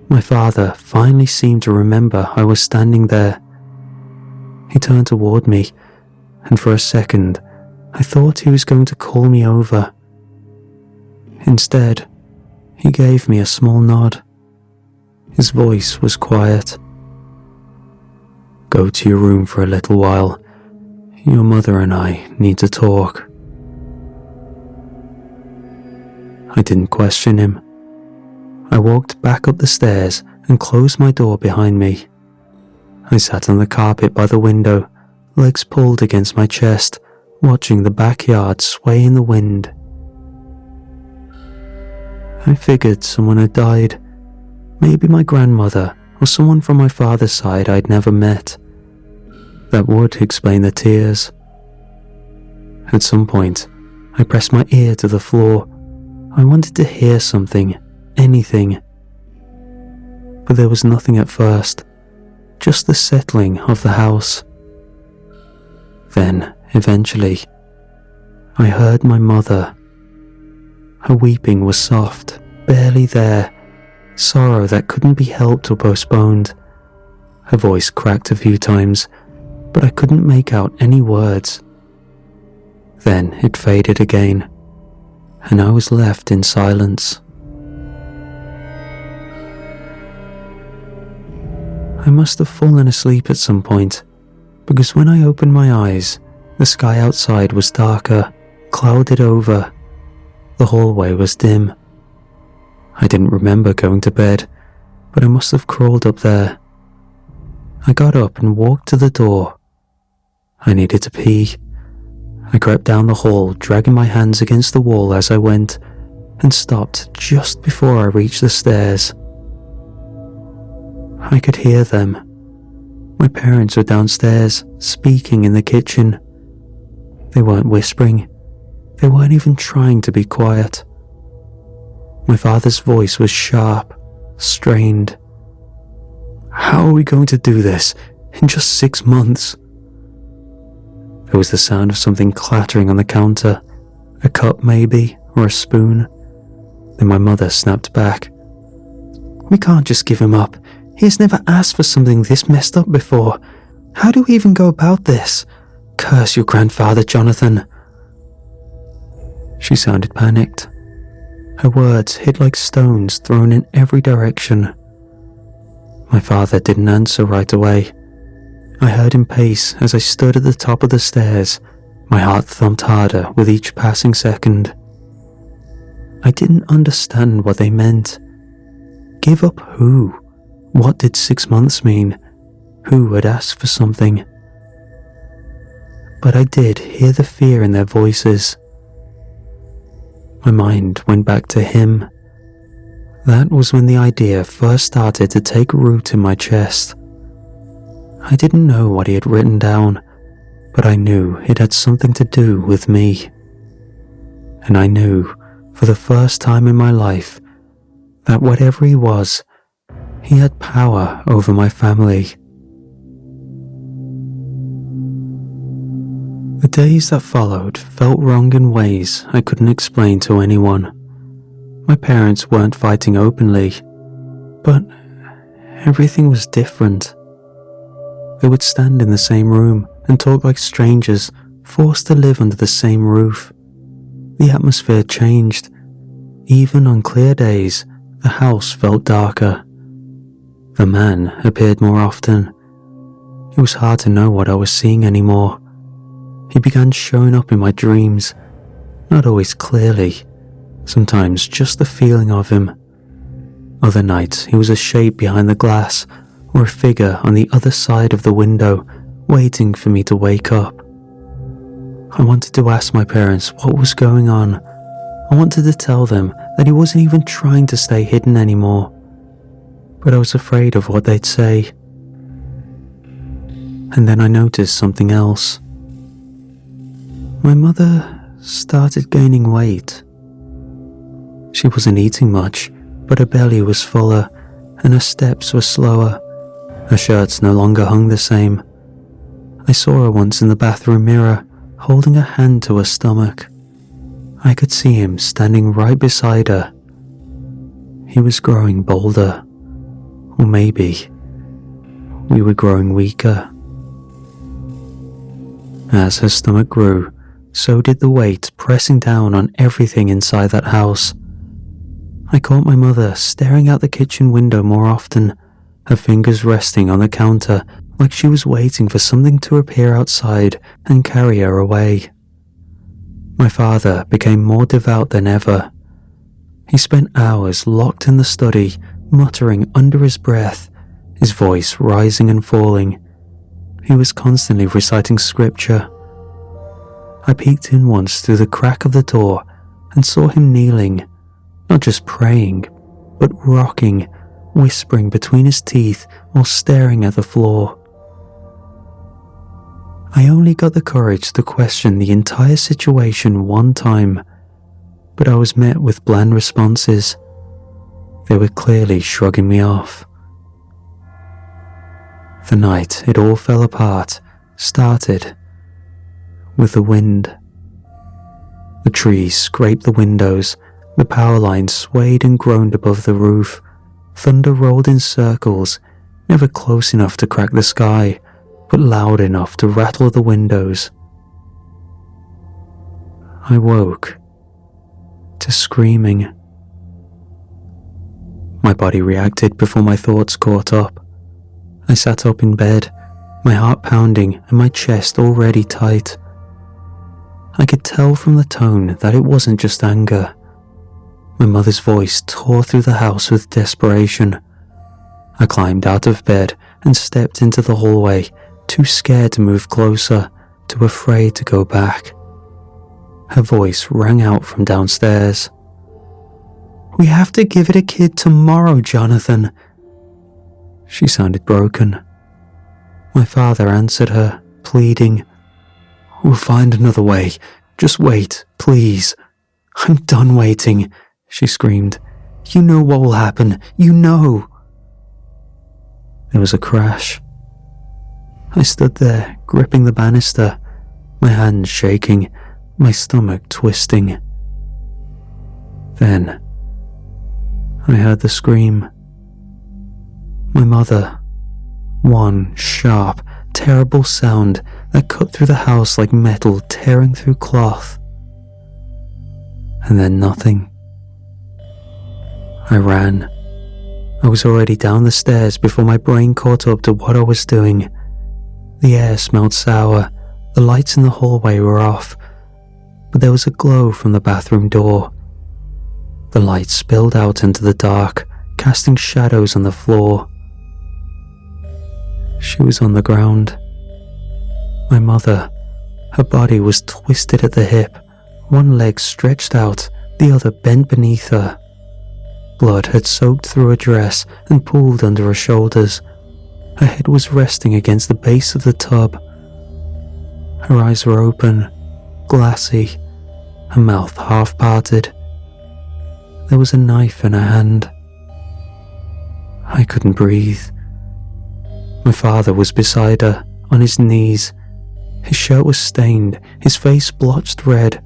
my father finally seemed to remember I was standing there. He turned toward me, and for a second, I thought he was going to call me over. Instead, he gave me a small nod. His voice was quiet. "Go to your room for a little while. Your mother and I need to talk." I didn't question him. I walked back up the stairs and closed my door behind me. I sat on the carpet by the window, legs pulled against my chest, watching the backyard sway in the wind. I figured someone had died, maybe my grandmother or someone from my father's side I'd never met. That would explain the tears. At some point, I pressed my ear to the floor. I wanted to hear something, anything. But there was nothing at first, just the settling of the house. Then, eventually, I heard my mother. Her weeping was soft, barely there, sorrow that couldn't be helped or postponed. Her voice cracked a few times, but I couldn't make out any words. Then it faded again, and I was left in silence. I must have fallen asleep at some point, because when I opened my eyes, the sky outside was darker, clouded over. The hallway was dim. I didn't remember going to bed, but I must have crawled up there. I got up and walked to the door. I needed to pee. I crept down the hall, dragging my hands against the wall as I went, and stopped just before I reached the stairs. I could hear them. My parents were downstairs, speaking in the kitchen. They weren't whispering. They weren't even trying to be quiet. My father's voice was sharp, strained. "How are we going to do this in just 6 months?" There was the sound of something clattering on the counter, a cup maybe, or a spoon. Then my mother snapped back. "We can't just give him up. He has never asked for something this messed up before. How do we even go about this? Curse your grandfather, Jonathan." She sounded panicked. Her words hit like stones thrown in every direction. My father didn't answer right away. I heard him pace as I stood at the top of the stairs. My heart thumped harder with each passing second. I didn't understand what they meant. Give up who? What did 6 months mean? Who had asked for something? But I did hear the fear in their voices. My mind went back to him. That was when the idea first started to take root in my chest. I didn't know what he had written down, but I knew it had something to do with me. And I knew, for the first time in my life, that whatever he was, he had power over my family. The days that followed felt wrong in ways I couldn't explain to anyone. My parents weren't fighting openly, but everything was different. They would stand in the same room and talk like strangers, forced to live under the same roof. The atmosphere changed. Even on clear days, the house felt darker. The man appeared more often. It was hard to know what I was seeing anymore. He began showing up in my dreams, not always clearly, sometimes just the feeling of him. Other nights he was a shape behind the glass, or a figure on the other side of the window, waiting for me to wake up. I wanted to ask my parents what was going on. I wanted to tell them that he wasn't even trying to stay hidden anymore, but I was afraid of what they'd say. And then I noticed something else. My mother started gaining weight. She wasn't eating much, but her belly was fuller, and her steps were slower. Her shirts no longer hung the same. I saw her once in the bathroom mirror, holding a hand to her stomach. I could see him standing right beside her. He was growing bolder, or maybe we were growing weaker. As her stomach grew, so did the weight pressing down on everything inside that house. I caught my mother staring out the kitchen window more often, her fingers resting on the counter like she was waiting for something to appear outside and carry her away. My father became more devout than ever. He spent hours locked in the study, muttering under his breath, his voice rising and falling. He was constantly reciting scripture. I peeked in once through the crack of the door and saw him kneeling, not just praying, but rocking, whispering between his teeth while staring at the floor. I only got the courage to question the entire situation one time, but I was met with bland responses. They were clearly shrugging me off. The night it all fell apart started with the wind. The trees scraped the windows, the power lines swayed and groaned above the roof, thunder rolled in circles, never close enough to crack the sky, but loud enough to rattle the windows. I woke to screaming. My body reacted before my thoughts caught up. I sat up in bed, my heart pounding and my chest already tight. I could tell from the tone that it wasn't just anger. My mother's voice tore through the house with desperation. I climbed out of bed and stepped into the hallway, too scared to move closer, too afraid to go back. Her voice rang out from downstairs. "We have to give it a kid tomorrow, Jonathan." She sounded broken. My father answered her, pleading, "We'll find another way. Just wait, please." "I'm done waiting," she screamed. "You know what will happen. You know." There was a crash. I stood there, gripping the banister, my hands shaking, my stomach twisting. Then I heard the scream. My mother. One sharp, terrible sound that cut through the house like metal tearing through cloth. And then nothing. I ran. I was already down the stairs before my brain caught up to what I was doing. The air smelled sour, the lights in the hallway were off, but there was a glow from the bathroom door. The light spilled out into the dark, casting shadows on the floor. She was on the ground. My mother. Her body was twisted at the hip, one leg stretched out, the other bent beneath her. Blood had soaked through her dress and pooled under her shoulders. Her head was resting against the base of the tub. Her eyes were open, glassy, her mouth half-parted. There was a knife in her hand. I couldn't breathe. My father was beside her, on his knees. His shirt was stained, his face blotched red.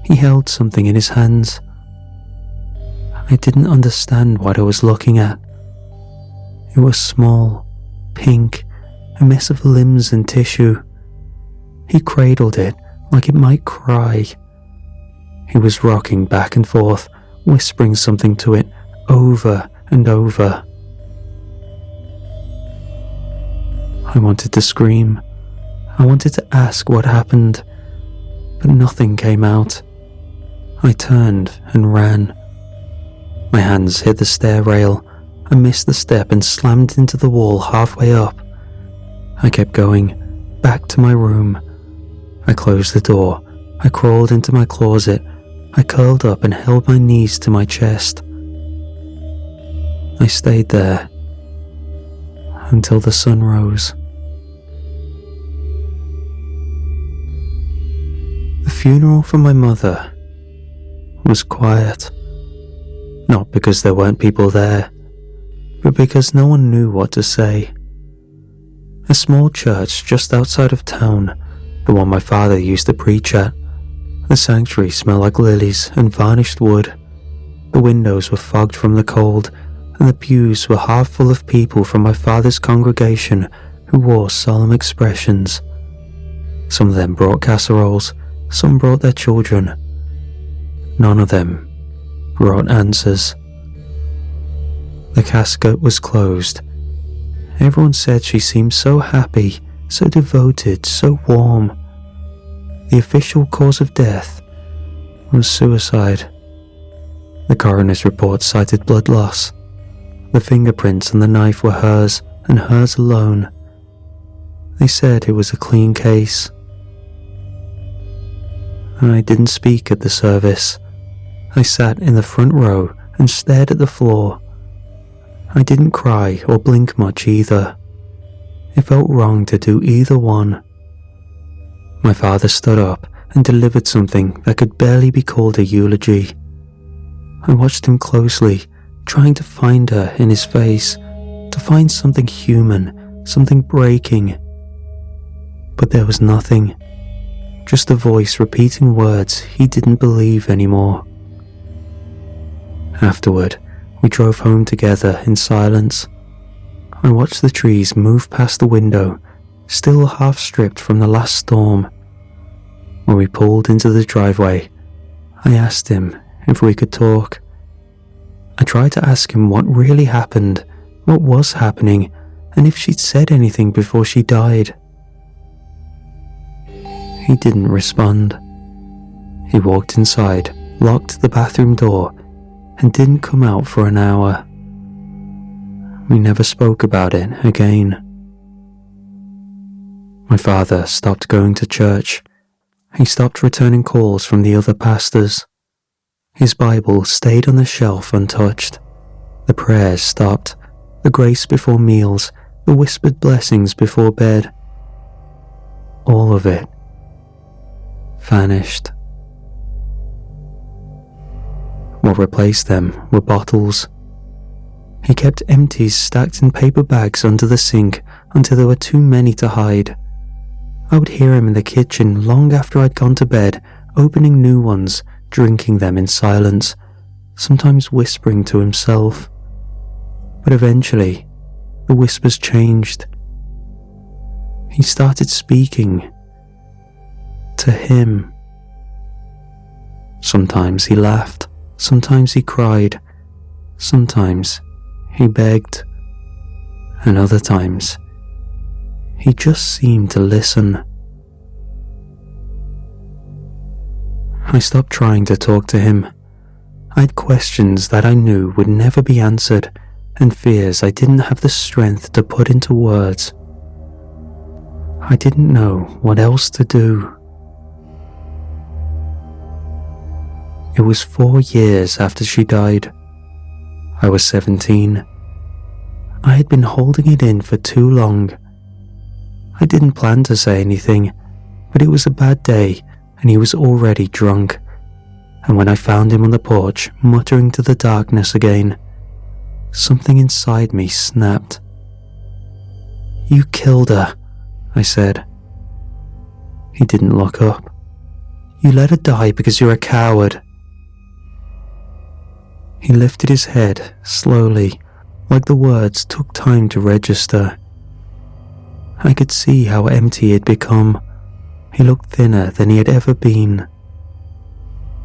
He held something in his hands. I didn't understand what I was looking at. It was small, pink, a mess of limbs and tissue. He cradled it like it might cry. He was rocking back and forth, whispering something to it over and over. I wanted to scream. I wanted to ask what happened, but nothing came out. I turned and ran. My hands hit the stair rail. I missed the step and slammed into the wall halfway up. I kept going, back to my room. I closed the door. I crawled into my closet. I curled up and held my knees to my chest. I stayed there until the sun rose. The funeral for my mother was quiet. Not because there weren't people there, but because no one knew what to say. A small church just outside of town, the one my father used to preach at. The sanctuary smelled like lilies and varnished wood. The windows were fogged from the cold, and the pews were half full of people from my father's congregation who wore solemn expressions. Some of them brought casseroles, some brought their children. None of them brought answers. The casket was closed. Everyone said she seemed so happy, so devoted, so warm. The official cause of death was suicide. The coroner's report cited blood loss. The fingerprints on the knife were hers, and hers alone. They said it was a clean case. I didn't speak at the service. I sat in the front row and stared at the floor. I didn't cry or blink much either. It felt wrong to do either one. My father stood up and delivered something that could barely be called a eulogy. I watched him closely, trying to find her in his face, to find something human, something breaking. But there was nothing, just a voice repeating words he didn't believe anymore. Afterward, we drove home together in silence. I watched the trees move past the window, still half stripped from the last storm. When we pulled into the driveway, I asked him if we could talk. I tried to ask him what really happened, what was happening, and if she'd said anything before she died. He didn't respond. He walked inside, locked the bathroom door, and didn't come out for an hour. We never spoke about it again. My father stopped going to church. He stopped returning calls from the other pastors. His Bible stayed on the shelf untouched. The prayers stopped, the grace before meals, the whispered blessings before bed. All of it vanished. What replaced them were bottles. He kept empties stacked in paper bags under the sink until there were too many to hide. I would hear him in the kitchen long after I'd gone to bed, opening new ones, drinking them in silence, sometimes whispering to himself. But eventually, the whispers changed. He started speaking to him. Sometimes he laughed, sometimes he cried, sometimes he begged, and other times he just seemed to listen. I stopped trying to talk to him. I had questions that I knew would never be answered, and fears I didn't have the strength to put into words. I didn't know what else to do. It was 4 years after she died. I was 17. I had been holding it in for too long. I didn't plan to say anything, but it was a bad day and he was already drunk. And when I found him on the porch, muttering to the darkness again, something inside me snapped. "You killed her," I said. He didn't look up. "You let her die because you're a coward." He lifted his head slowly, like the words took time to register. I could see how empty he'd become. He looked thinner than he had ever been.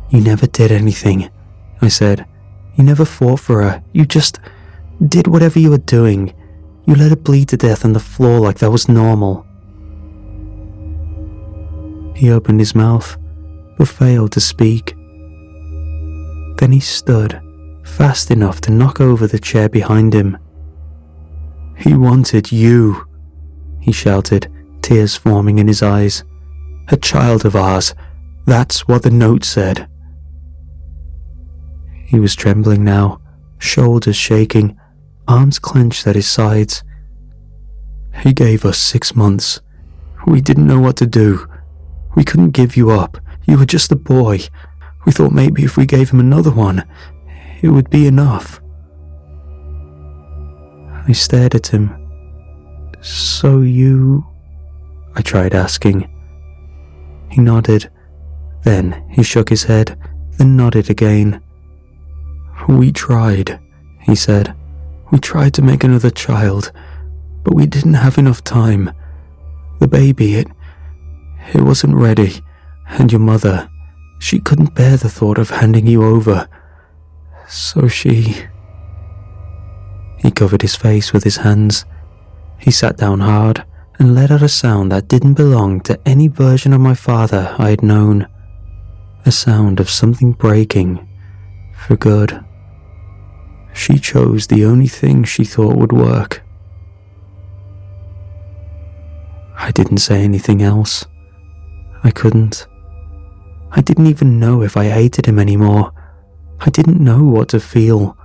"You never did anything," I said. "You never fought for her. You just did whatever you were doing. You let her bleed to death on the floor like that was normal." He opened his mouth, but failed to speak. Then he stood, fast enough to knock over the chair behind him. "He wanted you," he shouted, tears forming in his eyes. "A child of ours. That's what the note said." He was trembling now, shoulders shaking, arms clenched at his sides. "He gave us 6 months. We didn't know what to do. We couldn't give you up. You were just a boy. We thought maybe if we gave him another one, it would be enough." I stared at him. "So you..." I tried asking. He nodded. Then he shook his head, then nodded again. "We tried," he said. "We tried to make another child, but we didn't have enough time. The baby, it wasn't ready, and your mother, she couldn't bear the thought of handing you over. So she..." He covered his face with his hands. He sat down hard and let out a sound that didn't belong to any version of my father I had known. A sound of something breaking, for good. She chose the only thing she thought would work. I didn't say anything else. I couldn't. I didn't even know if I hated him anymore. I didn't know what to feel.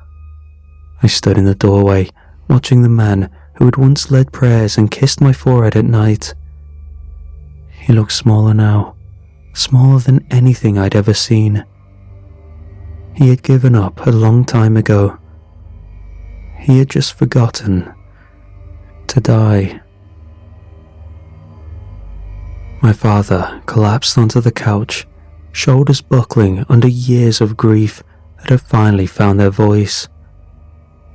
I stood in the doorway, watching the man who had once led prayers and kissed my forehead at night. He looked smaller now, smaller than anything I'd ever seen. He had given up a long time ago. He had just forgotten to die. My father collapsed onto the couch, shoulders buckling under years of grief that had finally found their voice.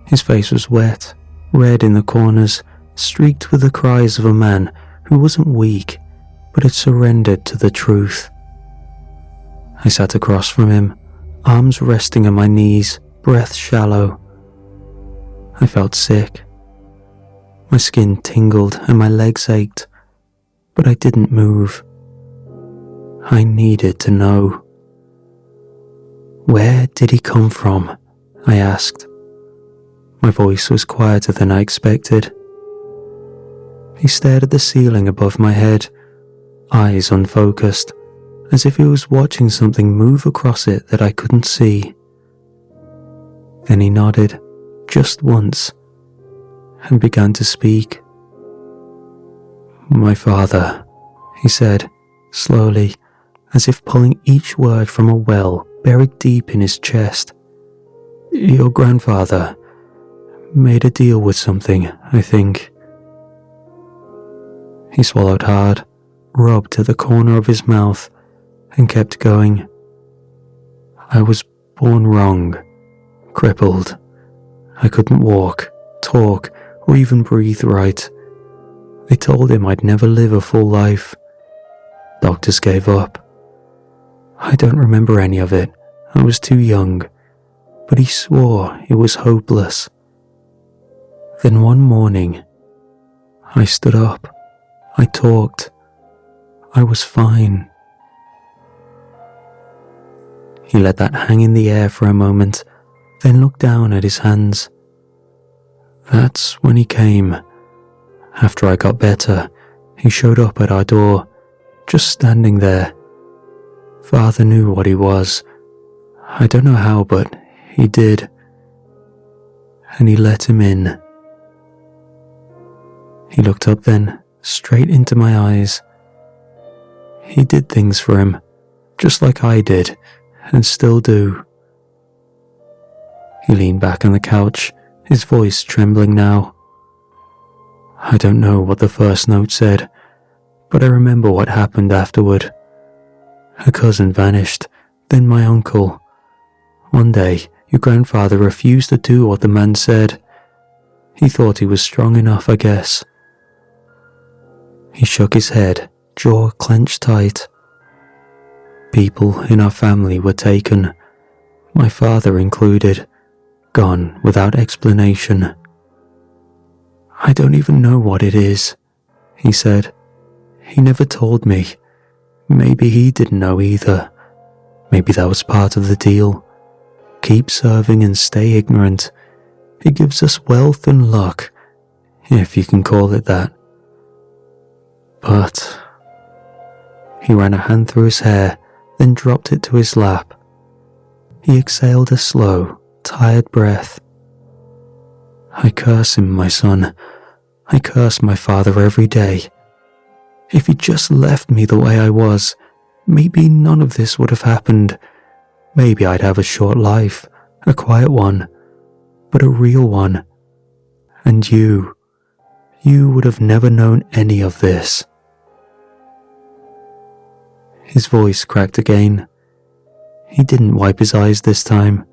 His face was wet, red in the corners, streaked with the cries of a man who wasn't weak, but had surrendered to the truth. I sat across from him, arms resting on my knees, breath shallow. I felt sick. My skin tingled and my legs ached, but I didn't move. I needed to know. "Where did he come from?" I asked. My voice was quieter than I expected. He stared at the ceiling above my head, eyes unfocused, as if he was watching something move across it that I couldn't see. Then he nodded, just once, and began to speak. "My father," he said, slowly, as if pulling each word from a well buried deep in his chest. "Your grandfather made a deal with something, I think." He swallowed hard, rubbed at the corner of his mouth, and kept going. "I was born wrong, crippled. I couldn't walk, talk, or even breathe right. They told him I'd never live a full life. Doctors gave up. I don't remember any of it. I was too young, but he swore it was hopeless. Then one morning, I stood up. I talked. I was fine." He let that hang in the air for a moment, then looked down at his hands. "That's when he came. After I got better, he showed up at our door, just standing there. Father knew what he was. I don't know how, but he did. And he let him in." He looked up then, straight into my eyes. "He did things for him, just like I did, and still do." He leaned back on the couch, his voice trembling now. "I don't know what the first note said, but I remember what happened afterward. A cousin vanished, then my uncle. One day, your grandfather refused to do what the man said. He thought he was strong enough, I guess." He shook his head, jaw clenched tight. "People in our family were taken, my father included, gone without explanation. I don't even know what it is," he said. "He never told me. Maybe he didn't know either. Maybe that was part of the deal. Keep serving and stay ignorant. It gives us wealth and luck, if you can call it that. But..." He ran a hand through his hair, then dropped it to his lap. He exhaled a slow, tired breath. "I curse him, my son. I curse my father every day. If he just left me the way I was, maybe none of this would have happened. Maybe I'd have a short life, a quiet one, but a real one. And you would have never known any of this." His voice cracked again. He didn't wipe his eyes this time.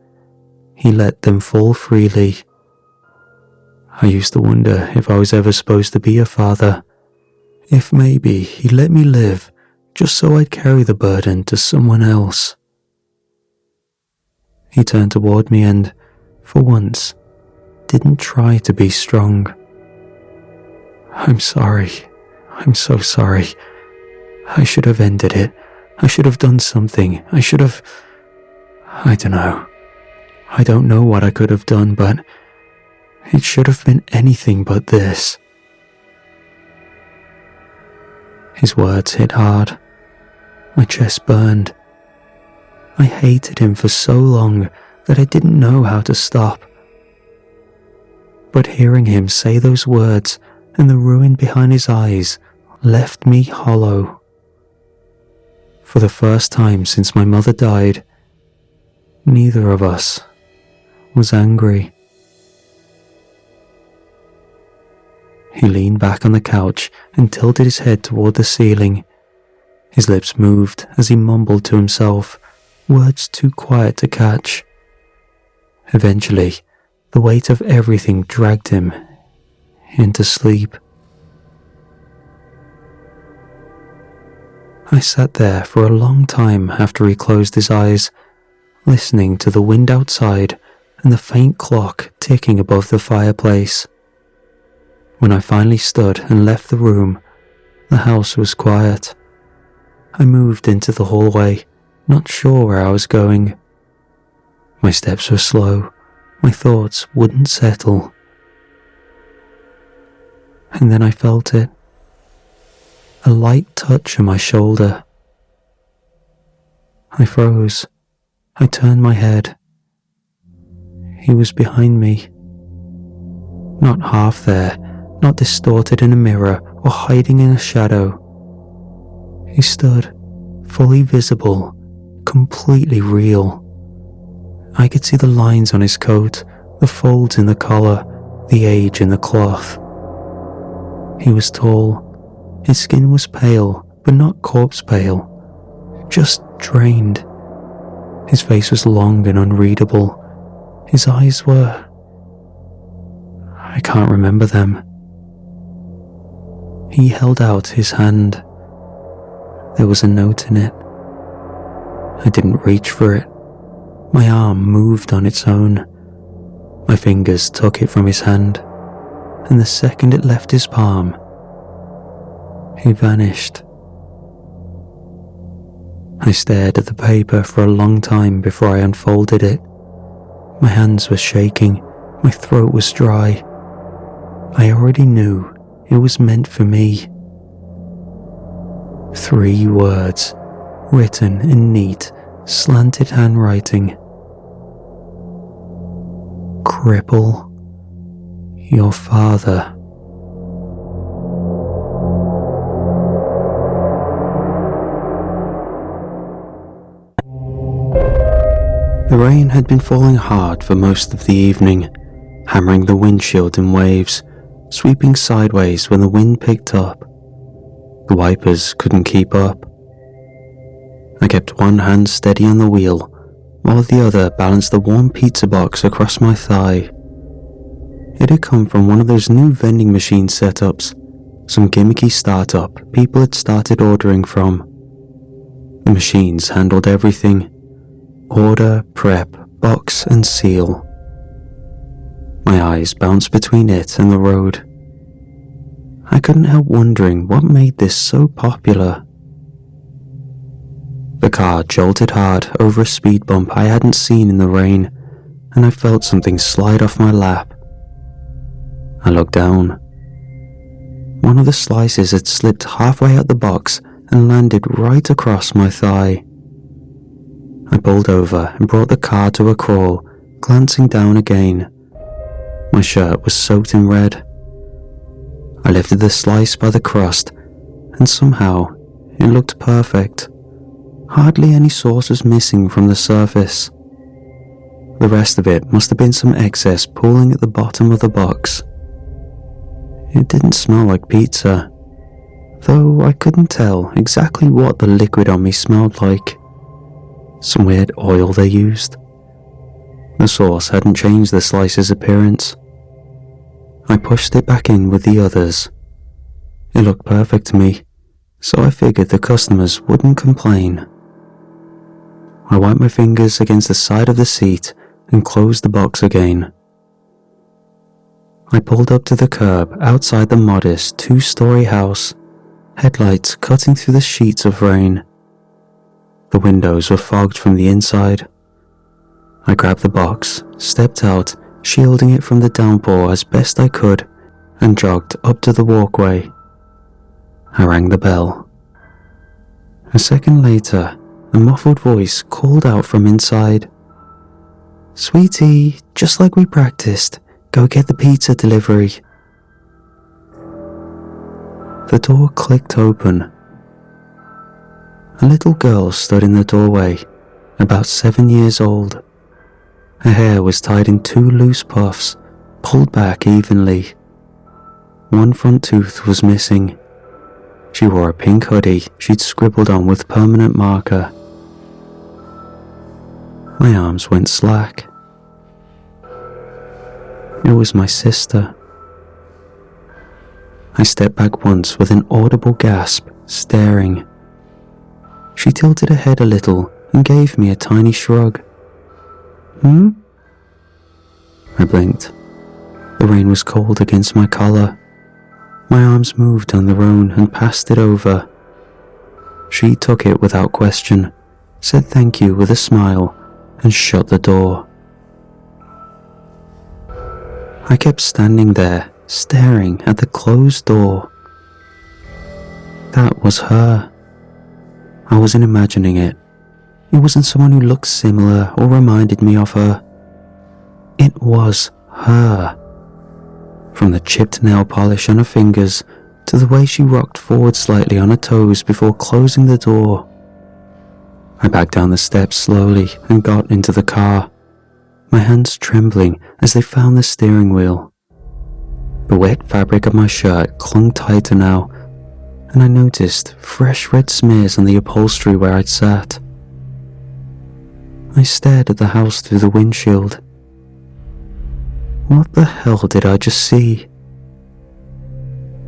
He let them fall freely. I used to wonder if I was ever supposed to be a father. If maybe he let me live just so I'd carry the burden to someone else. He turned toward me and, for once, didn't try to be strong. I'm sorry. I'm so sorry. I should have ended it. I should have done something. I don't know. I don't know what I could have done, but it should have been anything but this. His words hit hard. My chest burned. I hated him for so long that I didn't know how to stop. But hearing him say those words and the ruin behind his eyes left me hollow. For the first time since my mother died, neither of us was angry. He leaned back on the couch and tilted his head toward the ceiling. His lips moved as he mumbled to himself, words too quiet to catch. Eventually, the weight of everything dragged him into sleep. I sat there for a long time after he closed his eyes, listening to the wind outside and the faint clock ticking above the fireplace. When I finally stood and left the room, the house was quiet. I moved into the hallway, not sure where I was going. My steps were slow, my thoughts wouldn't settle. And then I felt it. A light touch on my shoulder. I froze. I turned my head. He was behind me. Not half there, not distorted in a mirror or hiding in a shadow. He stood, fully visible, completely real. I could see the lines on his coat, the folds in the collar, the age in the cloth. He was tall. His skin was pale, but not corpse pale, just drained. His face was long and unreadable. His eyes were... I can't remember them. He held out his hand. There was a note in it. I didn't reach for it. My arm moved on its own. My fingers took it from his hand, and the second it left his palm, he vanished. I stared at the paper for a long time before I unfolded it. My hands were shaking, my throat was dry. I already knew it was meant for me. 3 words, written in neat, slanted handwriting. Cripple your father. The rain had been falling hard for most of the evening, hammering the windshield in waves, sweeping sideways when the wind picked up. The wipers couldn't keep up. I kept one hand steady on the wheel, while the other balanced the warm pizza box across my thigh. It had come from one of those new vending machine setups, some gimmicky startup people had started ordering from. The machines handled everything: order, prep, box, and seal. My eyes bounced between it and the road. I couldn't help wondering what made this so popular. The car jolted hard over a speed bump I hadn't seen in the rain, and I felt something slide off my lap. I looked down. One of the slices had slipped halfway out the box and landed right across my thigh. I pulled over and brought the car to a crawl, glancing down again. My shirt was soaked in red. I lifted the slice by the crust, and somehow it looked perfect. Hardly any sauce was missing from the surface. The rest of it must have been some excess pooling at the bottom of the box. It didn't smell like pizza. though I couldn't tell exactly what the liquid on me smelled like. Some weird oil they used. The sauce hadn't changed the slice's appearance. I pushed it back in with the others. It looked perfect to me, so I figured the customers wouldn't complain. I wiped my fingers against the side of the seat and closed the box again. I pulled up to the curb outside the modest 2-story house, headlights cutting through the sheets of rain. The windows were fogged from the inside. I grabbed the box, stepped out, shielding it from the downpour as best I could, and jogged up to the walkway. I rang the bell. A second later, a muffled voice called out from inside. "Sweetie, just like we practiced, go get the pizza delivery." The door clicked open. A little girl stood in the doorway, about 7 years old. Her hair was tied in 2 loose puffs, pulled back evenly. One front tooth was missing. She wore a pink hoodie she'd scribbled on with permanent marker. My arms went slack. It was my sister. I stepped back once with an audible gasp, staring. She tilted her head a little and gave me a tiny shrug. "Hmm?" I blinked. The rain was cold against my collar. My arms moved on their own and passed it over. She took it without question, said thank you with a smile, and shut the door. I kept standing there, staring at the closed door. That was her. I wasn't imagining it. It wasn't someone who looked similar or reminded me of her. It was her. From the chipped nail polish on her fingers to the way she rocked forward slightly on her toes before closing the door. I backed down the steps slowly and got into the car, my hands trembling as they found the steering wheel. The wet fabric of my shirt clung tighter now, and I noticed fresh red smears on the upholstery where I'd sat. I stared at the house through the windshield. What the hell did I just see?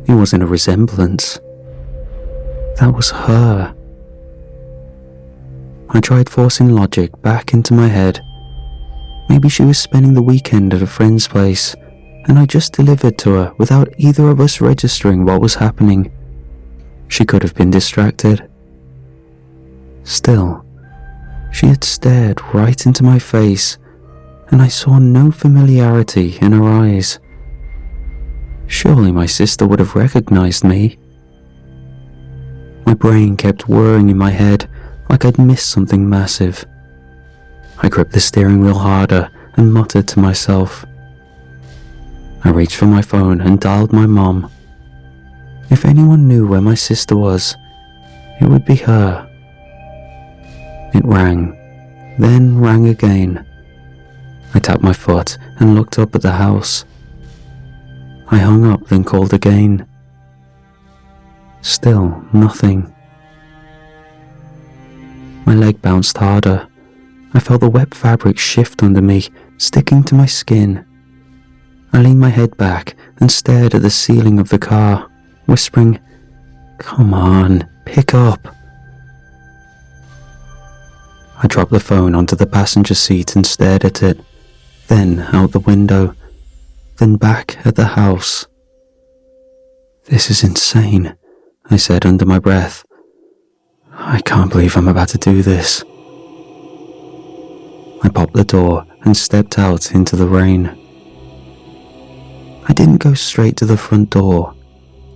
It wasn't a resemblance. That was her. I tried forcing logic back into my head. Maybe she was spending the weekend at a friend's place, and I just delivered to her without either of us registering what was happening. She could have been distracted. Still, she had stared right into my face, and I saw no familiarity in her eyes. Surely my sister would have recognized me. My brain kept whirring in my head like I'd missed something massive. I gripped the steering wheel harder and muttered to myself. I reached for my phone and dialed my mom. If anyone knew where my sister was, it would be her. It rang, then rang again. I tapped my foot and looked up at the house. I hung up, then called again. Still nothing. My leg bounced harder. I felt the wet fabric shift under me, sticking to my skin. I leaned my head back and stared at the ceiling of the car, whispering, "Come on, pick up." I dropped the phone onto the passenger seat and stared at it, then out the window, then back at the house. "This is insane," I said under my breath. "I can't believe I'm about to do this." I popped the door and stepped out into the rain. I didn't go straight to the front door.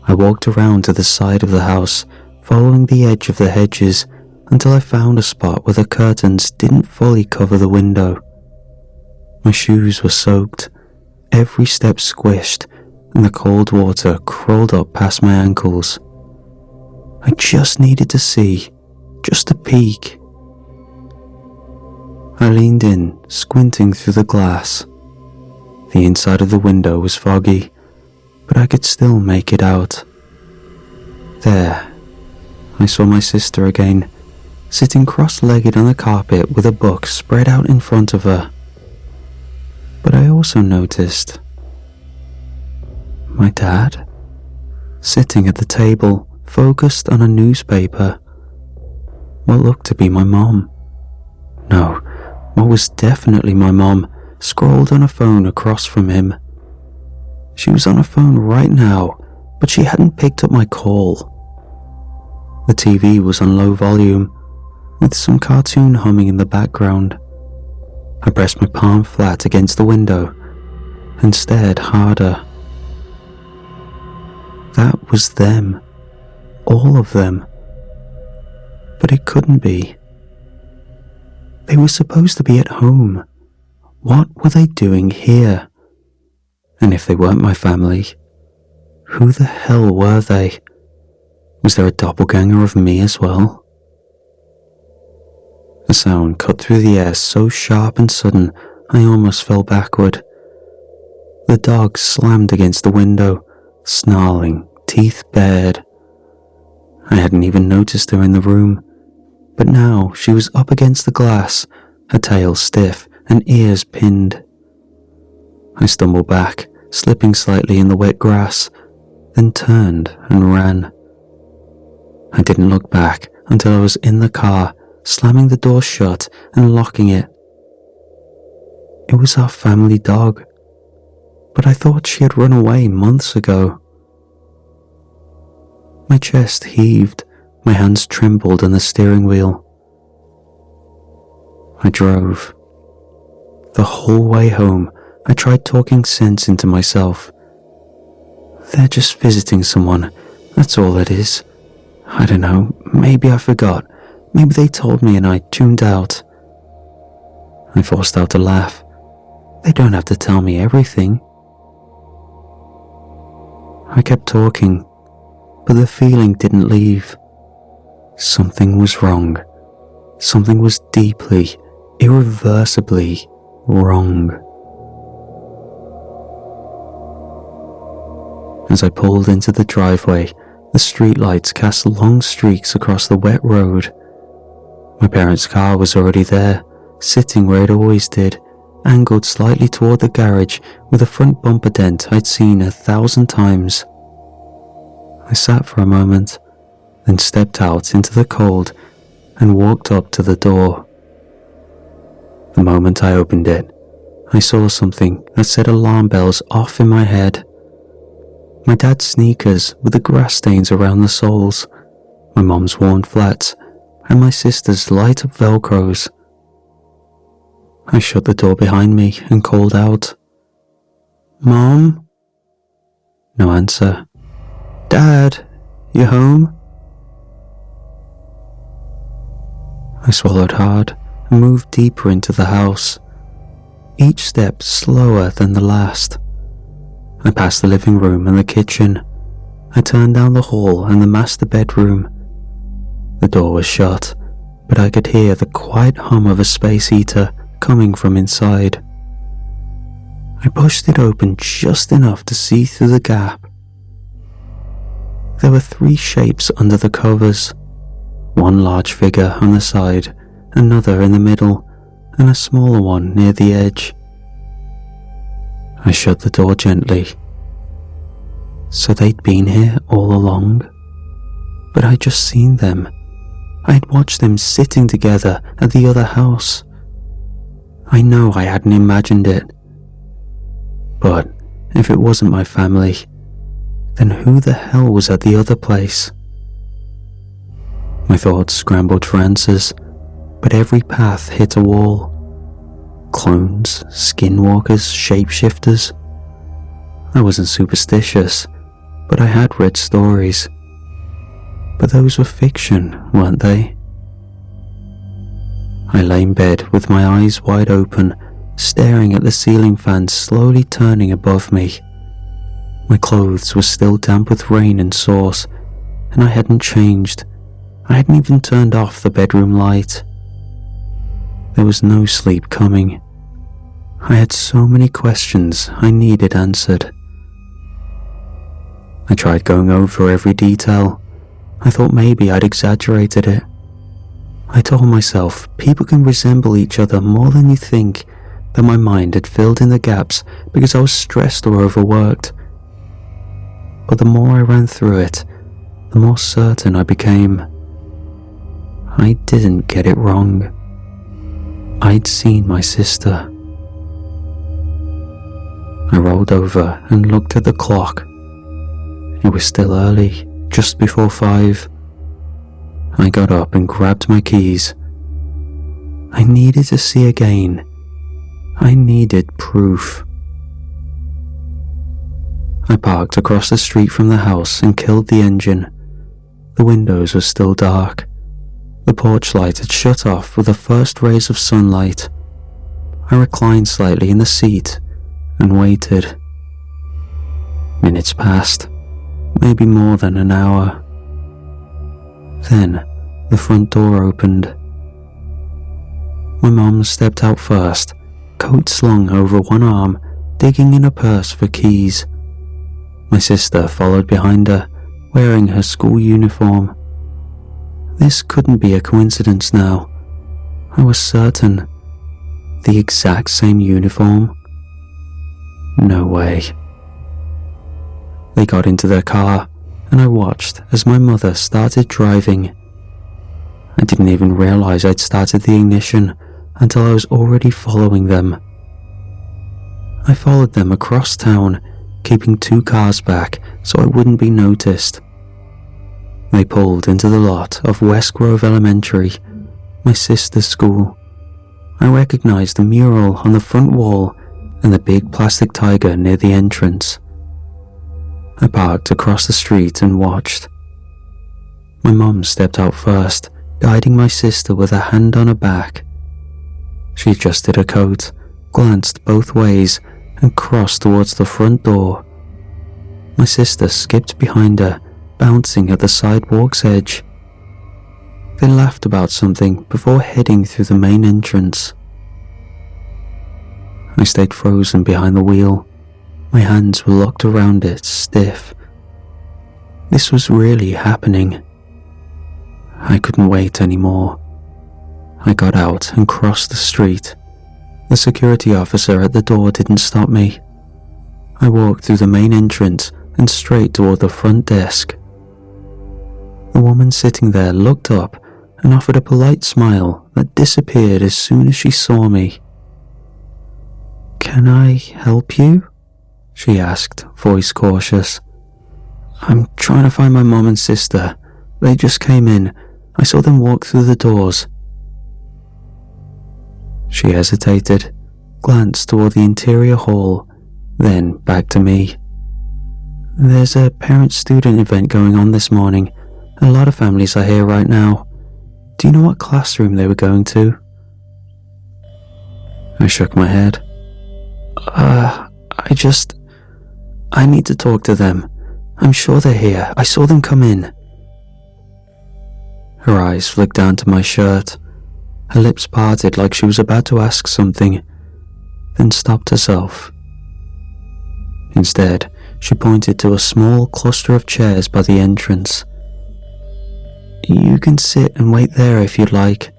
I walked around to the side of the house, following the edge of the hedges until I found a spot where the curtains didn't fully cover the window. My shoes were soaked, every step squished, and the cold water crawled up past my ankles. I just needed to see, just a peek. I leaned in, squinting through the glass. The inside of the window was foggy, but I could still make it out. There, I saw my sister again, sitting cross-legged on the carpet with a book spread out in front of her. But I also noticed my dad, sitting at the table, focused on a newspaper. What looked to be my mom. No, what was definitely my mom, scrolled on a phone across from him. She was on a phone right now, but she hadn't picked up my call. The TV was on low volume, with some cartoon humming in the background. I pressed my palm flat against the window and stared harder. That was them. All of them. But it couldn't be. They were supposed to be at home. What were they doing here? And if they weren't my family, who the hell were they? Was there a doppelganger of me as well? The sound cut through the air so sharp and sudden, I almost fell backward. The dog slammed against the window, snarling, teeth bared. I hadn't even noticed her in the room, but now she was up against the glass, her tail stiff and ears pinned. I stumbled back, slipping slightly in the wet grass, then turned and ran. I didn't look back until I was in the car, slamming the door shut and locking it. It was our family dog, but I thought she had run away months ago. My chest heaved, my hands trembled on the steering wheel. I drove. The whole way home, I tried talking sense into myself. They're just visiting someone, that's all it is. I don't know, maybe I forgot, maybe they told me and I tuned out. I forced out a laugh. They don't have to tell me everything. I kept talking, but the feeling didn't leave. Something was wrong. Something was deeply, irreversibly wrong. As I pulled into the driveway, the streetlights cast long streaks across the wet road. My parents' car was already there, sitting where it always did, angled slightly toward the garage with a front bumper dent I'd seen 1,000 times. I sat for a moment, then stepped out into the cold and walked up to the door. The moment I opened it, I saw something that set alarm bells off in my head. My dad's sneakers with the grass stains around the soles, my mom's worn flats, and my sister's light up velcros. I shut the door behind me and called out, "Mom?" No answer. "Dad, you home?" I swallowed hard and moved deeper into the house, each step slower than the last. I passed the living room and the kitchen. I turned down the hall and the master bedroom. The door was shut, but I could hear the quiet hum of a space heater coming from inside. I pushed it open just enough to see through the gap. There were 3 shapes under the covers. One large figure on the side, another in the middle, and a smaller one near the edge. I shut the door gently. So they'd been here all along, but I'd just seen them. I'd watched them sitting together at the other house. I know I hadn't imagined it. But if it wasn't my family, then who the hell was at the other place? My thoughts scrambled for answers, but every path hit a wall. Clones, skinwalkers, shapeshifters. I wasn't superstitious, but I had read stories. But those were fiction, weren't they? I lay in bed with my eyes wide open, staring at the ceiling fan slowly turning above me. My clothes were still damp with rain and sauce, and I hadn't changed. I hadn't even turned off the bedroom light. There was no sleep coming. I had so many questions I needed answered. I tried going over every detail, I thought maybe I'd exaggerated it. I told myself people can resemble each other more than you think, that my mind had filled in the gaps because I was stressed or overworked. But the more I ran through it, the more certain I became. I didn't get it wrong. I'd seen my sister. I rolled over and looked at the clock. It was still early, just before 5. I got up and grabbed my keys. I needed to see again. I needed proof. I parked across the street from the house and killed the engine. The windows were still dark. The porch light had shut off with the first rays of sunlight. I reclined slightly in the seat and waited. Minutes passed, maybe more than an hour. Then the front door opened. My mom stepped out first, coat slung over one arm, digging in her purse for keys. My sister followed behind her, wearing her school uniform. This couldn't be a coincidence now. I was certain. The exact same uniform? No way. They got into their car, and I watched as my mother started driving. I didn't even realize I'd started the ignition until I was already following them. I followed them across town, keeping 2 cars back so I wouldn't be noticed. They pulled into the lot of West Grove Elementary, my sister's school. I recognized the mural on the front wall and the big plastic tiger near the entrance. I parked across the street and watched. My mom stepped out first, guiding my sister with her hand on her back. She adjusted her coat, glanced both ways, and crossed towards the front door. My sister skipped behind her, bouncing at the sidewalk's edge. They laughed about something before heading through the main entrance. I stayed frozen behind the wheel. My hands were locked around it, stiff. This was really happening. I couldn't wait anymore. I got out and crossed the street. The security officer at the door didn't stop me. I walked through the main entrance and straight toward the front desk. The woman sitting there looked up and offered a polite smile that disappeared as soon as she saw me. "Can I help you?" she asked, voice cautious. "I'm trying to find my mom and sister. They just came in. I saw them walk through the doors." She hesitated, glanced toward the interior hall, then back to me. "There's a parent-student event going on this morning. A lot of families are here right now. Do you know what classroom they were going to?" I shook my head. I need to talk to them. I'm sure they're here. I saw them come in." Her eyes flicked down to my shirt. Her lips parted like she was about to ask something, then stopped herself. Instead, she pointed to a small cluster of chairs by the entrance. "You can sit and wait there if you'd like."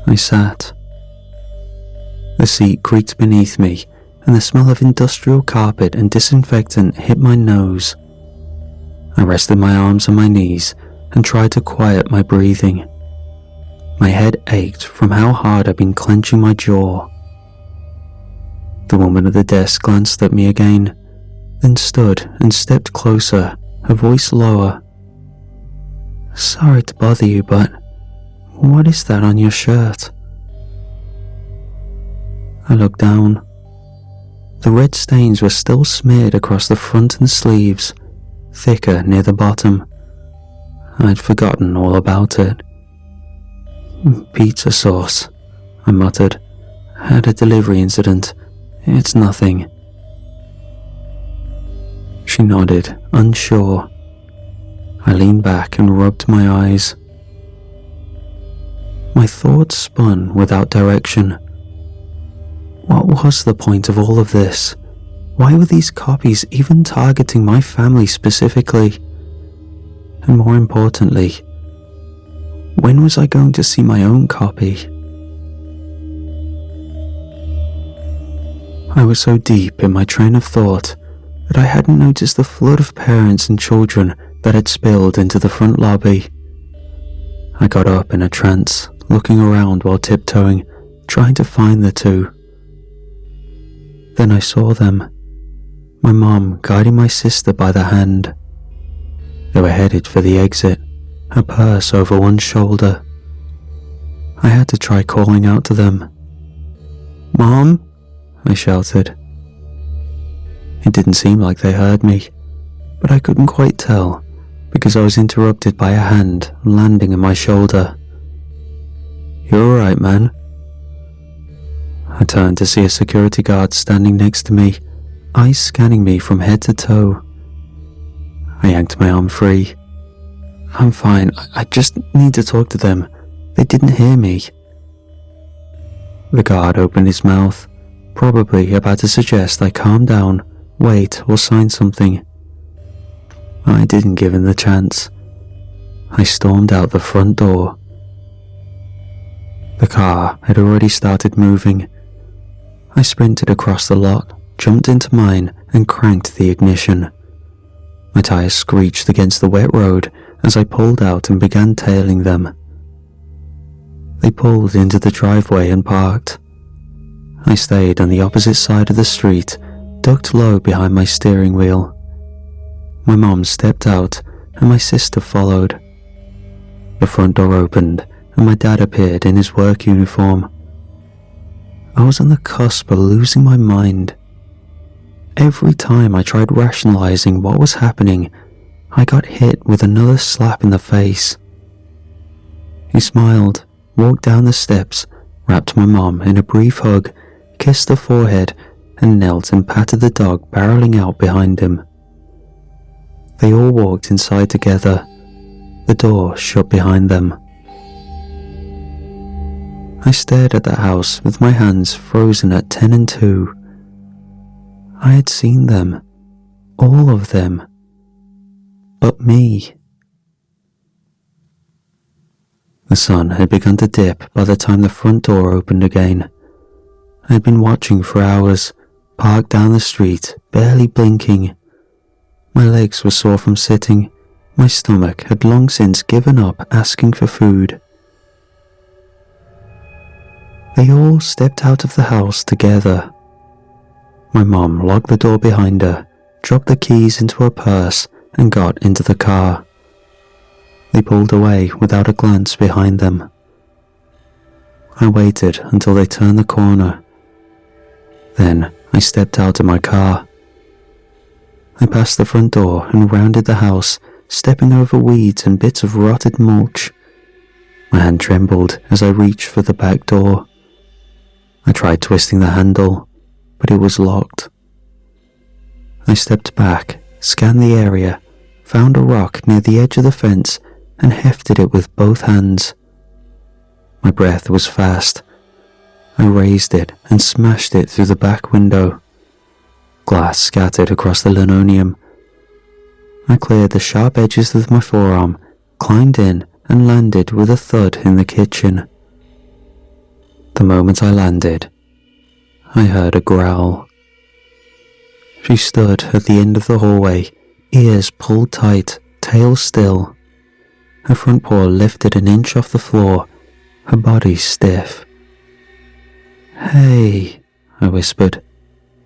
I sat. The seat creaked beneath me, and the smell of industrial carpet and disinfectant hit my nose. I rested my arms on my knees and tried to quiet my breathing. My head ached from how hard I'd been clenching my jaw. The woman at the desk glanced at me again, then stood and stepped closer, her voice lower. "Sorry to bother you, but what is that on your shirt?" I looked down. The red stains were still smeared across the front and sleeves, thicker near the bottom. I'd forgotten all about it. "Pizza sauce," I muttered. "Had a delivery incident. It's nothing." She nodded, unsure. I leaned back and rubbed my eyes. My thoughts spun without direction. What was the point of all of this? Why were these copies even targeting my family specifically? And more importantly, when was I going to see my own copy? I was so deep in my train of thought that I hadn't noticed the flood of parents and children that had spilled into the front lobby. I got up in a trance, looking around while tiptoeing, trying to find the two. Then I saw them, my mom guiding my sister by the hand. They were headed for the exit, her purse over one shoulder. I had to try calling out to them. "Mom?" I shouted. It didn't seem like they heard me, but I couldn't quite tell because I was interrupted by a hand landing on my shoulder. "You alright, man?" I turned to see a security guard standing next to me, eyes scanning me from head to toe. I yanked my arm free. "I'm fine, I just need to talk to them. They didn't hear me." The guard opened his mouth, probably about to suggest I calm down, wait, or sign something. I didn't give him the chance. I stormed out the front door. The car had already started moving. I sprinted across the lot, jumped into mine, and cranked the ignition. My tires screeched against the wet road as I pulled out and began tailing them. They pulled into the driveway and parked. I stayed on the opposite side of the street, ducked low behind my steering wheel. My mom stepped out and my sister followed. The front door opened and my dad appeared in his work uniform. I was on the cusp of losing my mind. Every time I tried rationalizing what was happening, I got hit with another slap in the face. He smiled, walked down the steps, wrapped my mom in a brief hug, kissed her forehead, and knelt and patted the dog barreling out behind him. They all walked inside together. The door shut behind them. I stared at the house with my hands frozen at 10 and 2. I had seen them, all of them, but me. The sun had begun to dip by the time the front door opened again. I had been watching for hours, parked down the street, barely blinking. My legs were sore from sitting. My stomach had long since given up asking for food. They all stepped out of the house together. My mom locked the door behind her, dropped the keys into her purse, and got into the car. They pulled away without a glance behind them. I waited until they turned the corner. Then I stepped out of my car. I passed the front door and rounded the house, stepping over weeds and bits of rotted mulch. My hand trembled as I reached for the back door. I tried twisting the handle, but it was locked. I stepped back, scanned the area, found a rock near the edge of the fence, and hefted it with both hands. My breath was fast. I raised it and smashed it through the back window. Glass scattered across the linoleum. I cleared the sharp edges with my forearm, climbed in, and landed with a thud in the kitchen. The moment I landed, I heard a growl. She stood at the end of the hallway, ears pulled tight, tail still. Her front paw lifted an inch off the floor, her body stiff. "Hey," I whispered.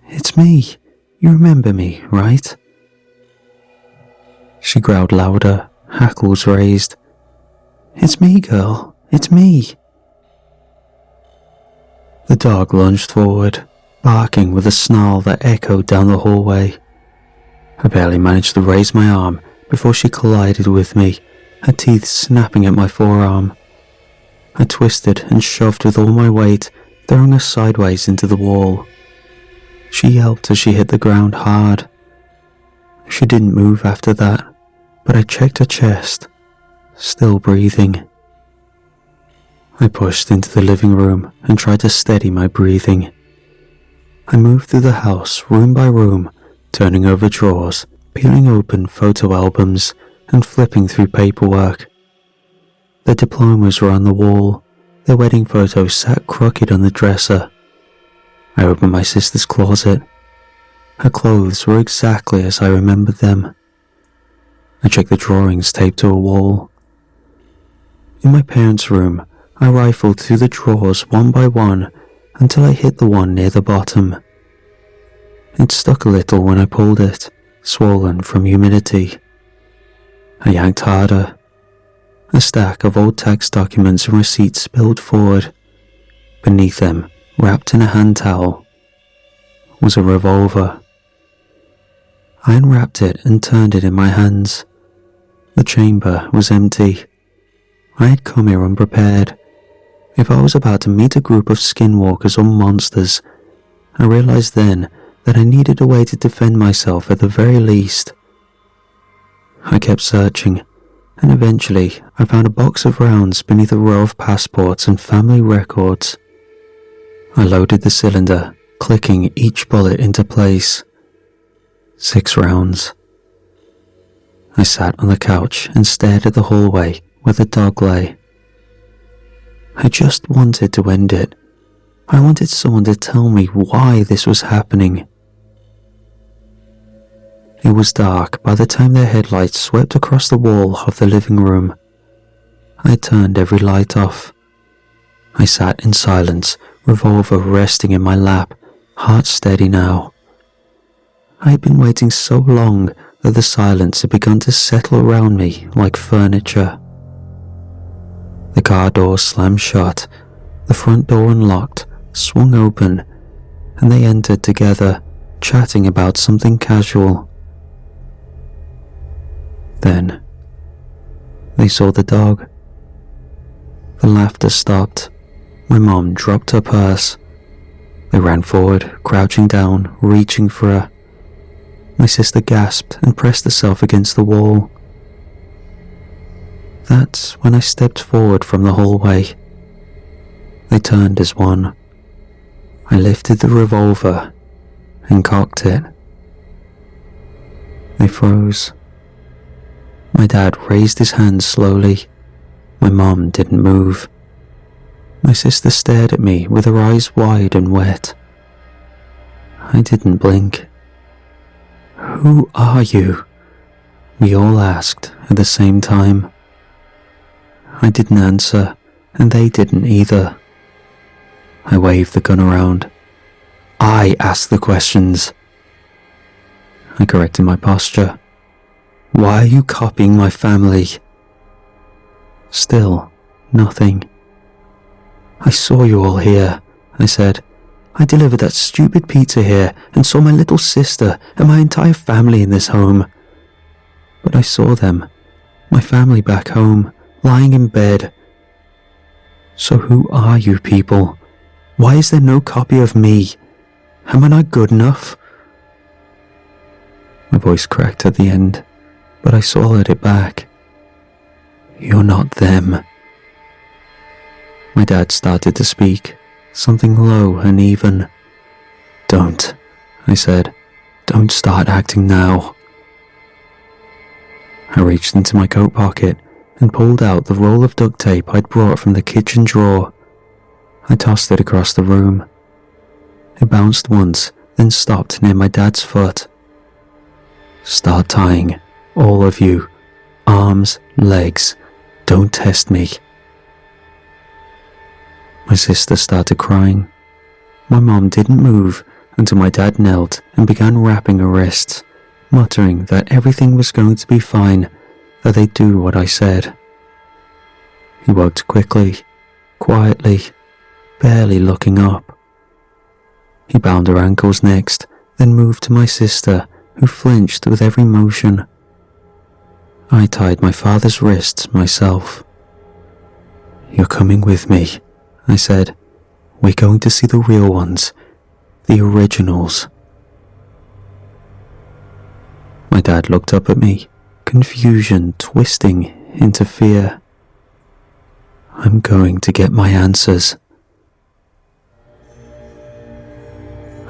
"It's me. You remember me, right?" She growled louder, hackles raised. "It's me, girl. It's me." The dog lunged forward, barking with a snarl that echoed down the hallway. I barely managed to raise my arm before she collided with me, her teeth snapping at my forearm. I twisted and shoved with all my weight, throwing her sideways into the wall. She yelped as she hit the ground hard. She didn't move after that, but I checked her chest, still breathing. I pushed into the living room and tried to steady my breathing. I moved through the house room by room, turning over drawers, peeling open photo albums, and flipping through paperwork. Their diplomas were on the wall, their wedding photos sat crooked on the dresser. I opened my sister's closet. Her clothes were exactly as I remembered them. I checked the drawings taped to a wall. In my parents' room, I rifled through the drawers one by one until I hit the one near the bottom. It stuck a little when I pulled it, swollen from humidity. I yanked harder. A stack of old tax documents and receipts spilled forward. Beneath them, wrapped in a hand towel, was a revolver. I unwrapped it and turned it in my hands. The chamber was empty. I had come here unprepared. If I was about to meet a group of skinwalkers or monsters, I realized then that I needed a way to defend myself at the very least. I kept searching, and eventually I found a box of rounds beneath a row of passports and family records. I loaded the cylinder, clicking each bullet into place. 6 rounds. I sat on the couch and stared at the hallway where the dog lay. I just wanted to end it. I wanted someone to tell me why this was happening. It was dark by the time their headlights swept across the wall of the living room. I turned every light off. I sat in silence, revolver resting in my lap, heart steady now. I had been waiting so long that the silence had begun to settle around me like furniture. The car door slammed shut, the front door unlocked, swung open, and they entered together, chatting about something casual. Then, they saw the dog. The laughter stopped. My mom dropped her purse. They ran forward, crouching down, reaching for her. My sister gasped and pressed herself against the wall. That's when I stepped forward from the hallway. They turned as one. I lifted the revolver and cocked it. They froze. My dad raised his hand slowly. My mom didn't move. My sister stared at me with her eyes wide and wet. I didn't blink. "Who are you?" we all asked at the same time. I didn't answer, and they didn't either. I waved the gun around. "I asked the questions." I corrected my posture. "Why are you copying my family?" Still, nothing. "I saw you all here," I said. "I delivered that stupid pizza here and saw my little sister and my entire family in this home. But I saw them, my family back home, lying in bed. So who are you people? Why is there no copy of me? Am I not good enough?" My voice cracked at the end, but I swallowed it back. "You're not them." My dad started to speak, something low and even. "Don't," I said. "Don't start acting now." I reached into my coat pocket and pulled out the roll of duct tape I'd brought from the kitchen drawer. I tossed it across the room. It bounced once, then stopped near my dad's foot. "Start tying, all of you. Arms, legs. Don't test me." My sister started crying. My mom didn't move until my dad knelt and began wrapping her wrists, muttering that everything was going to be fine, that they'd do what I said. He worked quickly, quietly, barely looking up. He bound her ankles next, then moved to my sister, who flinched with every motion. I tied my father's wrists myself. "You're coming with me," I said. "We're going to see the real ones, the originals." My dad looked up at me, confusion twisting into fear. "I'm going to get my answers."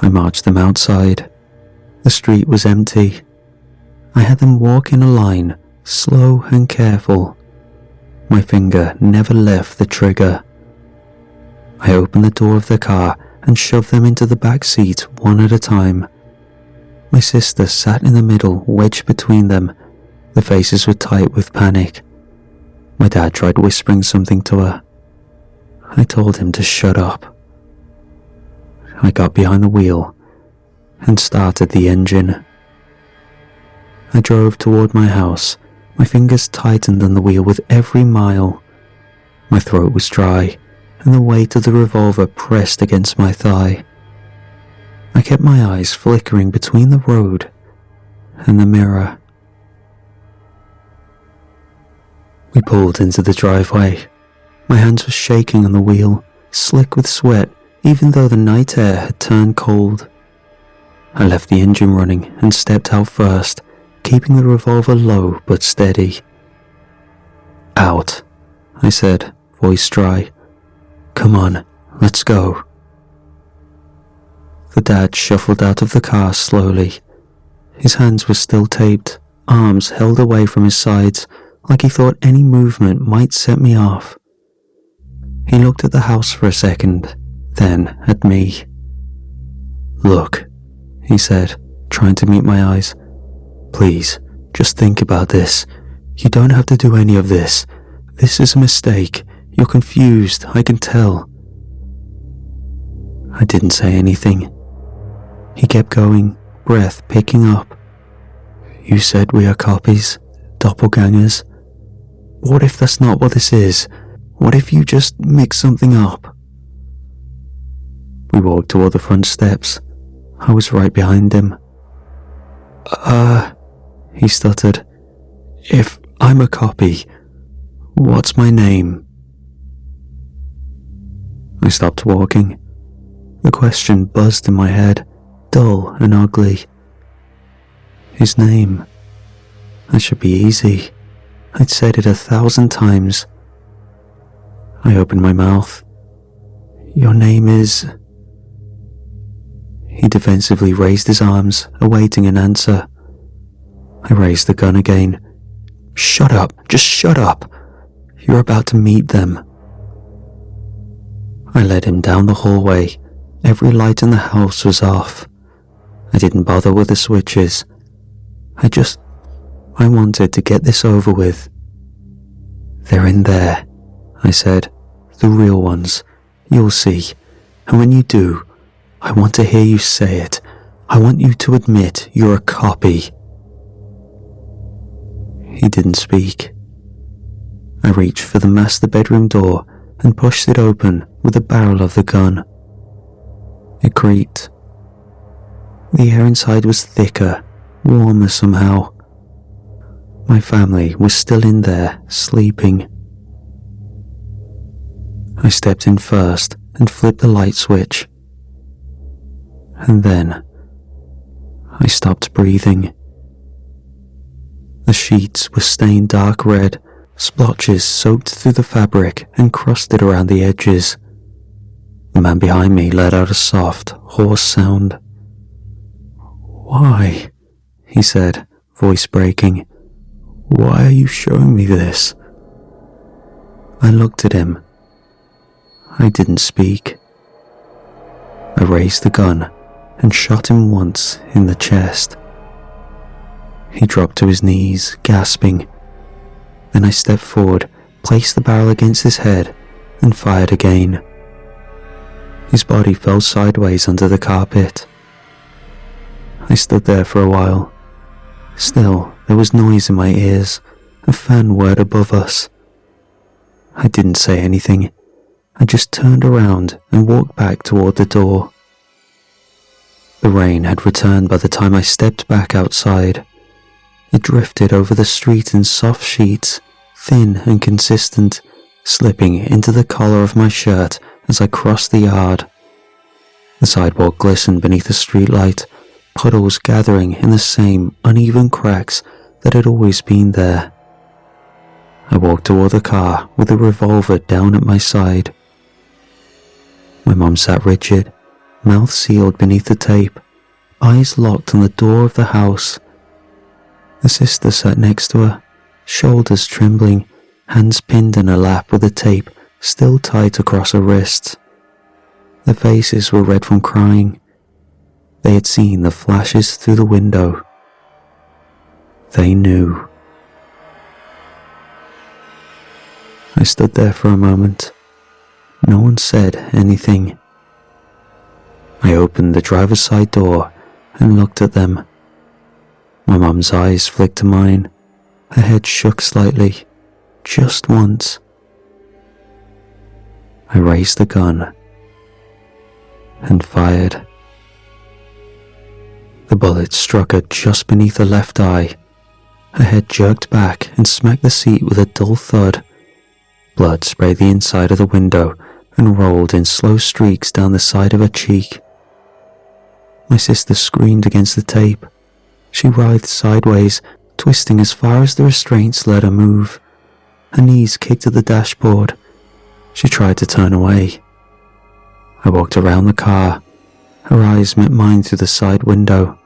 I marched them outside. The street was empty. I had them walk in a line, slow and careful. My finger never left the trigger. I opened the door of the car and shoved them into the back seat one at a time. My sister sat in the middle, wedged between them. Their faces were tight with panic. My dad tried whispering something to her. I told him to shut up. I got behind the wheel and started the engine. I drove toward my house. My fingers tightened on the wheel with every mile. My throat was dry, and the weight of the revolver pressed against my thigh. I kept my eyes flickering between the road and the mirror. We pulled into the driveway. My hands were shaking on the wheel, slick with sweat, even though the night air had turned cold. I left the engine running and stepped out first, keeping the revolver low but steady. "Out," I said, voice dry. "Come on, let's go." The dad shuffled out of the car slowly. His hands were still taped, arms held away from his sides, like he thought any movement might set me off. He looked at the house for a second, then at me. "Look," he said, trying to meet my eyes. "Please, just think about this. You don't have to do any of this. This is a mistake. You're confused, I can tell." I didn't say anything. He kept going, breath picking up. "You said we are copies, doppelgangers. What if that's not what this is? What if you just mix something up?" We walked toward the front steps. I was right behind him. He stuttered. "If I'm a copy, what's my name?" I stopped walking. The question buzzed in my head, dull and ugly. His name. That should be easy. I'd said it 1,000 times. I opened my mouth. "Your name is..." He defensively raised his arms, awaiting an answer. I raised the gun again. "Shut up, just shut up. You're about to meet them." I led him down the hallway. Every light in the house was off. I didn't bother with the switches. I wanted to get this over with. "They're in there," I said. "The real ones. You'll see. And when you do, I want to hear you say it. I want you to admit you're a copy." He didn't speak. I reached for the master bedroom door and pushed it open with the barrel of the gun. It creaked. The air inside was thicker, warmer somehow. My family was still in there, sleeping. I stepped in first and flipped the light switch. And then I stopped breathing. The sheets were stained dark red, splotches soaked through the fabric and crusted around the edges. The man behind me let out a soft, hoarse sound. "Why?" he said, voice breaking. "Why are you showing me this?" I looked at him. I didn't speak. I raised the gun and shot him once in the chest. He dropped to his knees, gasping. Then I stepped forward, placed the barrel against his head, and fired again. His body fell sideways under the carpet. I stood there for a while. Still, there was noise in my ears, a fan whirred above us. I didn't say anything. I just turned around and walked back toward the door. The rain had returned by the time I stepped back outside. It drifted over the street in soft sheets, thin and consistent, slipping into the collar of my shirt as I crossed the yard. The sidewalk glistened beneath the streetlight, puddles gathering in the same uneven cracks that had always been there. I walked toward the car with the revolver down at my side. My mum sat rigid, mouth sealed beneath the tape, eyes locked on the door of the house. The sister sat next to her, shoulders trembling, hands pinned in her lap with the tape still tight across her wrists. Their faces were red from crying. They had seen the flashes through the window. They knew. I stood there for a moment. No one said anything. I opened the driver's side door and looked at them. My mum's eyes flicked to mine. Her head shook slightly, just once. I raised the gun and fired. The bullet struck her just beneath her left eye. Her head jerked back and smacked the seat with a dull thud. Blood sprayed the inside of the window and rolled in slow streaks down the side of her cheek. My sister screamed against the tape. She writhed sideways, twisting as far as the restraints let her move. Her knees kicked at the dashboard. She tried to turn away. I walked around the car. Her eyes met mine through the side window.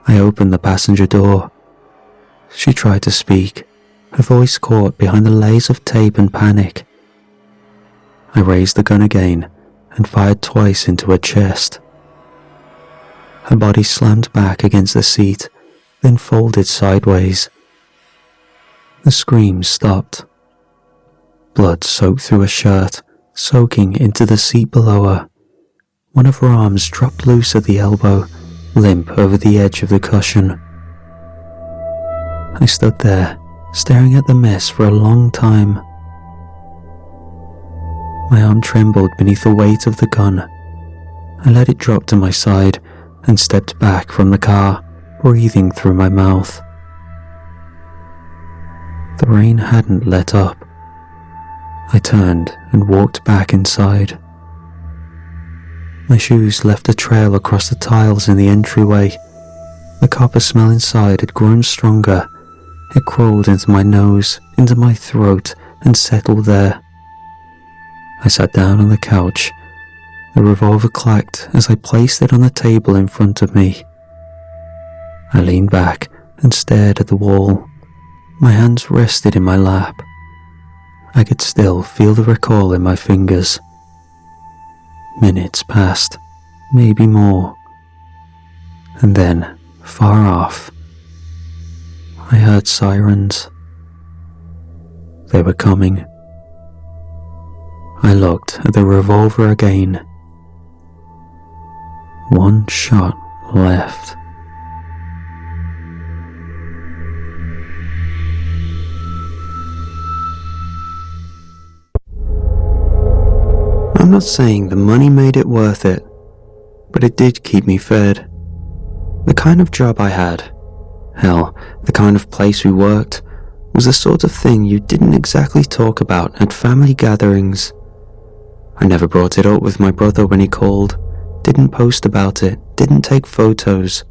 I opened the passenger door. She tried to speak, her voice caught behind the layers of tape and panic. I raised the gun again and fired twice into her chest. Her body slammed back against the seat, then folded sideways. The screams stopped. Blood soaked through her shirt, soaking into the seat below her. One of her arms dropped loose at the elbow, limp over the edge of the cushion. I stood there, staring at the mess for a long time. My arm trembled beneath the weight of the gun. I let it drop to my side and stepped back from the car, breathing through my mouth. The rain hadn't let up. I turned and walked back inside. My shoes left a trail across the tiles in the entryway. The copper smell inside had grown stronger. It crawled into my nose, into my throat, and settled there. I sat down on the couch. The revolver clacked as I placed it on the table in front of me. I leaned back and stared at the wall. My hands rested in my lap. I could still feel the recoil in my fingers. Minutes passed, maybe more. And then, far off, I heard sirens. They were coming. I looked at the revolver again. One shot left. I'm not saying the money made it worth it, but it did keep me fed. The kind of job I had, hell, the kind of place we worked, was the sort of thing you didn't exactly talk about at family gatherings. I never brought it up with my brother when he called, didn't post about it, didn't take photos.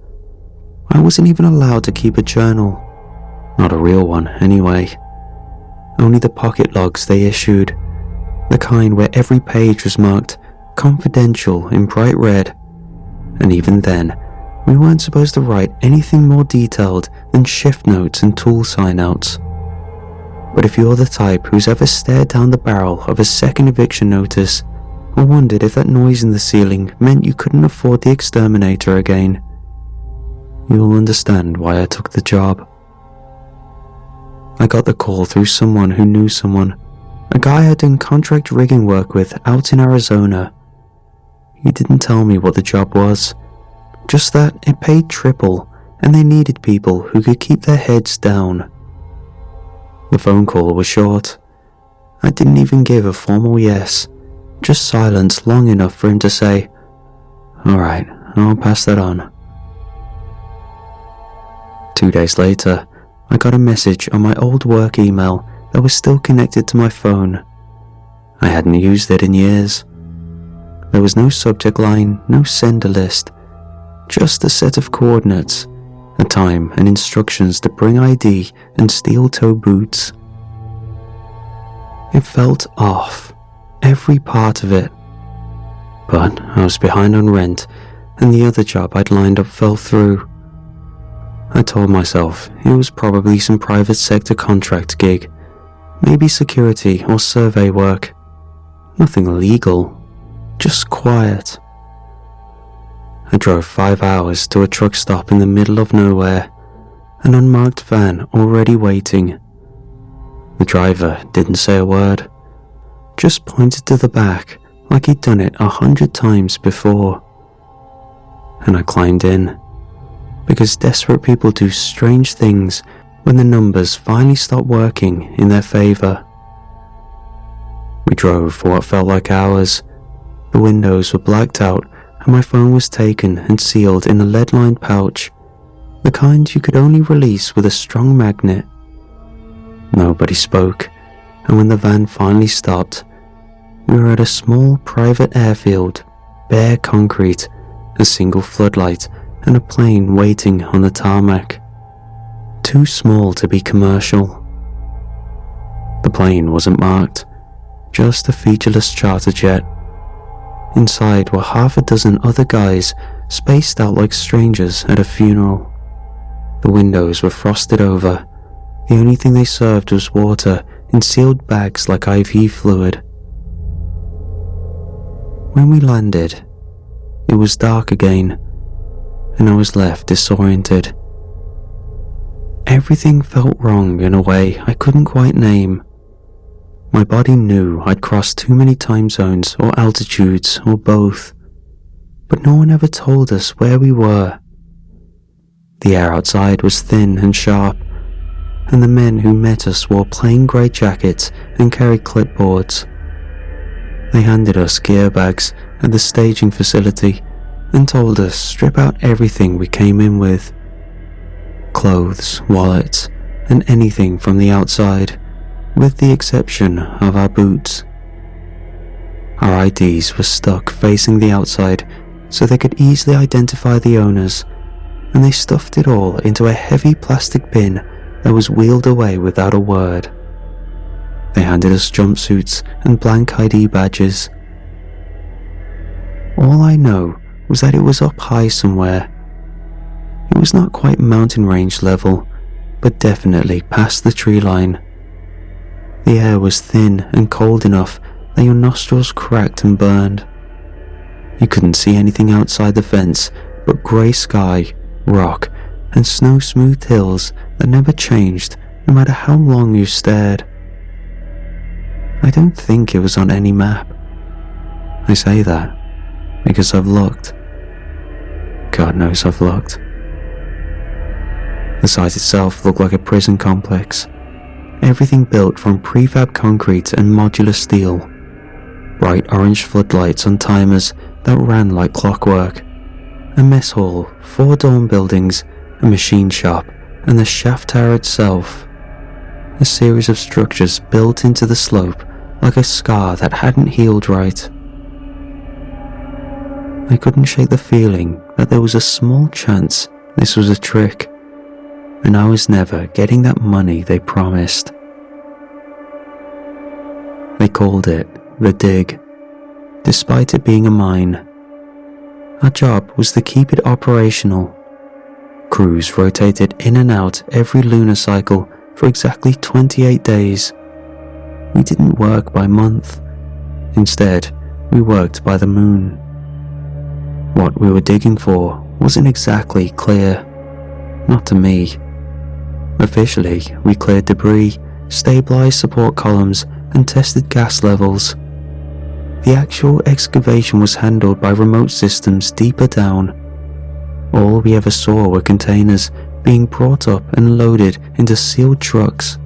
I wasn't even allowed to keep a journal. Not a real one, anyway. Only the pocket logs they issued. The kind where every page was marked confidential in bright red. And even then, we weren't supposed to write anything more detailed than shift notes and tool sign-outs. But if you're the type who's ever stared down the barrel of a second eviction notice, or wondered if that noise in the ceiling meant you couldn't afford the exterminator again, you'll understand why I took the job. I got the call through someone who knew someone, a guy I'd done contract rigging work with out in Arizona. He didn't tell me what the job was, just that it paid triple and they needed people who could keep their heads down. The phone call was short. I didn't even give a formal yes, just silence long enough for him to say, "Alright, I'll pass that on." 2 days later, I got a message on my old work email that was still connected to my phone. I hadn't used it in years. There was no subject line, no sender list, just a set of coordinates, a time and instructions to bring ID and steel-toe boots. It felt off, every part of it. But I was behind on rent, and the other job I'd lined up fell through. I told myself it was probably some private sector contract gig, maybe security or survey work. Nothing illegal, just quiet. I drove 5 hours to a truck stop in the middle of nowhere, an unmarked van already waiting. The driver didn't say a word, just pointed to the back like he'd done it 100 times before. And I climbed in, because desperate people do strange things when the numbers finally stop working in their favor. We drove for what felt like hours. The windows were blacked out and my phone was taken and sealed in a lead-lined pouch, the kind you could only release with a strong magnet. Nobody spoke, and when the van finally stopped, we were at a small private airfield, bare concrete, a single floodlight, and a plane waiting on the tarmac. Too small to be commercial. The plane wasn't marked, just a featureless charter jet. Inside were half a dozen other guys spaced out like strangers at a funeral. The windows were frosted over. The only thing they served was water in sealed bags like IV fluid. When we landed, it was dark again, and I was left disoriented. Everything felt wrong in a way I couldn't quite name. My body knew I'd crossed too many time zones or altitudes or both, but no one ever told us where we were. The air outside was thin and sharp, and the men who met us wore plain grey jackets and carried clipboards. They handed us gear bags at the staging facility and told us strip out everything we came in with. Clothes, wallets, and anything from the outside, with the exception of our boots. Our IDs were stuck facing the outside so they could easily identify the owners, and they stuffed it all into a heavy plastic bin that was wheeled away without a word. They handed us jumpsuits and blank ID badges. All I know was that it was up high somewhere. It was not quite mountain range level, but definitely past the tree line. The air was thin and cold enough that your nostrils cracked and burned. You couldn't see anything outside the fence but grey sky, rock, and snow-smoothed hills that never changed no matter how long you stared. I don't think it was on any map. I say that because I've looked. God knows I've looked. The site itself looked like a prison complex. Everything built from prefab concrete and modular steel. Bright orange floodlights on timers that ran like clockwork. A mess hall, 4 dorm buildings, a machine shop, and the shaft tower itself. A series of structures built into the slope like a scar that hadn't healed right. I couldn't shake the feeling that there was a small chance this was a trick, and I was never getting that money they promised. They called it the dig, despite it being a mine. Our job was to keep it operational. Crews rotated in and out every lunar cycle for exactly 28 days. We didn't work by month. Instead, we worked by the moon. What we were digging for wasn't exactly clear. Not to me. Officially, we cleared debris, stabilized support columns, and tested gas levels. The actual excavation was handled by remote systems deeper down. All we ever saw were containers being brought up and loaded into sealed trucks.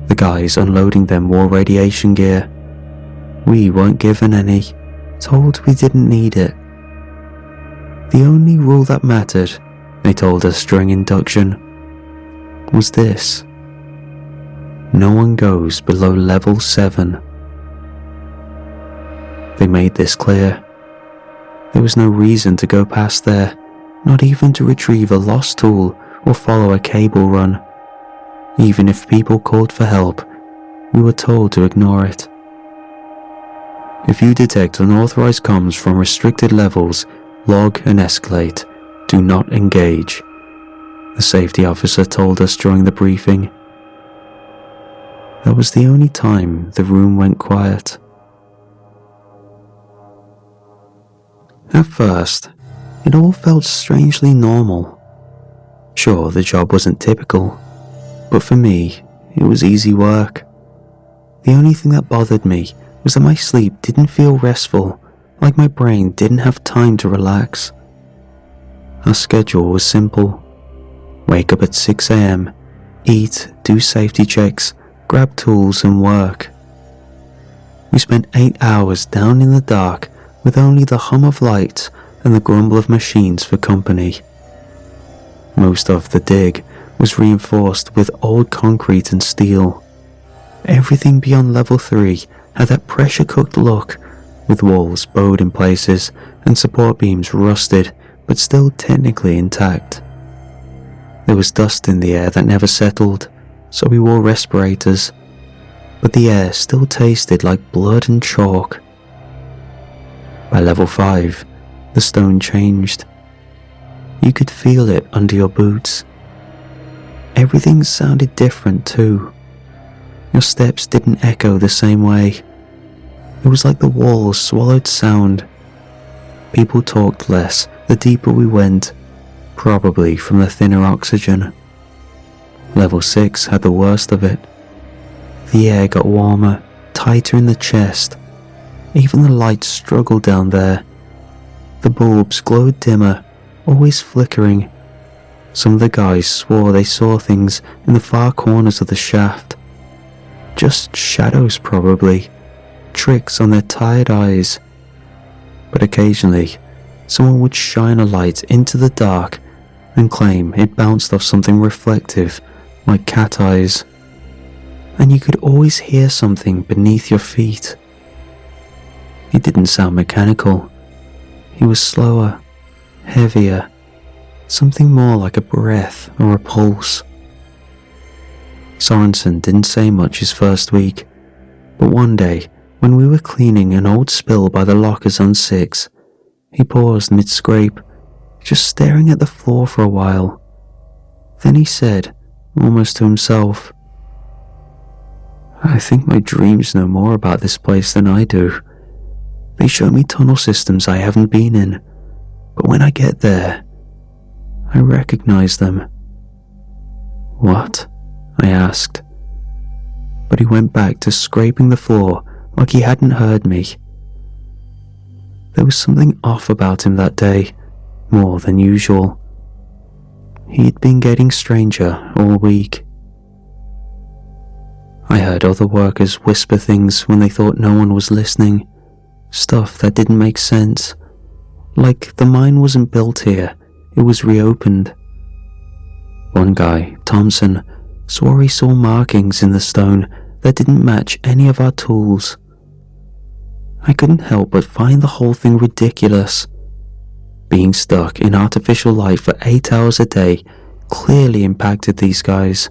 The guys unloading them wore radiation gear. We weren't given any, told we didn't need it. The only rule that mattered, they told us during induction, was this: no one goes below level 7. They made this clear. There was no reason to go past there, not even to retrieve a lost tool or follow a cable run. Even if people called for help, we were told to ignore it. If you detect unauthorized comms from restricted levels, log and escalate. Do not engage. the safety officer told us during the briefing. That was the only time the room went quiet. At first, it all felt strangely normal. Sure, the job wasn't typical, but for me, it was easy work. The only thing that bothered me was that my sleep didn't feel restful, like my brain didn't have time to relax. Our schedule was simple. Wake up at 6 a.m, eat, do safety checks, grab tools and work. We spent 8 hours down in the dark with only the hum of lights and the grumble of machines for company. Most of the dig was reinforced with old concrete and steel. Everything beyond level 3 had that pressure-cooked look, with walls bowed in places and support beams rusted but still technically intact. There was dust in the air that never settled, so we wore respirators, but the air still tasted like blood and chalk. By level 5, the stone changed. You could feel it under your boots. Everything sounded different too. Your steps didn't echo the same way. It was like the walls swallowed sound. People talked less the deeper we went, probably from the thinner oxygen. Level 6 had the worst of it. The air got warmer, tighter in the chest. Even the lights struggled down there. The bulbs glowed dimmer, always flickering. Some of the guys swore they saw things in the far corners of the shaft. Just shadows probably, tricks on their tired eyes. But occasionally, someone would shine a light into the dark and claim it bounced off something reflective, like cat eyes. And you could always hear something beneath your feet. It didn't sound mechanical. It was slower, heavier, something more like a breath or a pulse. Sorensen didn't say much his first week, but one day, when we were cleaning an old spill by the lockers on 6, he paused mid-scrape, just staring at the floor for a while. Then he said, almost to himself, "I think my dreams know more about this place than I do. They show me tunnel systems I haven't been in, but when I get there, I recognize them." "What?" I asked, but he went back to scraping the floor like he hadn't heard me. There was something off about him that day, more than usual. He'd been getting stranger all week. I heard other workers whisper things when they thought no one was listening, stuff that didn't make sense, like the mine wasn't built here, it was reopened. One guy, Thompson, swore he saw markings in the stone that didn't match any of our tools. I couldn't help but find the whole thing ridiculous. Being stuck in artificial light for 8 hours a day clearly impacted these guys,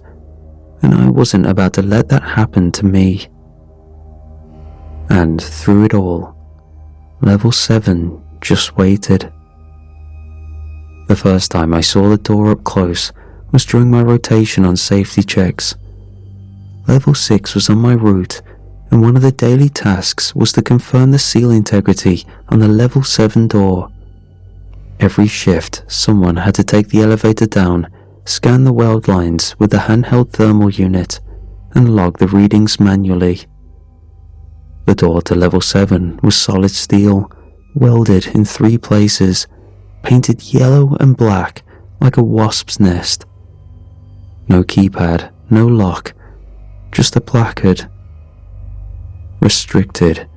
and I wasn't about to let that happen to me. And through it all, level 7 just waited. The first time I saw the door up close was during my rotation on safety checks. Level 6 was on my route, and one of the daily tasks was to confirm the seal integrity on the level 7 door. Every shift, someone had to take the elevator down, scan the weld lines with the handheld thermal unit, and log the readings manually. The door to level 7 was solid steel, welded in 3 places, painted yellow and black like a wasp's nest. No keypad, no lock, just a placard. Restricted.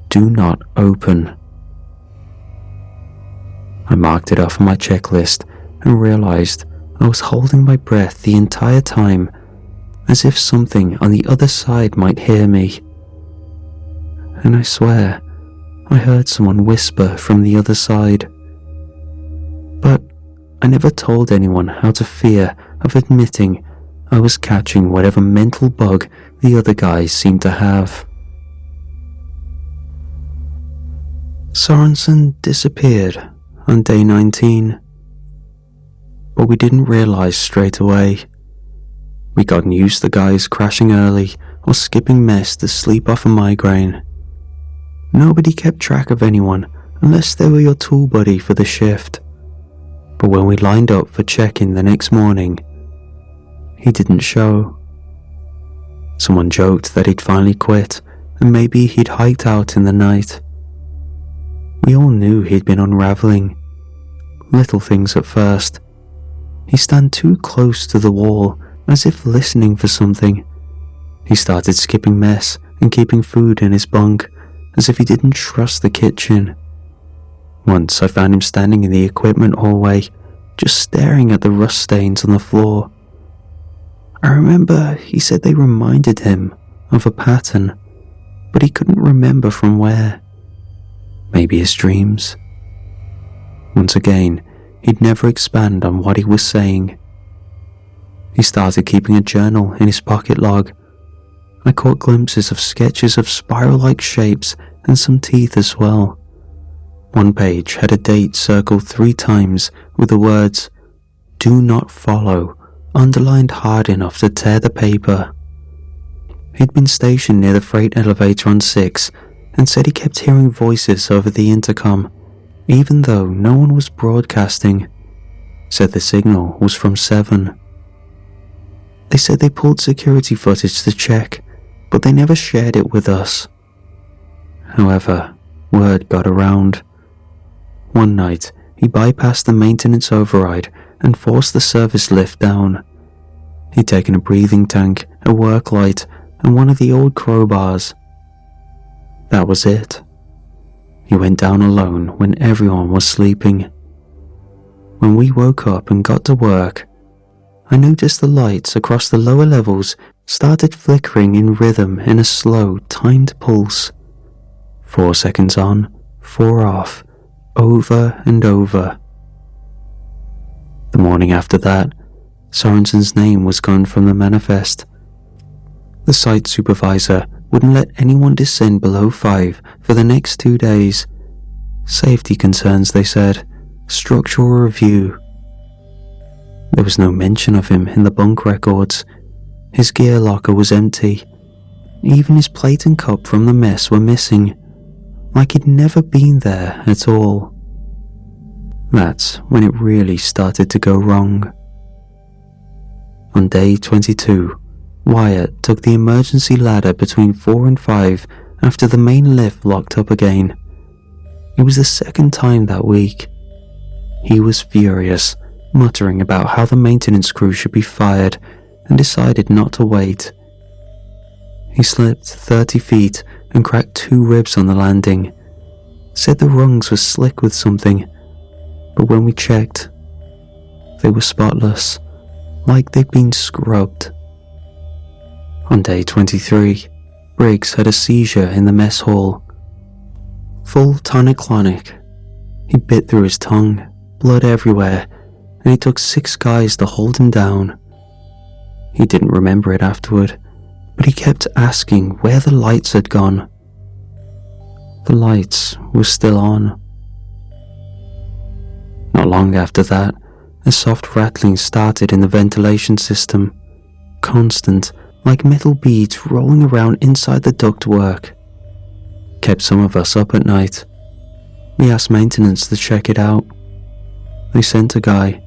Do not open. I marked it off on my checklist and realized I was holding my breath the entire time, as if something on the other side might hear me. And I swear, I heard someone whisper from the other side. But I never told anyone how to fear of admitting I was catching whatever mental bug the other guys seemed to have. Sorensen disappeared on day 19. but we didn't realize straight away. We gotten used to guys crashing early or skipping mess to sleep off a migraine. Nobody kept track of anyone unless they were your tool buddy for the shift. But when we lined up for check-in the next morning, he didn't show. Someone joked that he'd finally quit and maybe he'd hiked out in the night. We all knew he'd been unraveling. Little things at first. He stand too close to the wall as if listening for something. He started skipping mess and keeping food in his bunk as if he didn't trust the kitchen. Once I found him standing in the equipment hallway, just staring at the rust stains on the floor. I remember he said they reminded him of a pattern, but he couldn't remember from where. Maybe his dreams. Once again, he'd never expand on what he was saying. He started keeping a journal in his pocket log. I caught glimpses of sketches of spiral-like shapes and some teeth as well. One page had a date circled 3 times with the words, "Do not follow," underlined hard enough to tear the paper. He'd been stationed near the freight elevator on 6 and said he kept hearing voices over the intercom, even though no one was broadcasting. Said the signal was from 7. They said they pulled security footage to check, but they never shared it with us. However, word got around. One night, he bypassed the maintenance override and forced the service lift down. He'd taken a breathing tank, a work light, and one of the old crowbars. That was it. He went down alone when everyone was sleeping. When we woke up and got to work, I noticed the lights across the lower levels started flickering in rhythm in a slow, timed pulse. 4 seconds on, 4 off, over and over. The morning after that, Sorensen's name was gone from the manifest. The site supervisor wouldn't let anyone descend below 5 for the next 2 days. Safety concerns, they said. Structural review. There was no mention of him in the bunk records. His gear locker was empty. Even his plate and cup from the mess were missing, like he'd never been there at all. That's when it really started to go wrong. On day 22, Wyatt took the emergency ladder between 4 and 5 after the main lift locked up again. It was the second time that week. He was furious, muttering about how the maintenance crew should be fired, and decided not to wait. He slipped 30 feet and cracked 2 ribs on the landing. Said the rungs were slick with something, but when we checked, they were spotless, like they'd been scrubbed. On day 23, Briggs had a seizure in the mess hall. Full tonic-clonic. He bit through his tongue, blood everywhere, and it took 6 guys to hold him down. He didn't remember it afterward, but he kept asking where the lights had gone. The lights were still on. Not long after that, a soft rattling started in the ventilation system, constant, like metal beads rolling around inside the ductwork. Kept some of us up at night. We asked maintenance to check it out. They sent a guy.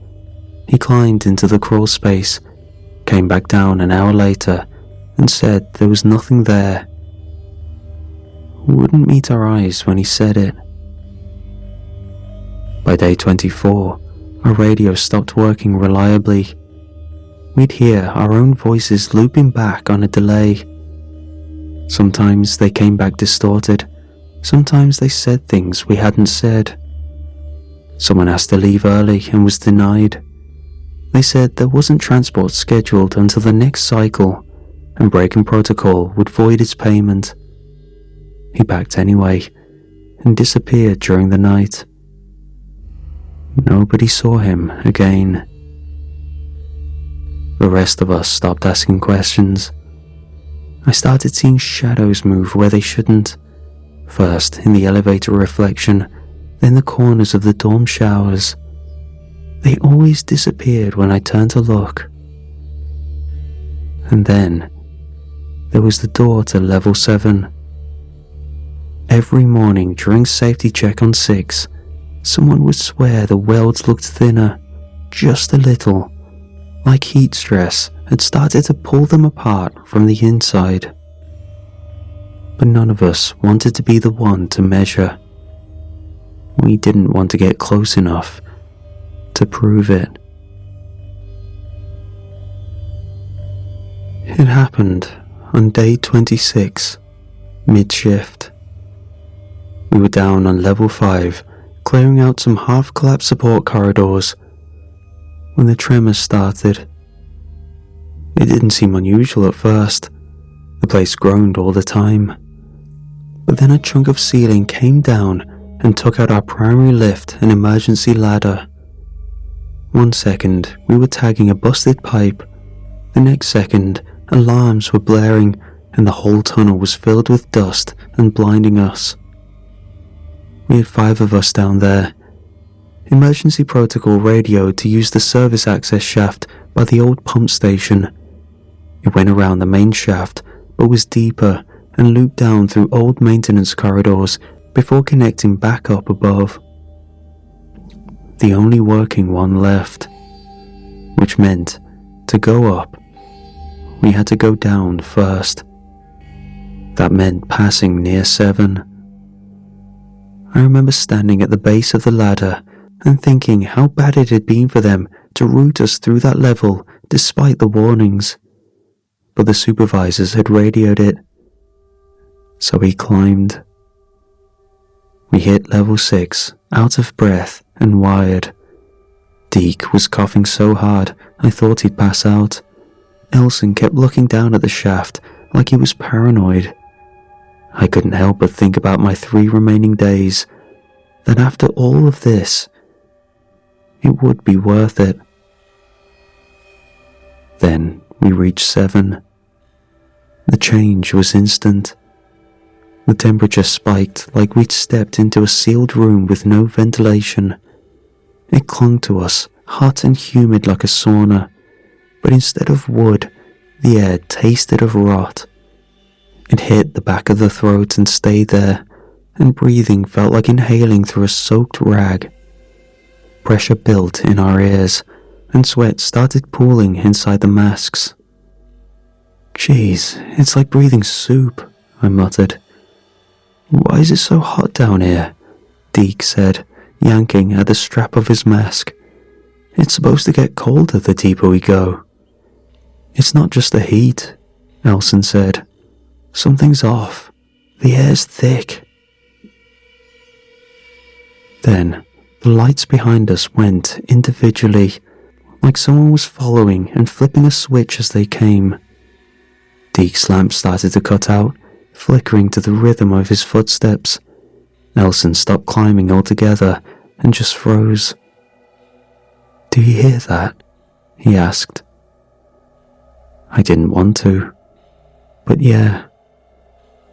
He climbed into the crawl space, came back down an hour later, and said there was nothing there. Wouldn't meet our eyes when he said it. By day 24, our radio stopped working reliably. We'd hear our own voices looping back on a delay. Sometimes they came back distorted, sometimes they said things we hadn't said. Someone asked to leave early and was denied. They said there wasn't transport scheduled until the next cycle, and breaking protocol would void its payment. He backed anyway, and disappeared during the night. Nobody saw him again. The rest of us stopped asking questions. I started seeing shadows move where they shouldn't. First in the elevator reflection, then the corners of the dorm showers. They always disappeared when I turned to look. And then, there was the door to level 7. Every morning during safety check on 6, someone would swear the welds looked thinner, just a little, like heat stress had started to pull them apart from the inside. But none of us wanted to be the one to measure. We didn't want to get close enough to prove it. It happened on day 26, mid-shift. We were down on level 5, clearing out some half-collapsed support corridors, when the tremors started. It didn't seem unusual at first. The place groaned all the time. But then a chunk of ceiling came down and took out our primary lift and emergency ladder. 1 second, we were tagging a busted pipe. The next second, alarms were blaring and the whole tunnel was filled with dust and blinding us. We had 5 of us down there. Emergency protocol radioed to use the service access shaft by the old pump station. It went around the main shaft, but was deeper and looped down through old maintenance corridors before connecting back up above. The only working one left, which meant to go up, we had to go down first. That meant passing near 7. I remember standing at the base of the ladder and thinking how bad it had been for them to route us through that level despite the warnings. But the supervisors had radioed it, so we climbed. We hit level 6, out of breath and wired. Deke was coughing so hard I thought he'd pass out. Elson kept looking down at the shaft like he was paranoid. I couldn't help but think about my 3 remaining days, that after all of this, it would be worth it. Then we reached 7. The change was instant. The temperature spiked like we'd stepped into a sealed room with no ventilation. It clung to us, hot and humid like a sauna, but instead of wood, the air tasted of rot. It hit the back of the throat and stayed there, and breathing felt like inhaling through a soaked rag. Pressure built in our ears, and sweat started pooling inside the masks. "Geez, it's like breathing soup," I muttered. "Why is it so hot down here?" Deke said, yanking at the strap of his mask. "It's supposed to get colder the deeper we go." "It's not just the heat," Elson said. "Something's off. The air's thick." Then, the lights behind us went individually, like someone was following and flipping a switch as they came. Deke's lamp started to cut out, flickering to the rhythm of his footsteps. Elson stopped climbing altogether and just froze. "Do you hear that?" he asked. I didn't want to, but yeah.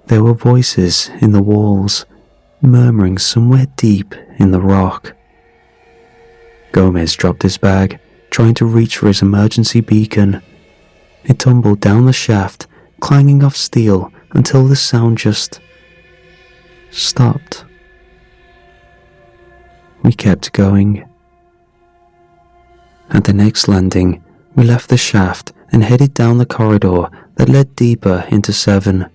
There were voices in the walls, murmuring somewhere deep in the rock. Gomez dropped his bag, trying to reach for his emergency beacon. It tumbled down the shaft, clanging off steel until the sound just stopped. We kept going. At the next landing, we left the shaft and headed down the corridor that led deeper into 7.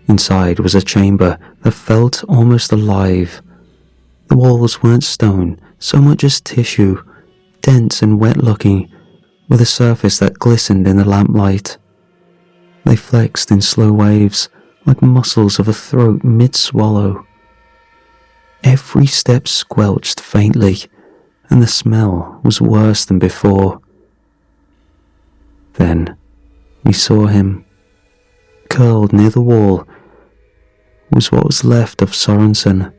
Inside was a chamber that felt almost alive. The walls weren't stone, so much as tissue, dense and wet-looking, with a surface that glistened in the lamplight. They flexed in slow waves, like muscles of a throat mid-swallow. Every step squelched faintly, and the smell was worse than before. Then we saw him. Curled near the wall was what was left of Sorensen.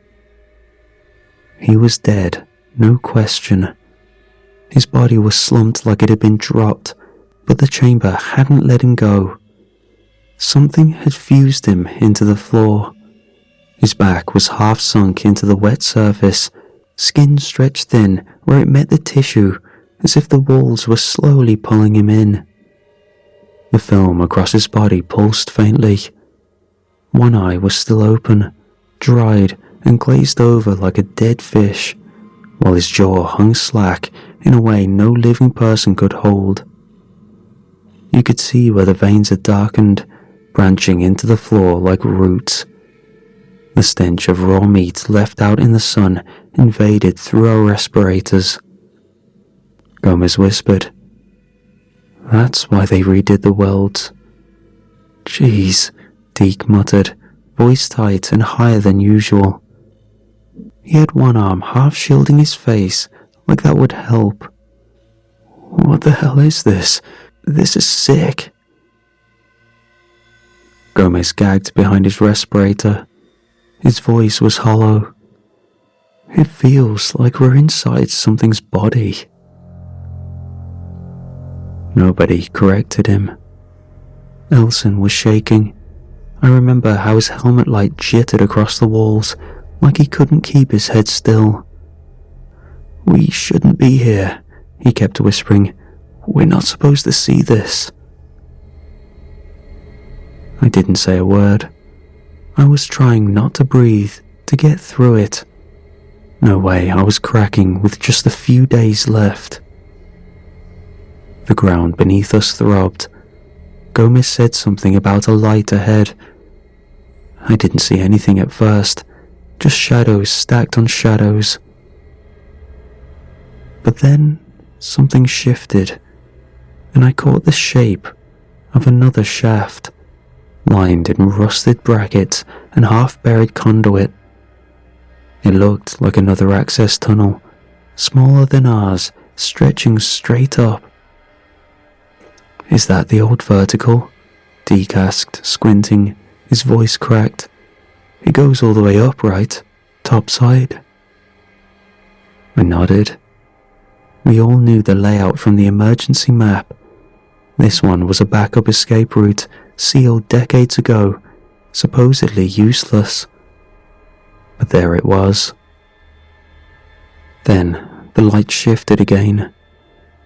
He was dead, no question. His body was slumped like it had been dropped, but the chamber hadn't let him go. Something had fused him into the floor. His back was half sunk into the wet surface, skin stretched thin where it met the tissue, as if the walls were slowly pulling him in. The film across his body pulsed faintly. One eye was still open, dried and glazed over like a dead fish, while his jaw hung slack in a way no living person could hold. You could see where the veins had darkened, branching into the floor like roots. The stench of raw meat left out in the sun invaded through our respirators. Gomez whispered, "That's why they redid the welds." "Jeez," Deke muttered, voice tight and higher than usual. He had one arm half shielding his face, like that would help. "What the hell is this? This is sick." Gomez gagged behind his respirator. His voice was hollow. "It feels like we're inside something's body." Nobody corrected him. Elson was shaking. I remember how his helmet light jittered across the walls, like he couldn't keep his head still. "We shouldn't be here," he kept whispering. "We're not supposed to see this." I didn't say a word. I was trying not to breathe, to get through it. No way I was cracking with just a few days left. The ground beneath us throbbed. Gomez said something about a light ahead. I didn't see anything at first, just shadows stacked on shadows. But then something shifted, and I caught the shape of another shaft, lined in rusted brackets and half-buried conduit. It looked like another access tunnel, smaller than ours, stretching straight up. "Is that the old vertical?" Deke asked, squinting. His voice cracked. "It goes all the way up, right? Top side?" I nodded. We all knew the layout from the emergency map. This one was a backup escape route, sealed decades ago, supposedly useless. But there it was. Then the light shifted again.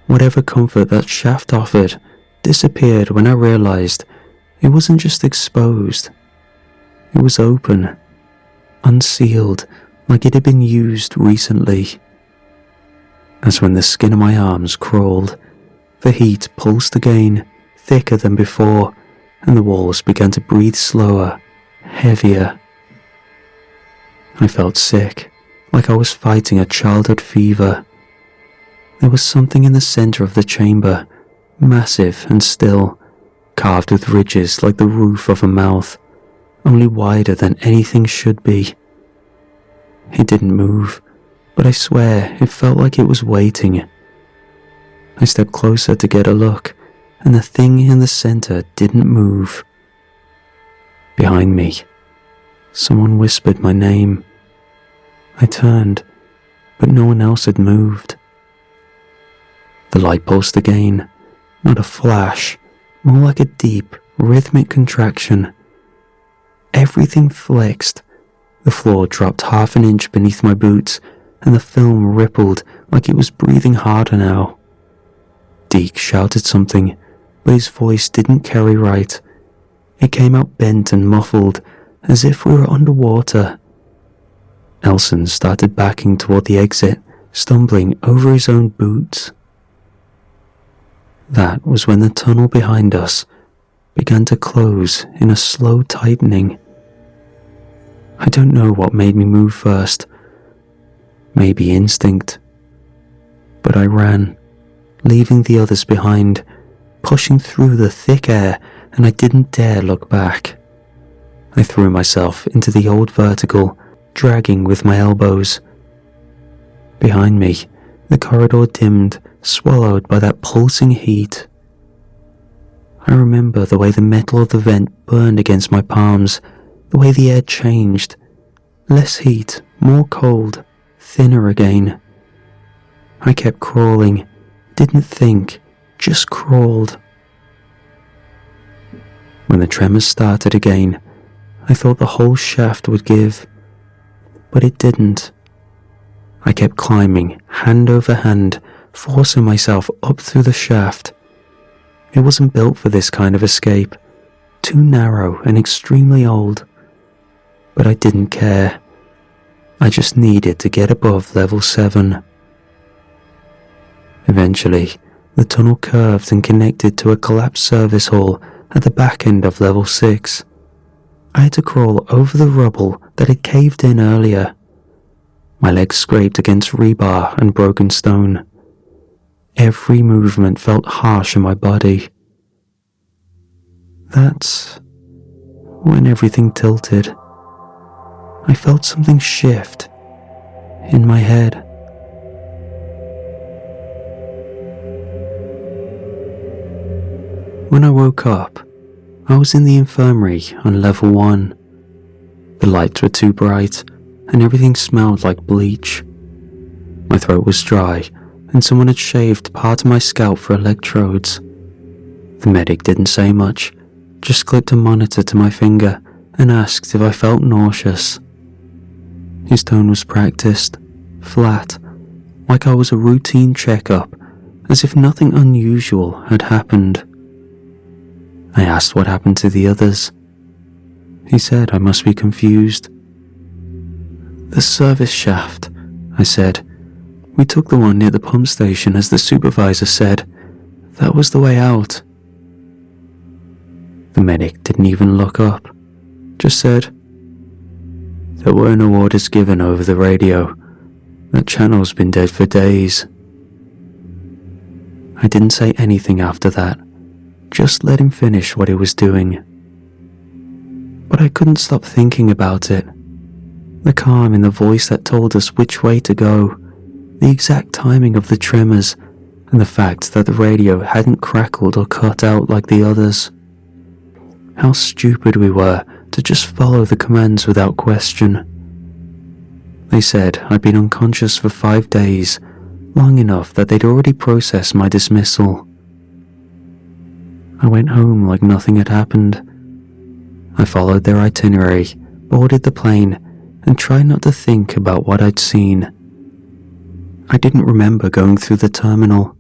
Whatever comfort that shaft offered disappeared when I realized it wasn't just exposed. It was open, unsealed, like it had been used recently. As when the skin of my arms crawled, the heat pulsed again, thicker than before, and the walls began to breathe slower, heavier. I felt sick, like I was fighting a childhood fever. There was something in the center of the chamber, massive and still, carved with ridges like the roof of a mouth, only wider than anything should be. It didn't move, but I swear it felt like it was waiting. I stepped closer to get a look, and the thing in the center didn't move. Behind me, someone whispered my name. I turned, but no one else had moved. The light pulsed again, not a flash, more like a deep, rhythmic contraction. Everything flexed. The floor dropped half an inch beneath my boots, and the film rippled like it was breathing harder now. Deke shouted something, but his voice didn't carry right. It came out bent and muffled, as if we were underwater. Elson started backing toward the exit, stumbling over his own boots. That was when the tunnel behind us began to close in a slow tightening. I don't know what made me move first. Maybe instinct. But I ran, leaving the others behind, pushing through the thick air, and I didn't dare look back. I threw myself into the old vertical, dragging with my elbows. Behind me, the corridor dimmed, swallowed by that pulsing heat. I remember the way the metal of the vent burned against my palms, the way the air changed. Less heat, more cold, thinner again. I kept crawling, didn't think, just crawled. When the tremors started again, I thought the whole shaft would give, but it didn't. I kept climbing, hand over hand, forcing myself up through the shaft. It wasn't built for this kind of escape, too narrow and extremely old. But I didn't care. I just needed to get above level 7. Eventually, the tunnel curved and connected to a collapsed service hall at the back end of level 6. I had to crawl over the rubble that had caved in earlier. My legs scraped against rebar and broken stone. Every movement felt harsh in my body. That's when everything tilted. I felt something shift in my head. When I woke up, I was in the infirmary on level 1. The lights were too bright, and everything smelled like bleach. My throat was dry, and someone had shaved part of my scalp for electrodes. The medic didn't say much, just clipped a monitor to my finger and asked if I felt nauseous. His tone was practiced, flat, like I was a routine checkup, as if nothing unusual had happened. I asked what happened to the others. He said I must be confused. "The service shaft," I said. "We took the one near the pump station as the supervisor said. That was the way out." The medic didn't even look up, just said, "There were no orders given over the radio. That channel's been dead for days." I didn't say anything after that, just let him finish what he was doing. But I couldn't stop thinking about it. The calm in the voice that told us which way to go, the exact timing of the tremors, and the fact that the radio hadn't crackled or cut out like the others. How stupid we were to just follow the commands without question. They said I'd been unconscious for 5 days, long enough that they'd already processed my dismissal. I went home like nothing had happened. I followed their itinerary, boarded the plane, and tried not to think about what I'd seen. I didn't remember going through the terminal.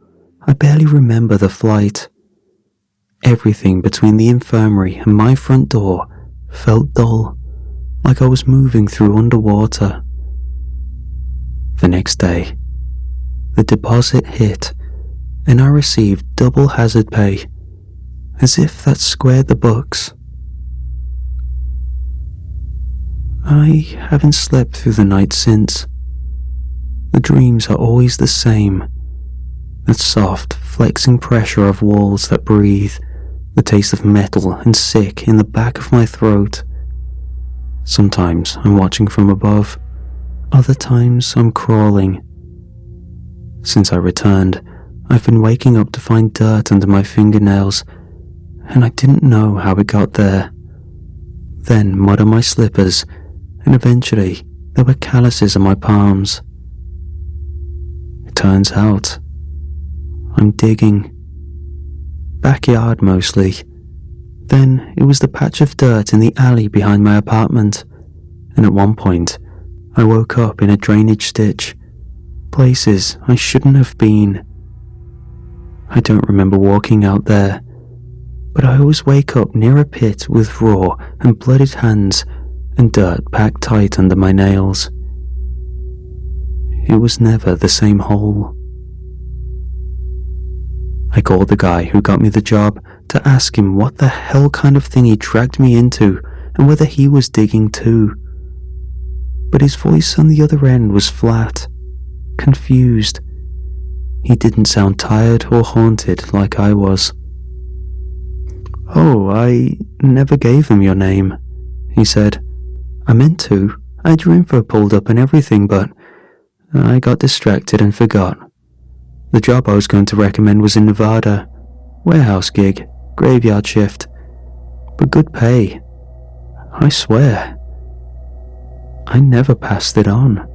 I barely remember the flight. Everything between the infirmary and my front door felt dull, like I was moving through underwater. The next day, the deposit hit, and I received double hazard pay, as if that squared the books. I haven't slept through the night since. The dreams are always the same. That soft, flexing pressure of walls that breathe, the taste of metal and sick in the back of my throat. Sometimes I'm watching from above, other times I'm crawling. Since I returned, I've been waking up to find dirt under my fingernails, and I didn't know how it got there. Then mud on my slippers, and eventually there were calluses on my palms. It turns out I'm digging. Backyard mostly. Then it was the patch of dirt in the alley behind my apartment, and at one point I woke up in a drainage ditch, places I shouldn't have been. I don't remember walking out there, but I always wake up near a pit with raw and blooded hands and dirt packed tight under my nails. It was never the same hole. I called the guy who got me the job to ask him what the hell kind of thing he dragged me into and whether he was digging too. But his voice on the other end was flat, confused. He didn't sound tired or haunted like I was. "Oh, I never gave him your name," he said. "I meant to. I had your info pulled up and everything, but I got distracted and forgot. The job I was going to recommend was in Nevada. Warehouse gig, graveyard shift. But good pay. I swear, I never passed it on."